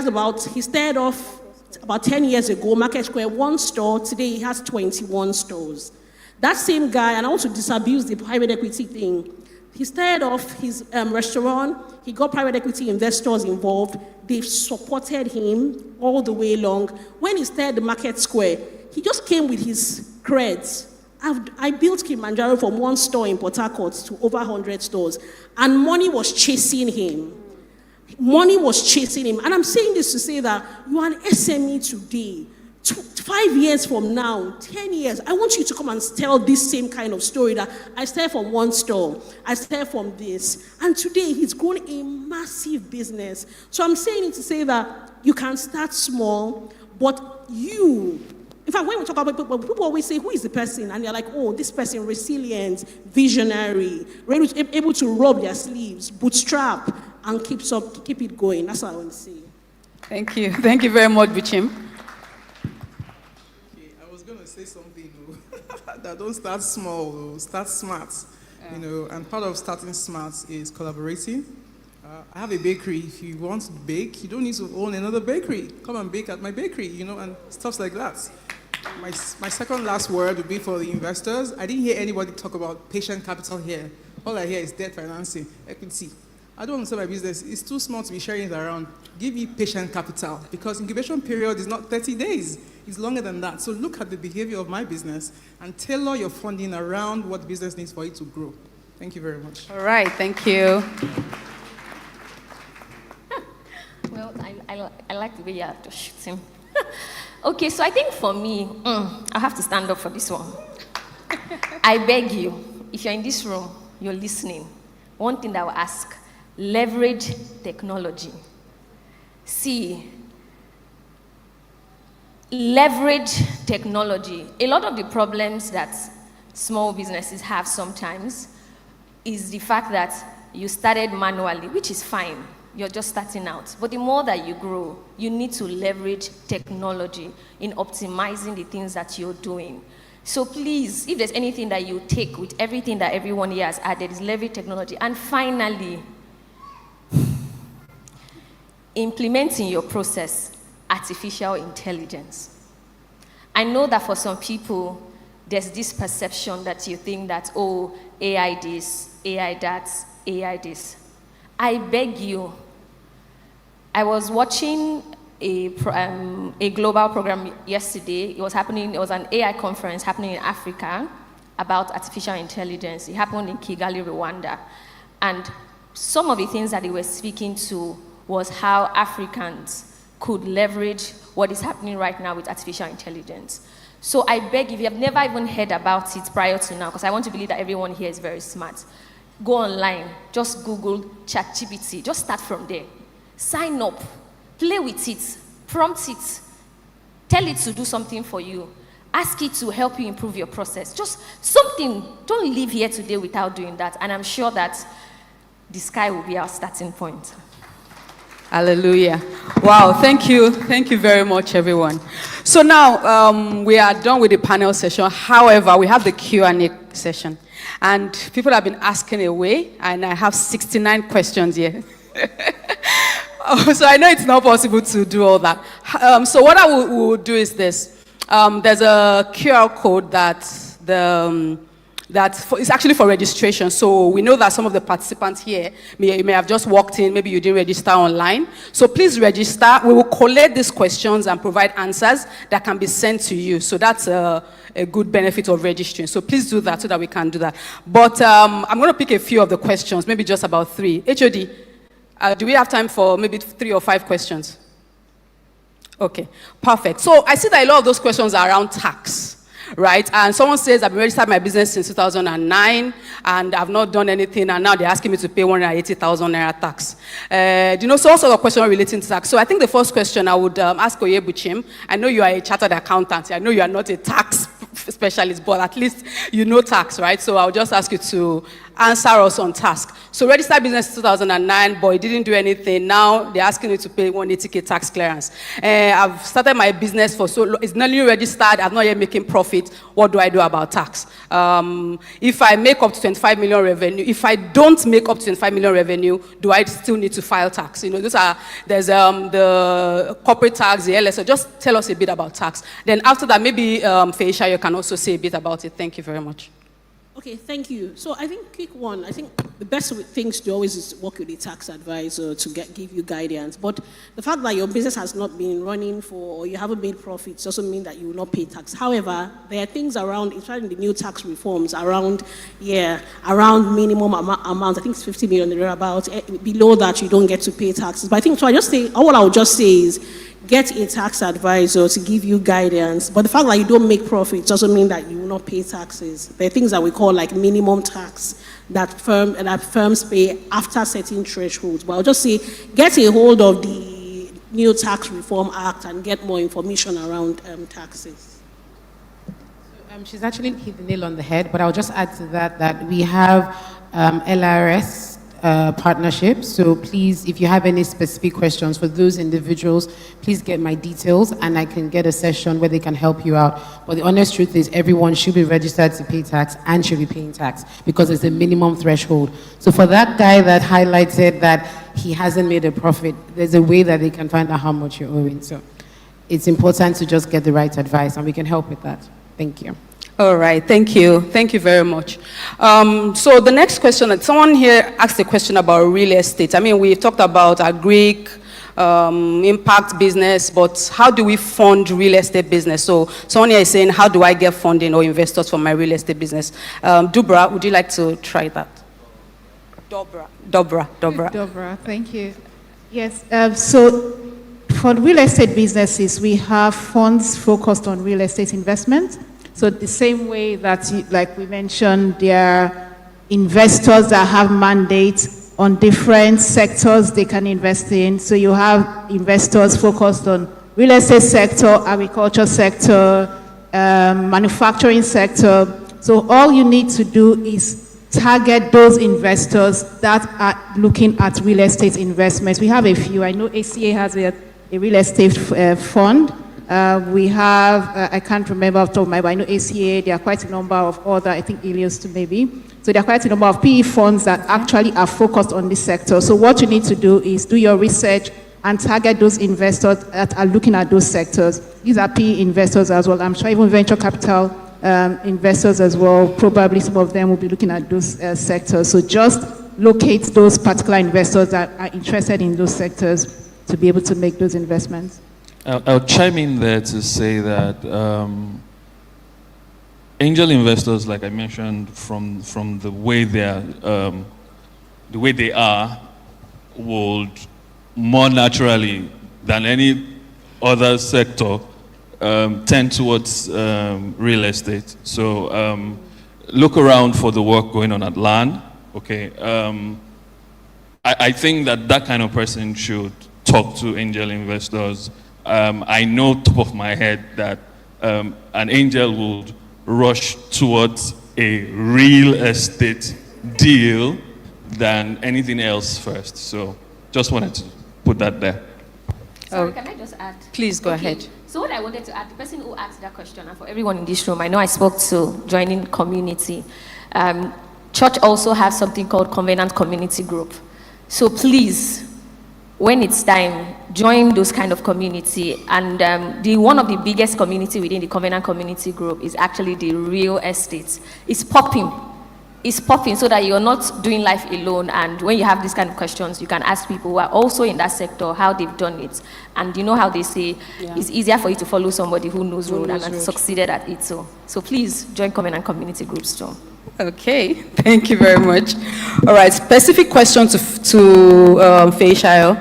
[SPEAKER 8] started off about 10 years ago, Market Square, one store. Today he has 21 stores. That same guy, and I want to disabuse the private equity thing. He started off his restaurant. He got private equity investors involved. They've supported him all the way along. When he started the Market Square, he just came with his creds. I built Kilimanjaro from one store in Port Harcourt to over 100 stores. And money was chasing him. Money was chasing him. And I'm saying this to say that you are an SME today. 5 years from now, 10 years, I want you to come and tell this same kind of story that I started from one store, I started from this, and today he's grown a massive business. So I'm saying it to say that you can start small, but in fact, when we talk about people always say, who is the person? And they're like, oh, this person, resilient, visionary, able to roll their sleeves, bootstrap, and keep it going. That's what I want to say.
[SPEAKER 6] Thank you. Thank you very much, Bichim.
[SPEAKER 13] I was going to say something, that don't start small, start smart. Yeah. And part of starting smart is collaborating. I have a bakery. If you want to bake, you don't need to own another bakery. Come and bake at my bakery, and stuff like that. My second last word would be for the investors. I didn't hear anybody talk about patient capital here. All I hear is debt financing, equity. I don't want to sell my business. It's too small to be sharing it around. Give me patient capital, because incubation period is not 30 days. It's longer than that. So look at the behavior of my business and tailor your funding around what business needs for it to grow. Thank you very much.
[SPEAKER 6] All right, thank you.
[SPEAKER 14] Well, I like the way you have to shoot him. Okay, so I think for me, I have to stand up for this one. I beg you, if you're in this room, you're listening, one thing that I will ask, leverage technology. See, leverage technology. A lot of the problems that small businesses have sometimes is the fact that you started manually, which is fine. You're just starting out. But the more that you grow, you need to leverage technology in optimizing the things that you're doing. So please, if there's anything that you take with everything that everyone here has added, is leverage technology. And finally, implementing your process at artificial intelligence. I know that for some people, there's this perception that you think that, oh, AI this, AI that, AI this. I beg you, I was watching a global program yesterday. It was an AI conference happening in Africa about artificial intelligence. It happened in Kigali, Rwanda. And some of the things that they were speaking to was how Africans could leverage what is happening right now with artificial intelligence. So I beg, if you have never even heard about it prior to now, because I want to believe that everyone here is very smart, go online, just Google ChatGPT, just start from there. Sign up, play with it, prompt it, tell it to do something for you, ask it to help you improve your process. Just something, don't leave here today without doing that, and I'm sure that the sky will be our starting point.
[SPEAKER 6] Hallelujah. Wow, thank you. Thank you very much, everyone. So now we are done with the panel session. However, we have the Q&A session. And people have been asking away, and I have 69 questions here. So I know it's not possible to do all that. So what I will do is this. There's a QR code it's actually for registration. So we know that some of the participants here may have just walked in, maybe you didn't register online. So please register. We will collect these questions and provide answers that can be sent to you. So that's a good benefit of registering. So please do that so that we can do that. But I'm going to pick a few of the questions, maybe just about 3. HOD, do we have time for maybe 3 or 5 questions? Okay, perfect. So I see that a lot of those questions are around tax. Right? And someone says, I've been registered my business since 2009, and I've not done anything, and now they're asking me to pay 180,000 naira tax. So all sorts of questions relating to tax. So I think the first question I would ask Oyebuchim. I know you are a chartered accountant. I know you are not a tax specialist, but at least you know tax, right? So I'll just ask you to answer us on task. So registered business in 2009, but it didn't do anything. Now they're asking you to pay 180K tax clearance. I've started my business for so long. It's not new registered. I'm not yet making profit. What do I do about tax? If I make up to 25 million revenue, if I don't make up to 25 million revenue, do I still need to file tax? There's the corporate tax, the LSO. Just tell us a bit about tax. Then after that, maybe Feisha, you can also say a bit about it. Thank you very much.
[SPEAKER 8] Okay, thank you. So I think quick one, I think the best things to do always is work with a tax advisor to give you guidance. But the fact that your business has not been running or you haven't made profits doesn't mean that you will not pay tax. However, there are things around, including the new tax reforms, around minimum amount. I think it's 50 million thereabouts. Below that, you don't get to pay taxes. But I think, so I just say, all I would just say is, get a tax advisor to give you guidance. But the fact that you don't make profits doesn't mean that you will not pay taxes. There are things that we call like minimum tax that firms pay after certain thresholds. But I'll just say, get a hold of the new Tax Reform Act and get more information around taxes.
[SPEAKER 11] She's actually hit the nail on the head, but I'll just add to that we have LRS partnership. So please, if you have any specific questions for those individuals, please get my details and I can get a session where they can help you out. But the honest truth is everyone should be registered to pay tax and should be paying tax because it's a minimum threshold. So for that guy that highlighted that he hasn't made a profit, there's a way that they can find out how much you're owing. So it's important to just get the right advice and we can help with that. Thank you.
[SPEAKER 6] All right, thank you. Thank you very much. So the next question, someone here asked a question about real estate. I mean, we talked about agri, impact business, but how do we fund real estate business? So someone here is saying, how do I get funding or investors for my real estate business? Dubra, would you like to try that? Dobra,
[SPEAKER 10] thank you. Yes, so for real estate businesses, we have funds focused on real estate investment. So the same way that, like we mentioned, there are investors that have mandates on different sectors they can invest in. So you have investors focused on real estate sector, agriculture sector, manufacturing sector. So all you need to do is target those investors that are looking at real estate investments. We have a few. I know ACA has a real estate fund. We have, I can't remember off the top of my head, but I know ACA, there are quite a number of other, I think Ilios too maybe. So there are quite a number of PE funds that actually are focused on this sector. So what you need to do is do your research and target those investors that are looking at those sectors. These are PE investors as well. I'm sure even venture capital investors as well, probably some of them will be looking at those sectors. So just locate those particular investors that are interested in those sectors to be able to make those investments.
[SPEAKER 7] I'll chime in there to say that angel investors, like I mentioned, from the way they are, would more naturally than any other sector tend towards real estate. So look around for the work going on at land. Okay, I think that kind of person should talk to angel investors. I know top of my head that an angel would rush towards a real estate deal than anything else first. So just wanted to put that there.
[SPEAKER 14] Sorry, can I just add?
[SPEAKER 6] Please go ahead.
[SPEAKER 14] So what I wanted to add, the person who asked that question, and for everyone in this room, I know I spoke to joining community. Church also has something called Covenant Community Group. So please, when it's time, join those kind of community. And one of the biggest community within the Covenant Community Group is actually the real estate. It's popping. It's popping so that you're not doing life alone. And when you have these kind of questions, you can ask people who are also in that sector how they've done it. And you know how they say it's easier for you to follow somebody who knows road and has succeeded at it. So please join Covenant Community Groups too.
[SPEAKER 6] Okay, thank you very much. All right, specific question to Faisal.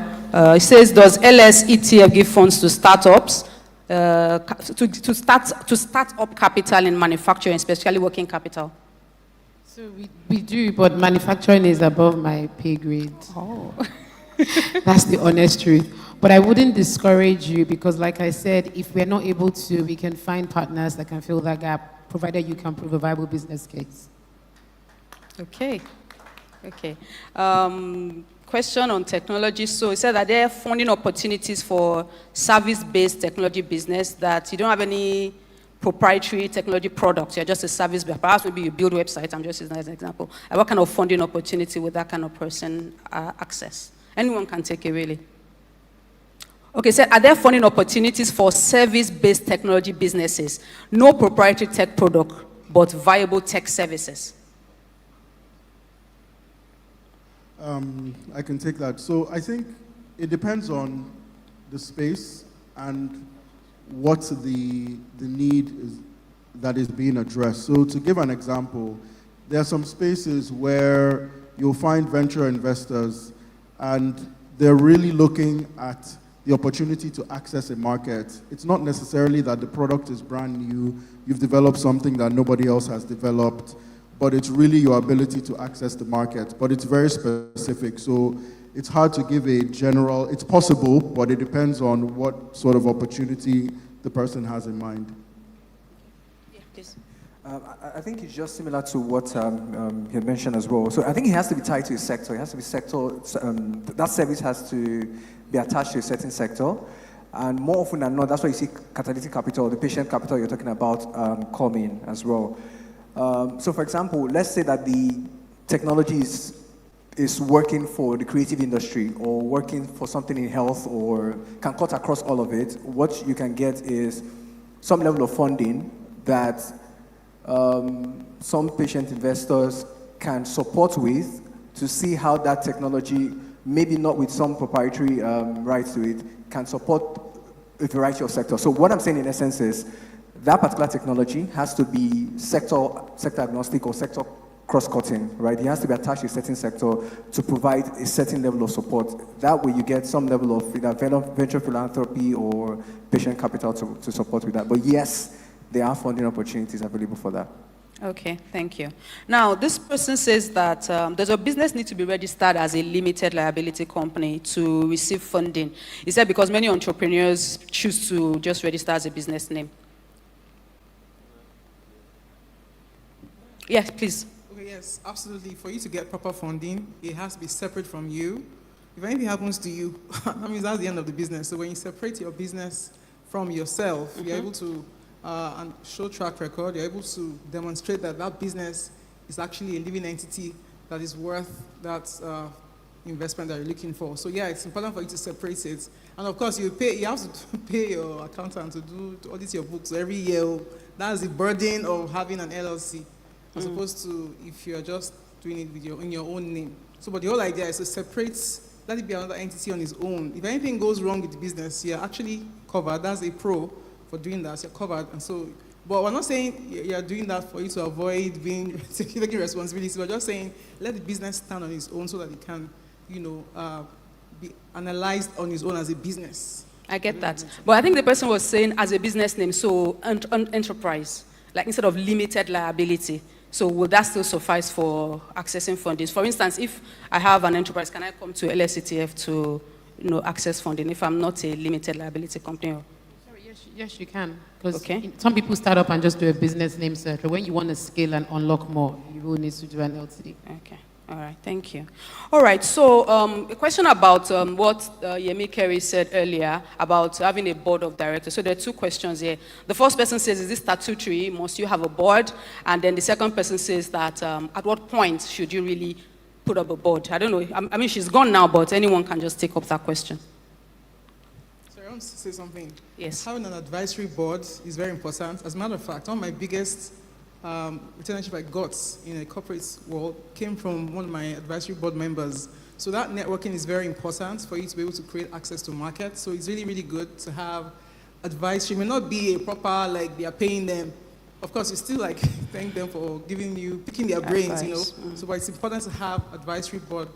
[SPEAKER 6] It says, does LS ETF give funds to startups to start up capital in manufacturing, especially working capital?
[SPEAKER 11] So we do, but manufacturing is above my pay grade.
[SPEAKER 6] Oh.
[SPEAKER 11] That's the honest truth. But I wouldn't discourage you because, like I said, if we're not able to, we can find partners that can fill that gap, provided you can prove a viable business case.
[SPEAKER 6] Okay. Question on technology. So it said that there are funding opportunities for service-based technology business that you don't have any proprietary technology products. You're just a service, perhaps maybe you build websites. I'm just using that as an example. What kind of funding opportunity would that kind of person access? Anyone can take it, really. Okay, so are there funding opportunities for service-based technology businesses? No proprietary tech product, but viable tech services.
[SPEAKER 9] I can take that. So I think it depends on the space and what the need is that is being addressed. So to give an example, there are some spaces where you'll find venture investors and they're really looking at the opportunity to access a market. It's not necessarily that the product is brand new, you've developed something that nobody else has developed, but it's really your ability to access the market. But it's very specific, so it's hard to give a general, it's possible, but it depends on what sort of opportunity the person has in mind.
[SPEAKER 6] Yeah, please.
[SPEAKER 12] I think it's just similar to what he had mentioned as well. So I think it has to be tied to a sector. It has to be sector, that service has to be attached to a certain sector. And more often than not, that's why you see catalytic capital, the patient capital you're talking about coming as well. So for example, let's say that the technology is working for the creative industry or working for something in health or can cut across all of it. What you can get is some level of funding that some patient investors can support with to see how that technology, maybe not with some proprietary rights to it, can support a variety of sectors. So what I'm saying in essence is that particular technology has to be sector agnostic or sector cross-cutting, right? It has to be attached to a certain sector to provide a certain level of support. That way you get some level of either venture philanthropy or patient capital to support with that. But yes, there are funding opportunities available for that.
[SPEAKER 6] Okay, thank you. Now, this person says that does a business need to be registered as a limited liability company to receive funding? He said because many entrepreneurs choose to just register as a business name. Yes, please.
[SPEAKER 13] Okay, yes, absolutely. For you to get proper funding, it has to be separate from you. If anything happens to you, that means that's the end of the business. So when you separate your business from yourself, you're able to and show track record, you're able to demonstrate that that business is actually a living entity that is worth that investment that you're looking for. So yeah, it's important for you to separate it. And of course, you have to pay your accountant to audit your books every year. That's the burden of having an LLC, as opposed to if you're just doing it with in your own name. So, but the whole idea is to separate, let it be another entity on its own. If anything goes wrong with the business, you're actually covered. That's a pro for doing that. You're covered. And so, but we're not saying you're doing that for you to avoid taking responsibility. We're just saying let the business stand on its own so that it can, be analyzed on its own as a business.
[SPEAKER 6] I get that. But I think the person was saying as a business name, so enterprise, like instead of limited liability. So will that still suffice for accessing funding? For instance, if I have an enterprise, can I come to LSCTF to access funding if I'm not a limited liability company?
[SPEAKER 11] Sorry, yes, you can. Because some people start up and just do a business name search. But when you want to scale and unlock more, you will need to do an LTD.
[SPEAKER 6] Okay. All right, thank you. All right, so a question about what Yemi Kerry said earlier about having a board of directors. So there are two questions here. The first person says, is this statutory? Must you have a board? And then the second person says that at what point should you really put up a board? I don't know. I mean, she's gone now, but anyone can just take up that question.
[SPEAKER 13] Sorry, I want to say something.
[SPEAKER 6] Yes.
[SPEAKER 13] Having an advisory board is very important. As a matter of fact, one of my biggest retainership I got in a corporate world came from one of my advisory board members. So that networking is very important for you to be able to create access to market. So it's really, really good to have advisory. It may not be a proper, like they are paying them. Of course, you still like thank them for picking their brains, So but it's important to have advisory board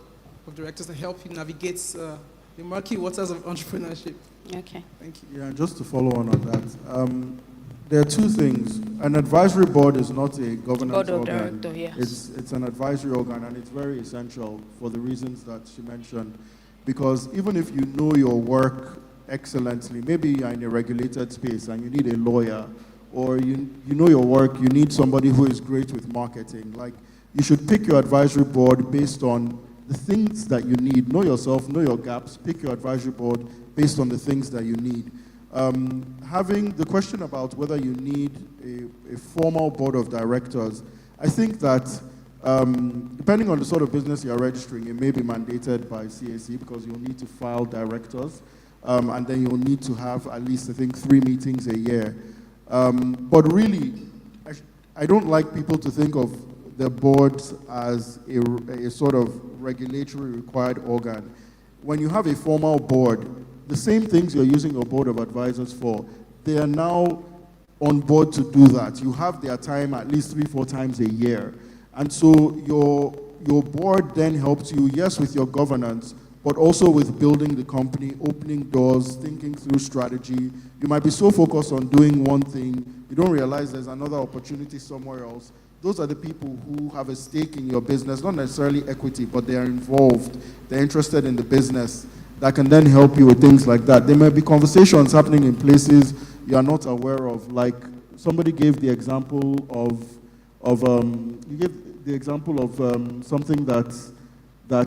[SPEAKER 13] of directors to help you navigate the murky waters of entrepreneurship.
[SPEAKER 6] Okay.
[SPEAKER 13] Thank you.
[SPEAKER 9] Yeah, just to follow on that. There are two things. An advisory board is not a governance organ.
[SPEAKER 6] Director, yes.
[SPEAKER 9] It's an advisory organ, and it's very essential for the reasons that she mentioned. Because even if you know your work excellently, maybe you're in a regulated space and you need a lawyer, or you know your work, you need somebody who is great with marketing. Like, you should pick your advisory board based on the things that you need. Know yourself, know your gaps, pick your advisory board based on the things that you need. Having the question about whether you need a formal board of directors, I think that depending on the sort of business you're registering, it may be mandated by CAC because you'll need to file directors, and then you'll need to have at least, I think, 3 meetings a year. But really, I don't like people to think of the boards as a sort of regulatory required organ. When you have a formal board, the same things you're using your board of advisors for, they are now on board to do that. You have their time at least 3-4 times a year. And so your board then helps you, yes, with your governance, but also with building the company, opening doors, thinking through strategy. You might be so focused on doing one thing, you don't realize there's another opportunity somewhere else. Those are the people who have a stake in your business, not necessarily equity, but they are involved. They're interested in the business. That can then help you with things like that. There may be conversations happening in places you are not aware of. Like somebody gave the example of something that I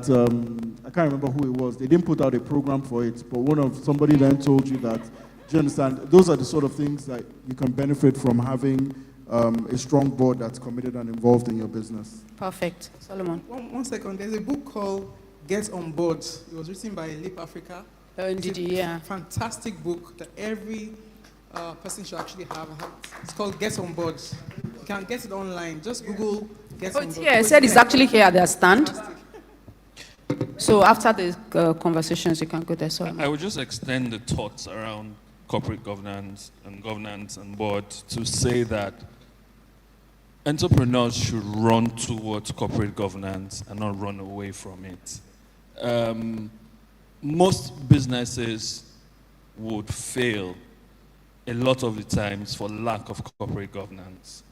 [SPEAKER 9] can't remember who it was. They didn't put out a program for it, but somebody then told you that. Do you understand? Those are the sort of things that you can benefit from having a strong board that's committed and involved in your business.
[SPEAKER 6] Perfect. Solomon.
[SPEAKER 13] One second. There's a book called Get on Board. It was written by Leap Africa.
[SPEAKER 6] Indeed, yeah.
[SPEAKER 13] Fantastic book that every person should actually have. It's called Get on Board. You can get it online. Just Google Get on Board.
[SPEAKER 6] Yeah, I said it's actually here at their stand. So after the conversations, you can go there. Solomon.
[SPEAKER 7] I would just extend the thoughts around corporate governance and board to say that entrepreneurs should run towards corporate governance and not run away from it. Most businesses would fail a lot of the times for lack of corporate governance.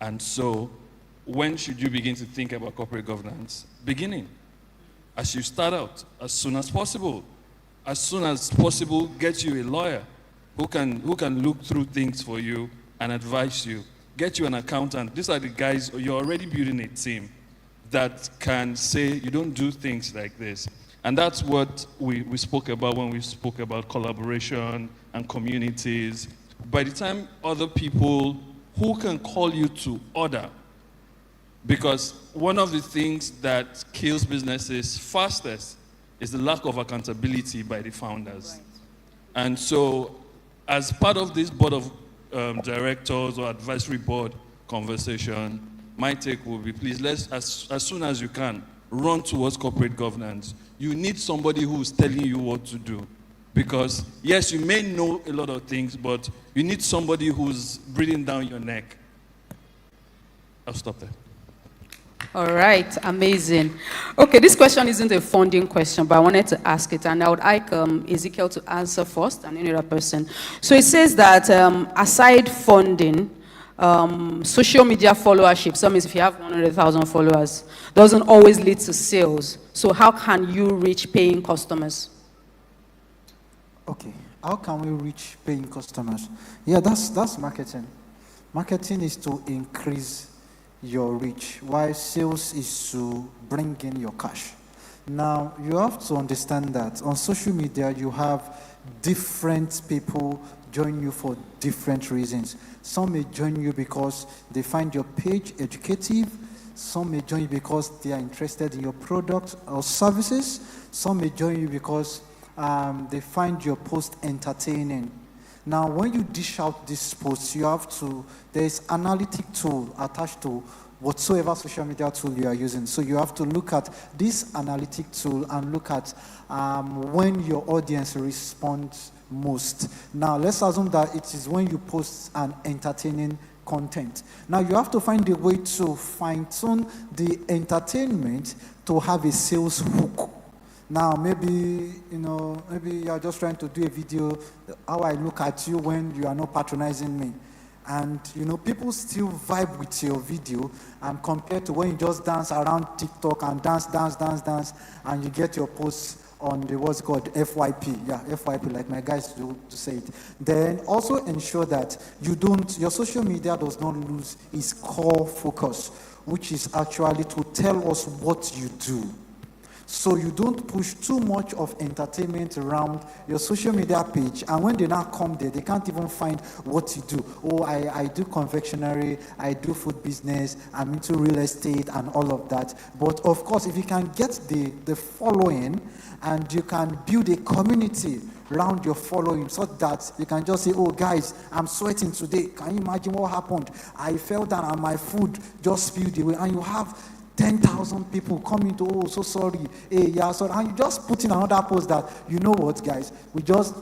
[SPEAKER 7] And so, when should you begin to think about corporate governance? Beginning. As you start out, as soon as possible. As soon as possible, get you a lawyer who can look through things for you and advise you. Get you an accountant. These are the guys, you're already building a team that can say, you don't do things like this. And that's what we spoke about when we spoke about collaboration and communities. By the time other people who can call you to order, because one of the things that kills businesses fastest is the lack of accountability by the founders. And so, as part of this board of directors or advisory board conversation, my take will be, please, let's, as soon as you can, run towards corporate governance. You need somebody who's telling you what to do. Because, yes, you may know a lot of things, but you need somebody who's breathing down your neck. I'll stop there.
[SPEAKER 6] All right, amazing. Okay, this question isn't a funding question, but I wanted to ask it, and I would like Ezekiel to answer first, and any other person. So it says that aside funding, social media followership, so means if you have 100,000 followers, doesn't always lead to sales. So how can you reach paying customers?
[SPEAKER 15] Okay, how can we reach paying customers? Yeah, that's marketing. Marketing is to increase your reach, while sales is to bring in your cash. Now, you have to understand that on social media, you have different people join you for different reasons. Some may join you because they find your page educative. Some may join you because they are interested in your product or services. Some may join you because they find your post entertaining. Now, when you dish out these posts, you have to, there's analytic tool attached to whatsoever social media tool you are using. So you have to look at this analytic tool and look at when your audience responds most. Now, let's assume that it is when you post an entertaining content. Now, you have to find a way to fine-tune the entertainment to have a sales hook. Now, maybe you are just trying to do a video, how I look at you when you are not patronizing me. And, people still vibe with your video, and compared to when you just dance around TikTok and dance, and you get your posts on the, what's called FYP. Yeah, FYP, like my guys do to say it. Then also ensure that your social media does not lose its core focus, which is actually to tell us what you do. So you don't push too much of entertainment around your social media page, and when they now come there, they can't even find what you do. Oh, I do confectionery, I do food business, I'm into real estate and all of that. But of course, if you can get the following, and you can build a community around your following, so that you can just say, oh guys, I'm sweating today. Can you imagine what happened? I fell down and my food just spilled away, and you have 10,000 people coming to, oh, so sorry, hey, yeah, sorry, and you just put in another post that, you know what, guys, we just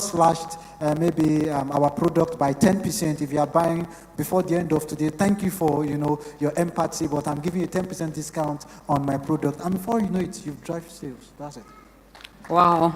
[SPEAKER 15] slashed maybe our product by 10%. If you are buying before the end of today, thank you for your empathy, but I'm giving you a 10% discount on my product, and before you know it, you've driven sales. That's it.
[SPEAKER 6] Wow.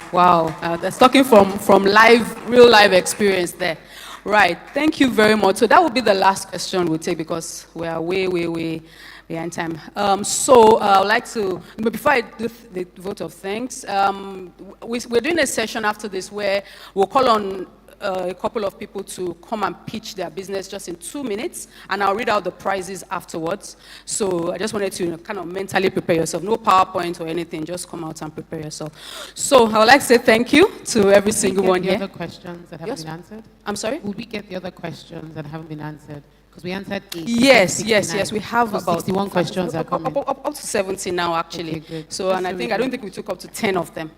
[SPEAKER 6] That's talking from real live experience there. Right. Thank you very much. So that will be the last question we'll take, because we are way behind time. So I would like to, but before I do the vote of thanks, we're doing a session after this where we'll call on a couple of people to come and pitch their business just in 2 minutes, and I'll read out the prizes afterwards. So I just wanted to kind of mentally prepare yourself. No PowerPoint or anything, just come out and prepare yourself. So I would like to say thank you to every single one here.
[SPEAKER 11] Other questions that haven't been answered?
[SPEAKER 6] I'm sorry?
[SPEAKER 11] Will we get the other questions that haven't been answered? Because we answered 8.
[SPEAKER 6] Yes. We have
[SPEAKER 11] so
[SPEAKER 6] about
[SPEAKER 11] 61 questions are coming.
[SPEAKER 6] Up to 70 now, actually.
[SPEAKER 11] Okay, good.
[SPEAKER 6] So, and I don't think we took up to 10 of them.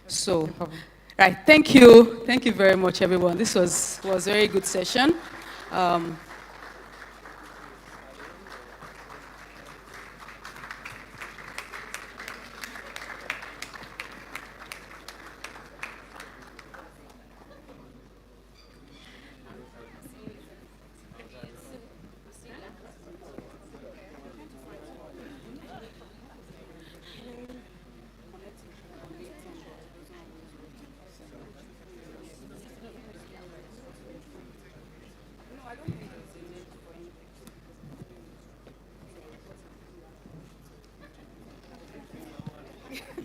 [SPEAKER 6] So, right. Thank you very much, everyone. This was a very good session.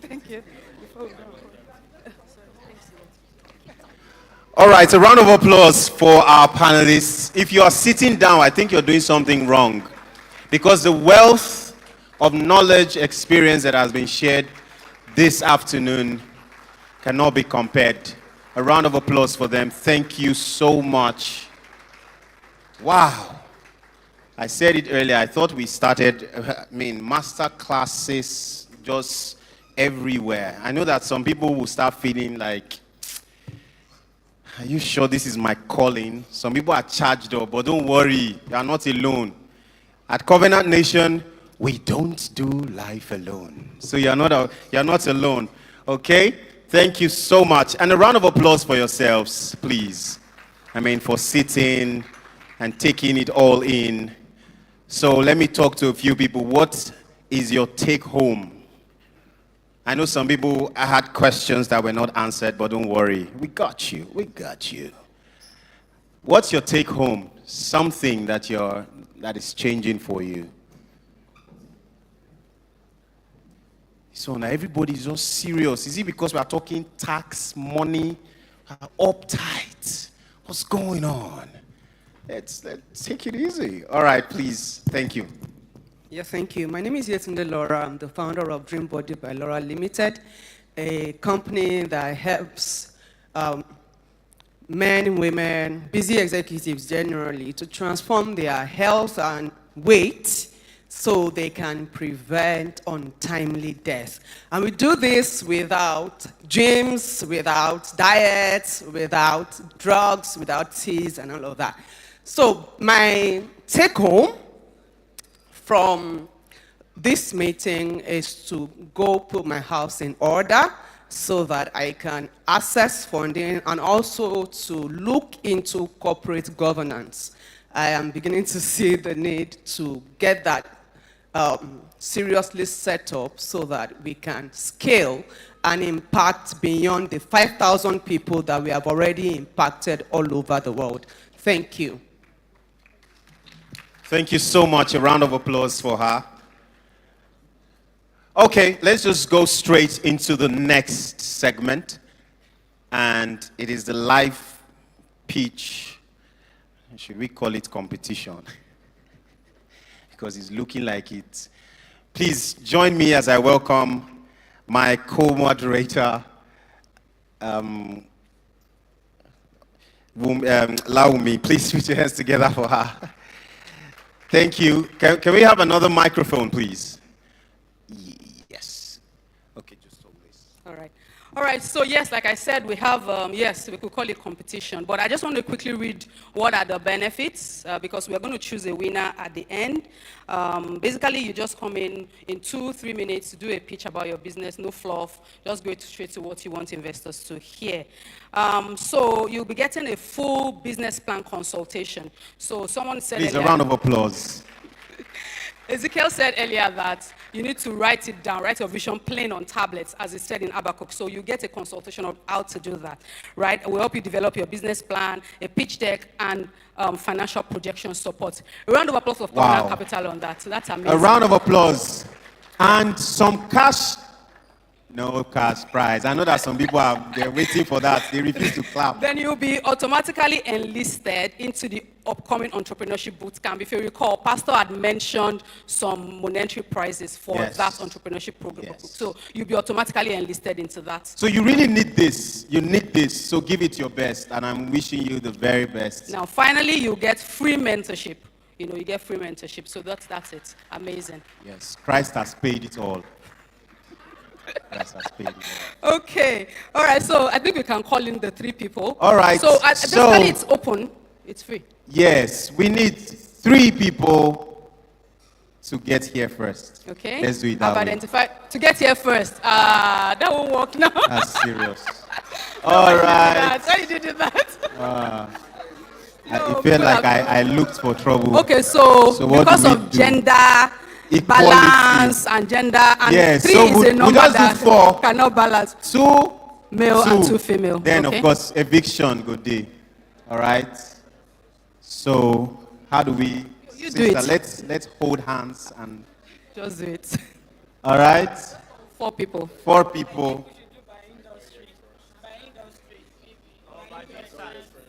[SPEAKER 6] Thank you.
[SPEAKER 1] All right, a round of applause for our panelists. If you are sitting down, I think you're doing something wrong, because the wealth of knowledge, experience that has been shared this afternoon cannot be compared. A round of applause for them. Thank you so much. Wow. I said it earlier, I thought we started, master classes, just everywhere. I know that some people will start feeling like, are you sure this is my calling? Some people are charged up, but don't worry, you are not alone. At Covenant Nation, we don't do life alone. So you're not alone. Okay? Thank you so much. And a round of applause for yourselves, please. For sitting and taking it all in. So let me talk to a few people. What is your take home? I know some people had questions that were not answered, but don't worry. We got you. We got you. What's your take home? Something that is changing for you. So now everybody's just serious. Is it because we are talking tax, money, uptight? What's going on? Let's take it easy. All right, please. Thank you.
[SPEAKER 16] Yeah, thank you. My name is Yetunde Laura. I'm the founder of Dream Body by Laura Limited, a company that helps men, women, busy executives generally to transform their health and weight so they can prevent untimely death. And we do this without gyms, without diets, without drugs, without teas and all of that. So my take home from this meeting is to go put my house in order so that I can access funding and also to look into corporate governance. I am beginning to see the need to get that seriously set up so that we can scale and impact beyond the 5,000 people that we have already impacted all over the world. Thank you.
[SPEAKER 1] Thank you so much. A round of applause for her. Okay, let's just go straight into the next segment. And it is the live pitch. Should we call it competition? Because it's looking like it. Please join me as I welcome my co-moderator, Laumi. Please put your hands together for her. Thank you. Can we have another microphone, please? Yes. Okay, just hold this.
[SPEAKER 6] All right. All right, so yes, like I said, we have, yes, we could call it competition, but I just want to quickly read what are the benefits, because we are going to choose a winner at the end. Basically, you just come in 2-3 minutes, do a pitch about your business, no fluff, just go straight to what you want investors to hear. So you'll be getting a full business plan consultation. So someone said
[SPEAKER 1] Please,
[SPEAKER 6] earlier,
[SPEAKER 1] a round of applause.
[SPEAKER 6] Ezekiel said earlier that you need to write it down, write your vision plain on tablets, as it said in Habakkuk. So you get a consultation of how to do that, right? We'll help you develop your business plan, a pitch deck, and financial projection support. A round of applause for Covenant Capital on that. So that's amazing.
[SPEAKER 1] A round of applause. And some cash. No cash prize. I know that some people they're waiting for that. They refuse to clap.
[SPEAKER 6] Then you'll be automatically enlisted into the upcoming entrepreneurship bootcamp. If you recall, Pastor had mentioned some monetary prizes for that entrepreneurship program. Yes. So you'll be automatically enlisted into that.
[SPEAKER 1] So you really need this. You need this. So give it your best. And I'm wishing you the very best.
[SPEAKER 6] Now, finally, you get free mentorship. You get free mentorship. So that's it. Amazing.
[SPEAKER 1] Yes. Christ has paid it all. Christ has paid it all.
[SPEAKER 6] Okay. All right. So I think we can call in the 3 people.
[SPEAKER 1] All right.
[SPEAKER 6] So basically, it's open. It's free.
[SPEAKER 1] Yes. We need 3 people to get here first.
[SPEAKER 6] Okay.
[SPEAKER 1] Let's do it that way.
[SPEAKER 6] Identify to get here first. That won't work now.
[SPEAKER 1] That's serious. All right.
[SPEAKER 6] Why did you do that?
[SPEAKER 1] I felt like I looked for trouble.
[SPEAKER 6] Okay, so because of gender
[SPEAKER 1] equality,
[SPEAKER 6] balance and gender, and 3 is a number that cannot balance.
[SPEAKER 1] 2
[SPEAKER 6] male and 2 female.
[SPEAKER 1] Then of course eviction good day. All right. So how do we?
[SPEAKER 6] You do it.
[SPEAKER 1] Let's hold hands and
[SPEAKER 6] just do it.
[SPEAKER 1] All right.
[SPEAKER 6] 4 people.
[SPEAKER 1] 4 people.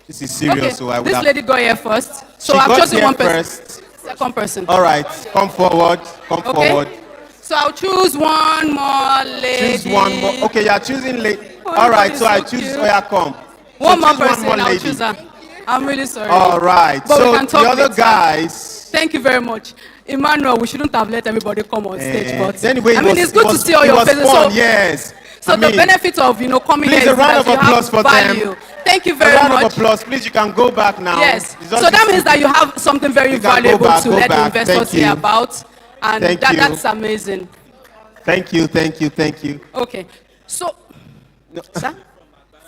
[SPEAKER 1] This is serious,
[SPEAKER 6] okay.
[SPEAKER 1] So I would
[SPEAKER 6] this
[SPEAKER 1] have...
[SPEAKER 6] lady got here first. So
[SPEAKER 1] I've
[SPEAKER 6] chosen one person. Second person.
[SPEAKER 1] All right, come forward. Come forward.
[SPEAKER 6] So I'll choose one more lady.
[SPEAKER 1] Choose one more. Okay, you're choosing lady. All right, so I choose. Oh, yeah, come.
[SPEAKER 6] One more person. I'll choose her. I'm really sorry.
[SPEAKER 1] All right.
[SPEAKER 6] But
[SPEAKER 1] so
[SPEAKER 6] we can talk
[SPEAKER 1] the other
[SPEAKER 6] later.
[SPEAKER 1] guys.
[SPEAKER 6] Thank you very much. Emmanuel, we shouldn't have let everybody come on stage, but
[SPEAKER 1] Anyway,
[SPEAKER 6] I mean, it's good to see all
[SPEAKER 1] it
[SPEAKER 6] your
[SPEAKER 1] was
[SPEAKER 6] faces.
[SPEAKER 1] fun,
[SPEAKER 6] So,
[SPEAKER 1] yes.
[SPEAKER 6] so the benefit of coming
[SPEAKER 1] please,
[SPEAKER 6] here
[SPEAKER 1] a
[SPEAKER 6] is
[SPEAKER 1] round
[SPEAKER 6] that
[SPEAKER 1] of
[SPEAKER 6] you
[SPEAKER 1] applause
[SPEAKER 6] have
[SPEAKER 1] for
[SPEAKER 6] value.
[SPEAKER 1] them.
[SPEAKER 6] Thank you very
[SPEAKER 1] A round
[SPEAKER 6] much.
[SPEAKER 1] of applause, please. You can go back now.
[SPEAKER 6] Yes.
[SPEAKER 1] It's
[SPEAKER 6] So
[SPEAKER 1] just
[SPEAKER 6] that
[SPEAKER 1] this-
[SPEAKER 6] means that you have something very
[SPEAKER 1] You can go
[SPEAKER 6] valuable
[SPEAKER 1] back,
[SPEAKER 6] to
[SPEAKER 1] go
[SPEAKER 6] let the
[SPEAKER 1] back.
[SPEAKER 6] investors
[SPEAKER 1] Thank
[SPEAKER 6] hear
[SPEAKER 1] you.
[SPEAKER 6] about, and
[SPEAKER 1] Thank you.
[SPEAKER 6] that's amazing.
[SPEAKER 1] Thank you, thank you, thank you.
[SPEAKER 6] Okay. So, sir,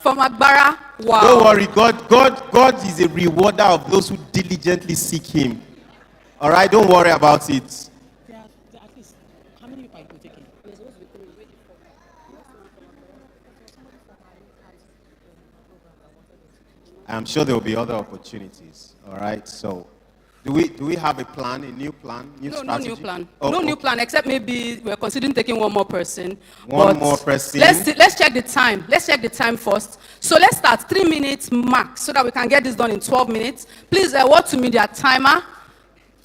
[SPEAKER 6] from Agbara, wow.
[SPEAKER 1] Don't worry, God is a rewarder of those who diligently seek Him. All right, don't worry about it. I'm sure there will be other opportunities. All right, so do we have a plan, a new plan, new
[SPEAKER 6] No
[SPEAKER 1] strategy?
[SPEAKER 6] new plan.
[SPEAKER 1] Oh,
[SPEAKER 6] No new
[SPEAKER 1] okay.
[SPEAKER 6] plan, except maybe we're considering taking one more person.
[SPEAKER 1] One
[SPEAKER 6] But
[SPEAKER 1] more person.
[SPEAKER 6] Let's check the time. Let's check the time first. So let's start 3 minutes max so that we can get this done in 12 minutes. Please, what to media timer?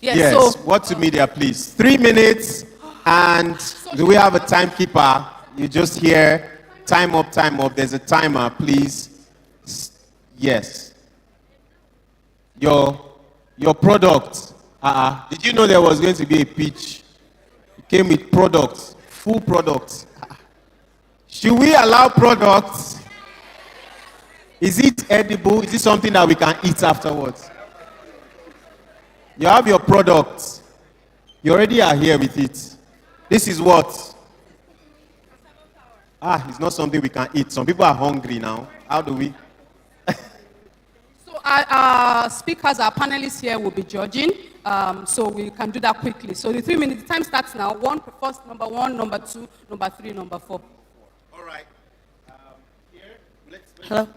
[SPEAKER 1] Yes,
[SPEAKER 6] So
[SPEAKER 1] what to media, please? 3 minutes, and do we have a timekeeper? You just hear time up, time up. There's a timer, please. Yes. Your product. Did you know there was going to be a pitch? It came with products, full products. Should we allow products? Is it edible? Is it something that we can eat afterwards? You have your product. You already are here with it. This is what? It's not something we can eat. Some people are hungry now. How do we?
[SPEAKER 6] So our speakers, our panelists here will be judging. So we can do that quickly. So the 3 minutes, the time starts now. First, number 1, number 2, number 3, number 4.
[SPEAKER 1] All right.
[SPEAKER 17] Hello.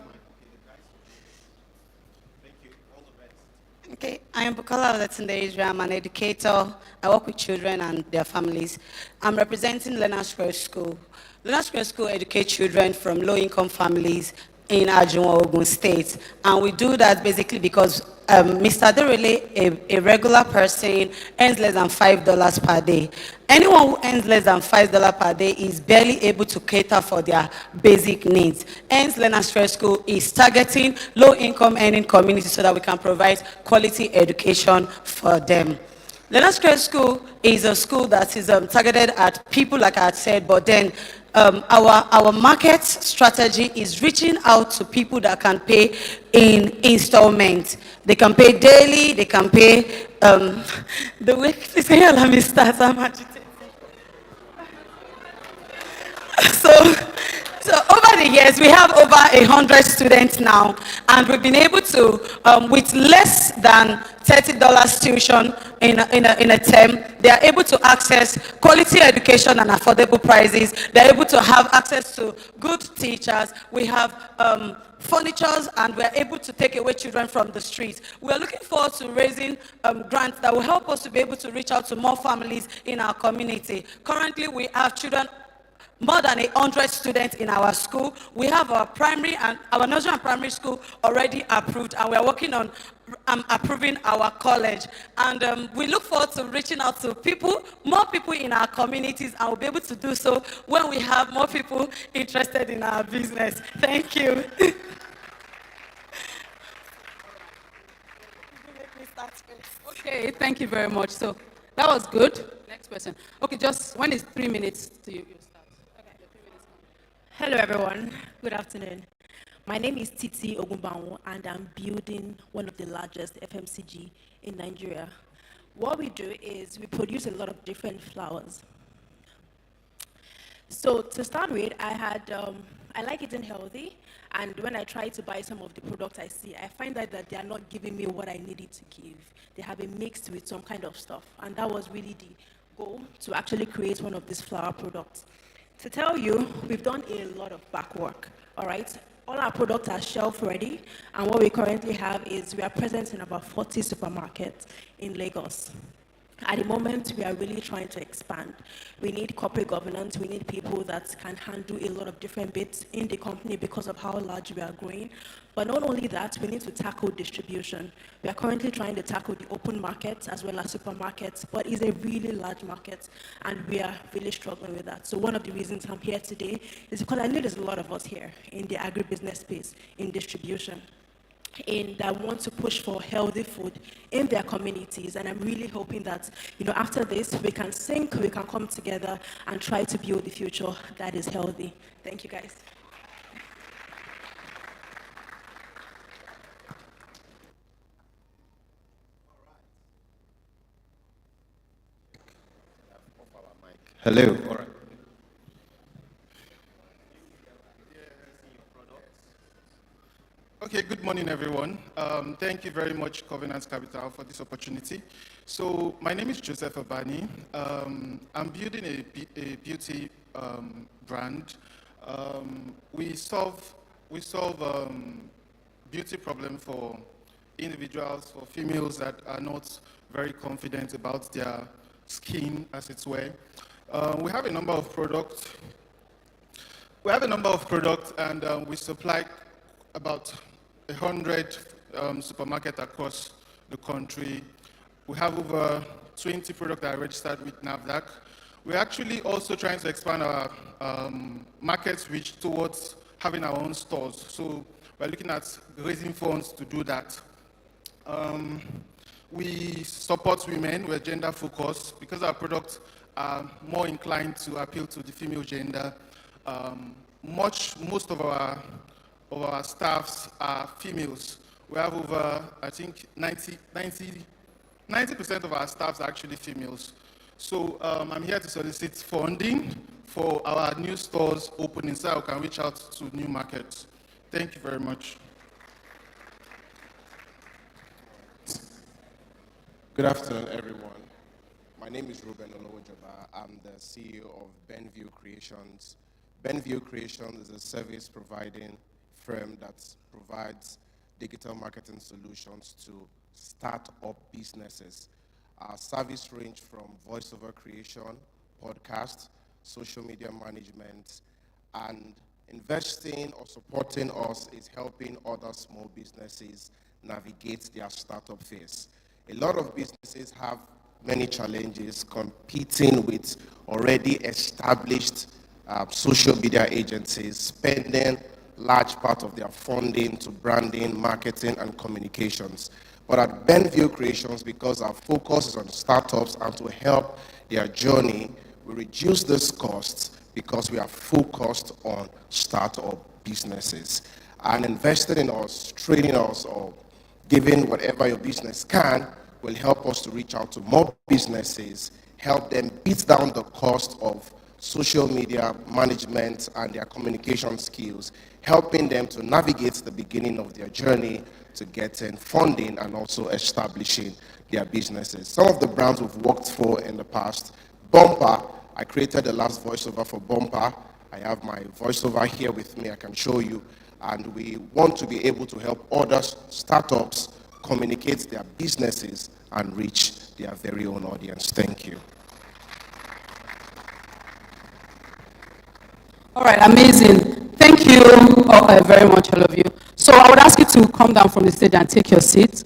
[SPEAKER 17] Okay, I am Bukola Olatunde Israel. I'm an educator. I work with children and their families. I'm representing Leonard Square School. Leonard Square School educates children from low-income families in Ajunwa, Ogun State. And we do that basically because Mr. Aderele, a regular person, earns less than $5 per day. Anyone who earns less than $5 per day is barely able to cater for their basic needs. Hence, Leonard Square School is targeting low-income earning communities so that we can provide quality education for them. Leonard Square School is a school that is targeted at people, like I had said, but then our market strategy is reaching out to people that can pay in installments. They can pay daily, they can pay the way, please can you allow me to start? I'm agitated. So over the years, we have over 100 students now, and we've been able to, with less than $30 tuition in a term, they are able to access quality education and affordable prices. They're able to have access to good teachers. We have furnitures, and we're able to take away children from the streets. We're looking forward to raising grants that will help us to be able to reach out to more families in our community. Currently, we have more than 100 students in our school. We have our primary and our nursery and primary school already approved, and we're working on approving our college. And we look forward to reaching out to more people in our communities, and we'll be able to do so when we have more people interested in our business. Thank you.
[SPEAKER 6] Okay, thank you very much. So that was good. Next person. Okay, just when it's 3 minutes to you.
[SPEAKER 18] Hello, everyone. Good afternoon. My name is Titi Ogunbanwo, and I'm building one of the largest FMCG in Nigeria. What we do is we produce a lot of different flours. So to start with, I like eating healthy, and when I try to buy some of the products I see, I find that they are not giving me what I needed to give. They have been mixed with some kind of stuff, and that was really the goal, to actually create one of these flour products. To tell you, we've done a lot of back work, all right? All our products are shelf ready, and what we currently have is we are present in about 40 supermarkets in Lagos. At the moment, we are really trying to expand. We need corporate governance. We need people that can handle a lot of different bits in the company because of how large we are growing. But not only that, we need to tackle distribution. We are currently trying to tackle the open market as well as supermarkets, but it's a really large market, and we are really struggling with that. So one of the reasons I'm here today is because I know there's a lot of us here in the agribusiness space, in distribution. that want to push for healthy food in their communities. And I'm really hoping that, after this, we can think, we can come together and try to build the future that is healthy. Thank you, guys.
[SPEAKER 19] Hello. All right.
[SPEAKER 20] Okay, good morning, everyone. Thank you very much, Covenant Capital, for this opportunity. So, my name is Joseph Abani. I'm building a beauty brand. We solve beauty problem for individuals, for females that are not very confident about their skin, as it were. We have a number of products. And we supply about 100 supermarkets across the country. We have over 20 products that are registered with NAFDAC. We're actually also trying to expand our market reach towards having our own stores. So we're looking at raising funds to do that. We support women. We're gender focused because our products are more inclined to appeal to the female gender. Most of our staffs are females. We have over, I think, 90% of our staffs are actually females. So I'm here to solicit funding for our new stores opening so I can reach out to new markets. Thank you very much.
[SPEAKER 19] Good afternoon, everyone. My name is Ruben Olowojaba. I'm the CEO of Benview Creations. Benview Creations is a service providing firm that provides digital marketing solutions to start-up businesses. Our service range from voiceover creation, podcast, social media management, and investing or supporting us is helping other small businesses navigate their startup phase. A lot of businesses have many challenges competing with already established social media agencies, spending large part of their funding to branding, marketing, and communications. But at Benview Creations, because our focus is on startups and to help their journey, we reduce these costs because we are focused on startup businesses. And investing in us, training us, or giving whatever your business can will help us to reach out to more businesses, help them beat down the cost of social media management and their communication skills, helping them to navigate the beginning of their journey to getting funding and also establishing their businesses. Some of the brands we've worked for in the past, Bumper, I created the last voiceover for Bumper. I have my voiceover here with me, I can show you. And we want to be able to help other startups communicate their businesses and reach their very own audience. Thank you.
[SPEAKER 6] All right, amazing. Thank you very much, all of you. So I would ask you to come down from the stage and take your seats.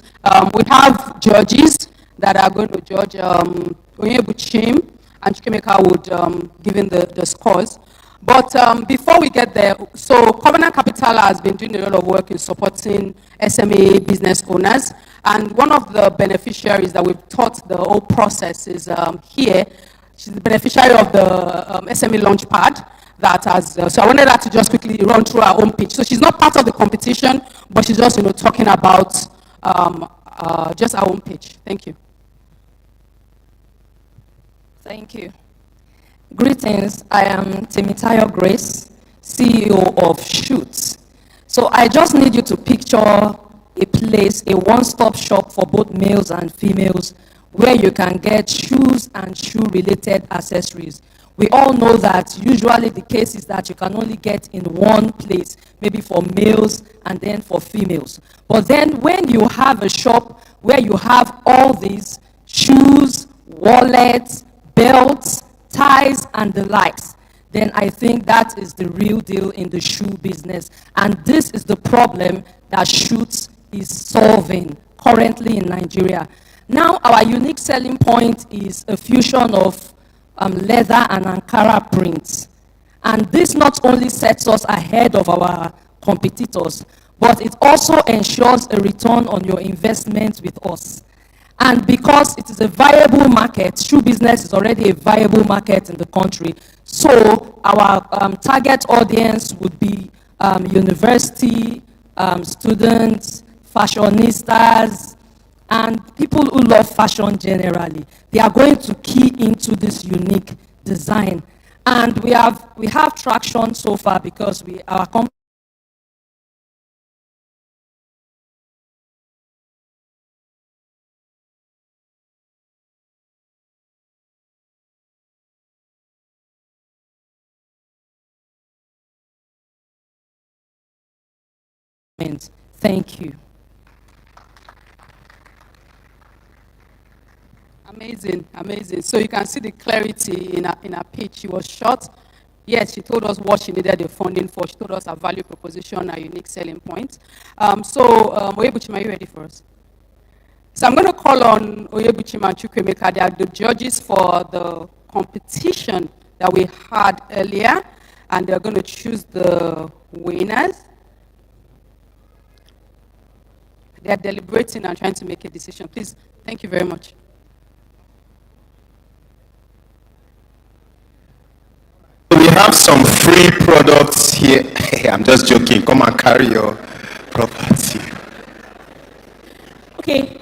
[SPEAKER 6] We have judges that are going to judge Onyebuchim, and Chikemeka would give in the scores. But before we get there, so Covenant Capital has been doing a lot of work in supporting SME business owners. And one of the beneficiaries that we've taught the whole process is here. She's the beneficiary of the SME Launchpad. That has, so I wanted her to just quickly run through her own pitch. So she's not part of the competition, but she's just talking about just our own pitch. Thank you.
[SPEAKER 21] Thank you. Greetings, I am Temitayo Grace, CEO of Shoots. So I just need you to picture a place, a one-stop shop for both males and females, where you can get shoes and shoe-related accessories. We all know that usually the case is that you can only get in one place, maybe for males and then for females. But then when you have a shop where you have all these shoes, wallets, belts, ties, and the likes, then I think that is the real deal in the shoe business. And this is the problem that Shoots is solving currently in Nigeria. Now, our unique selling point is a fusion of leather and Ankara prints. And this not only sets us ahead of our competitors, but it also ensures a return on your investment with us. And because it is a viable market, shoe business is already a viable market in the country, so our target audience would be university students, fashionistas, and people who love fashion generally. They are going to key into this unique design. And we have traction so far because our company Thank you.
[SPEAKER 6] Amazing, amazing. So you can see the clarity in her pitch. She was short. Yes, she told us what she needed the funding for. She told us her value proposition, her unique selling point. Oyebuchima, are you ready for us? So I'm going to call on Oyebuchima and Chukwemeka. They are the judges for the competition that we had earlier, and they're going to choose the winners. They are deliberating and trying to make a decision. Please, thank you very much.
[SPEAKER 3] We have some free products here. I'm just joking. Come and carry your property.
[SPEAKER 8] Okay.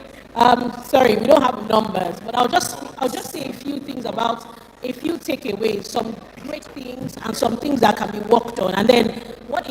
[SPEAKER 8] Sorry, we don't have numbers, but I'll just say a few things about a few takeaways, some great things and some things that can be worked on. And then what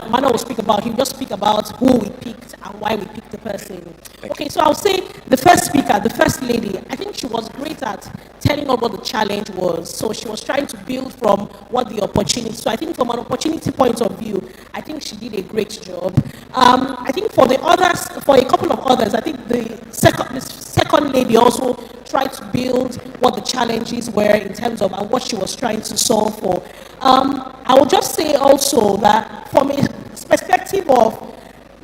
[SPEAKER 8] Mano will speak about, he'll just speak about who we picked and why we picked the person. Okay, so I'll say the first speaker, the first lady, I think she was great at telling us what the challenge was. So she was trying to build from what the opportunity. So I think from an opportunity point of view, I think she did a great job. I think for the others, for a couple of others, I think the second lady also tried to build what the challenges were in terms of and what she was trying to solve for. I will just say also that from a perspective of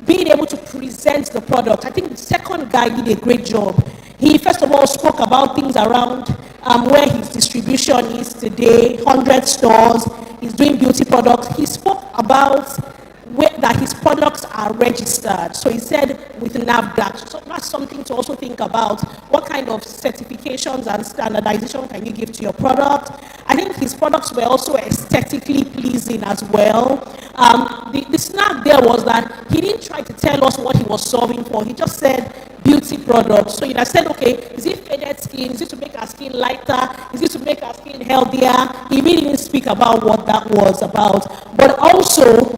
[SPEAKER 8] being able to present the product, I think the second guy did a great job. He first of all spoke about things around where his distribution is today, 100 stores, he's doing beauty products. He spoke about that his products are registered. So he said with NAFDAC. So that's something to also think about. What kind of certifications and standardization can you give to your product? I think his products were also aesthetically pleasing as well. The snag there was that he didn't try to tell us what he was solving for. He just said beauty products. So I said, okay, is it faded skin? Is it to make our skin lighter? Is it to make our skin healthier? He really didn't speak about what that was about. But also,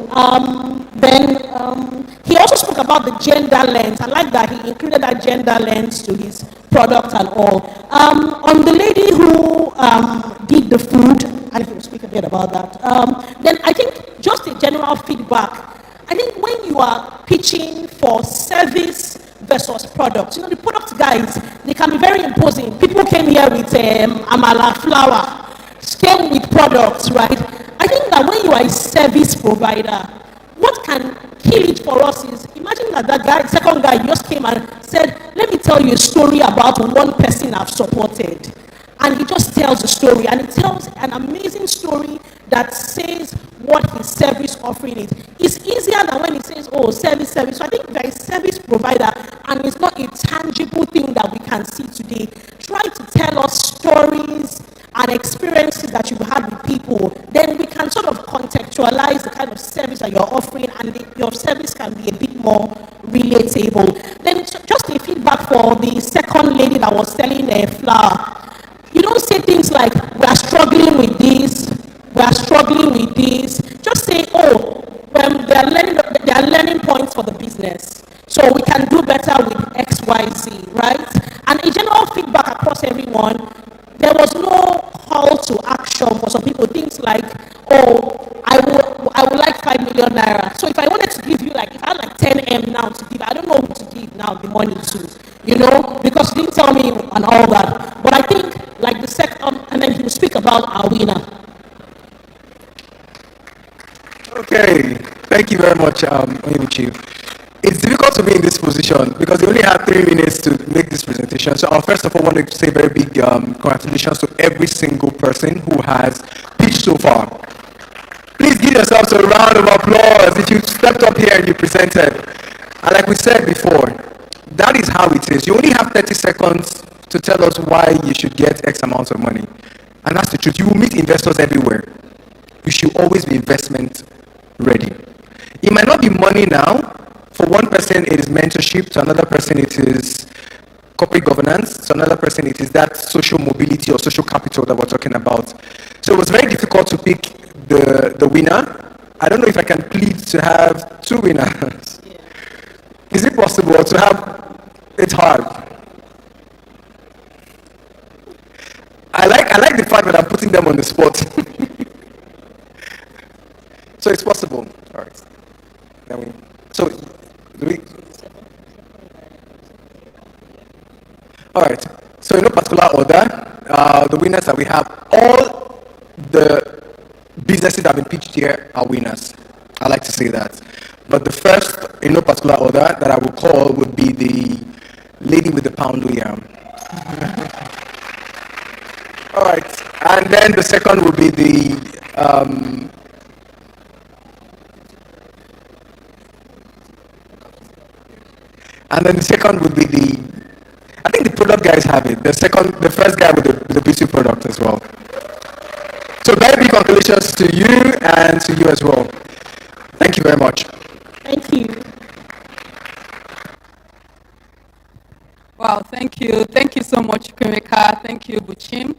[SPEAKER 8] he also spoke about the gender lens. I like that he included that gender lens to his product and all. On the lady who did the food, and he will speak a bit about that. Then I think just a general feedback. I think when you are pitching for service versus products, the product guys, they can be very imposing. People came here with amala flour, came with products, right? I think that when you are a service provider, what can kill it for us is, imagine that guy, second guy, just came and said, let me tell you a story about one person I've supported. And he just tells the story, and he tells an amazing story that says what his service offering is. It's easier than when he says, oh, service. So I think there is service provider, and it's not a tangible thing that we can see today. Try to tell us stories and experiences that you've had with people. Then we can sort of contextualize the kind of service that you're offering, and your service can be a bit more relatable. Then just a feedback for the second lady that was selling a flour. You don't say things like, we are struggling with this, we are struggling with this. Just say, oh, they are learning points for the business. So we can do better with X, Y, Z, right? And a general feedback across everyone, there was no call to action for some people. Things like, oh, I would like 5 million naira. So if I wanted to give you, if I had 10M now to give, I don't know who to give now the money to, because you didn't tell me and all that. But I think, the second, and then he will speak about our winner.
[SPEAKER 12] Okay, thank you very much, Oyebuchi. It's difficult to be in this position because we only have 3 minutes to make this presentation. So I first of all want to say very big congratulations to every single person who has pitched so far. Please give yourselves a round of applause. If you stepped up here and you presented. And like we said before, that is how it is. You only have 30 seconds to tell us why you should get X amount of money. And that's the truth. You will meet investors everywhere. You should always be investment ready. It might not be money now. For one person, it is mentorship. To another person, it is corporate governance. To another person, it is that social mobility or social capital that we're talking about. So it was very difficult to pick the winner. I don't know if I can plead to have two winners. Is it possible to have? It's hard. I like the fact that I'm putting them on the spot. So it's possible. All right. All right. So in no particular order, the winners that we have, all the businesses that have been pitched here are winners. I like to say that. But the first, in no particular order, that I will call would be the lady with the pound yam. All right. And then the second would be the and then the second would be I think the product guys have it. The first guy with the beauty product as well. So very big congratulations to you and to you as well. Thank you very much.
[SPEAKER 8] Thank you.
[SPEAKER 6] Wow, thank you. Thank you so much, Kumeka. Thank you, Buchim.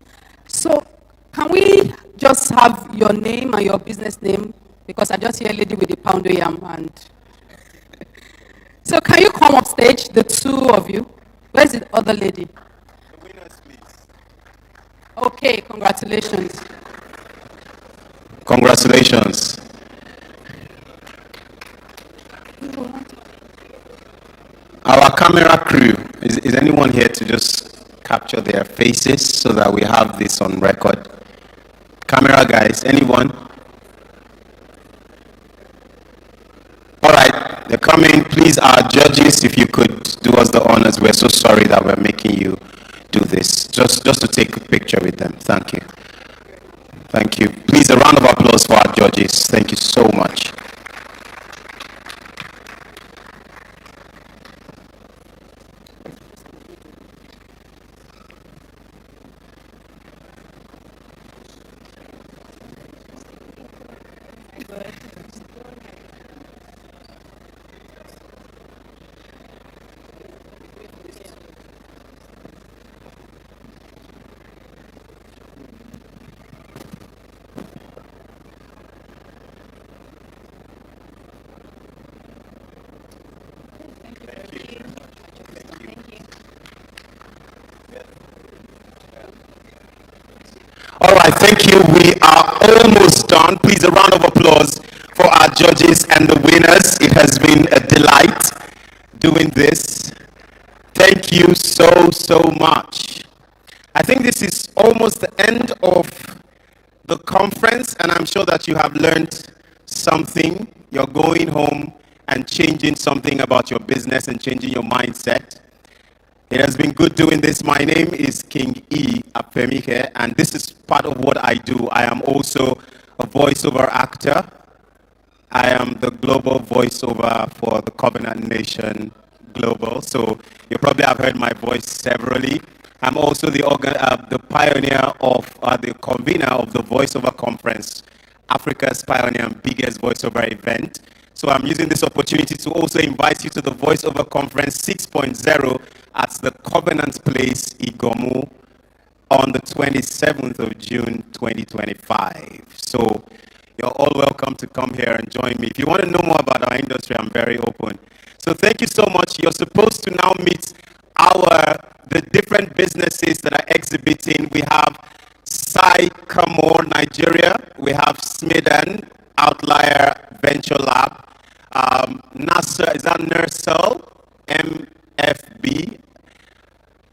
[SPEAKER 6] So can we just have your name and your business name? Because I just hear a lady with the pound yam and so can you come up stage, the two of you? Where's the other lady? The winners, please. Okay, congratulations.
[SPEAKER 3] Congratulations. Our camera crew, is anyone here to just capture their faces so that we have this on record? Camera guys, anyone? All right, they're coming. Please, our judges, if you could do us the honors. We're so sorry that we're making you do this. Just to take a picture with them. Thank you. Thank you. Please, a round of applause for our judges. Thank you so much. All right, thank you. We are almost done. Please, a round of applause for our judges and the winners. It has been a delight doing this. Thank you so much. I think this is almost the end of the conference, and I'm sure that you have learned something. You're going home and changing something about your business and changing your mindset. It has been good doing this. My name is King E. Apemike, and this is part of what I do. I am also a voiceover actor. I am the global voiceover for the Covenant Nation Global. So you probably have heard my voice severally. I'm also the pioneer of, the convener of the voiceover conference, Africa's pioneer and biggest voiceover event. So I'm using this opportunity to also invite you to the Voiceover Conference 6.0 at the Covenant Place, Igomu, on the 27th of June, 2025. So you're all welcome to come here and join me. If you want to know more about our industry, I'm very open. So thank you so much. You're supposed to now meet the different businesses that are exhibiting. We have Sycamore, Nigeria. We have Smiden, Outlier Venture Lab. NASA, is that Nursel, MFB.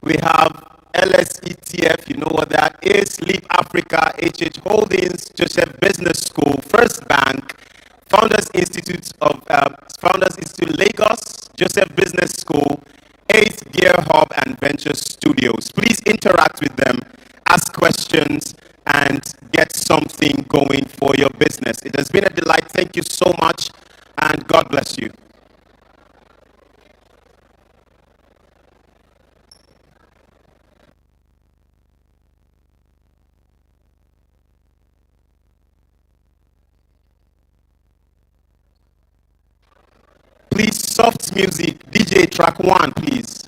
[SPEAKER 3] We have LSETF, you know what that is, Leap Africa, HH Holdings, Joseph Business School, First Bank, Founders Institute Lagos, Joseph Business School, 8th Gear Hub, and Venture Studios. Please interact with them, ask questions, and get something going for your business. It has been a delight. Thank you so much. And and God bless you. Please, soft music, DJ track 1, please.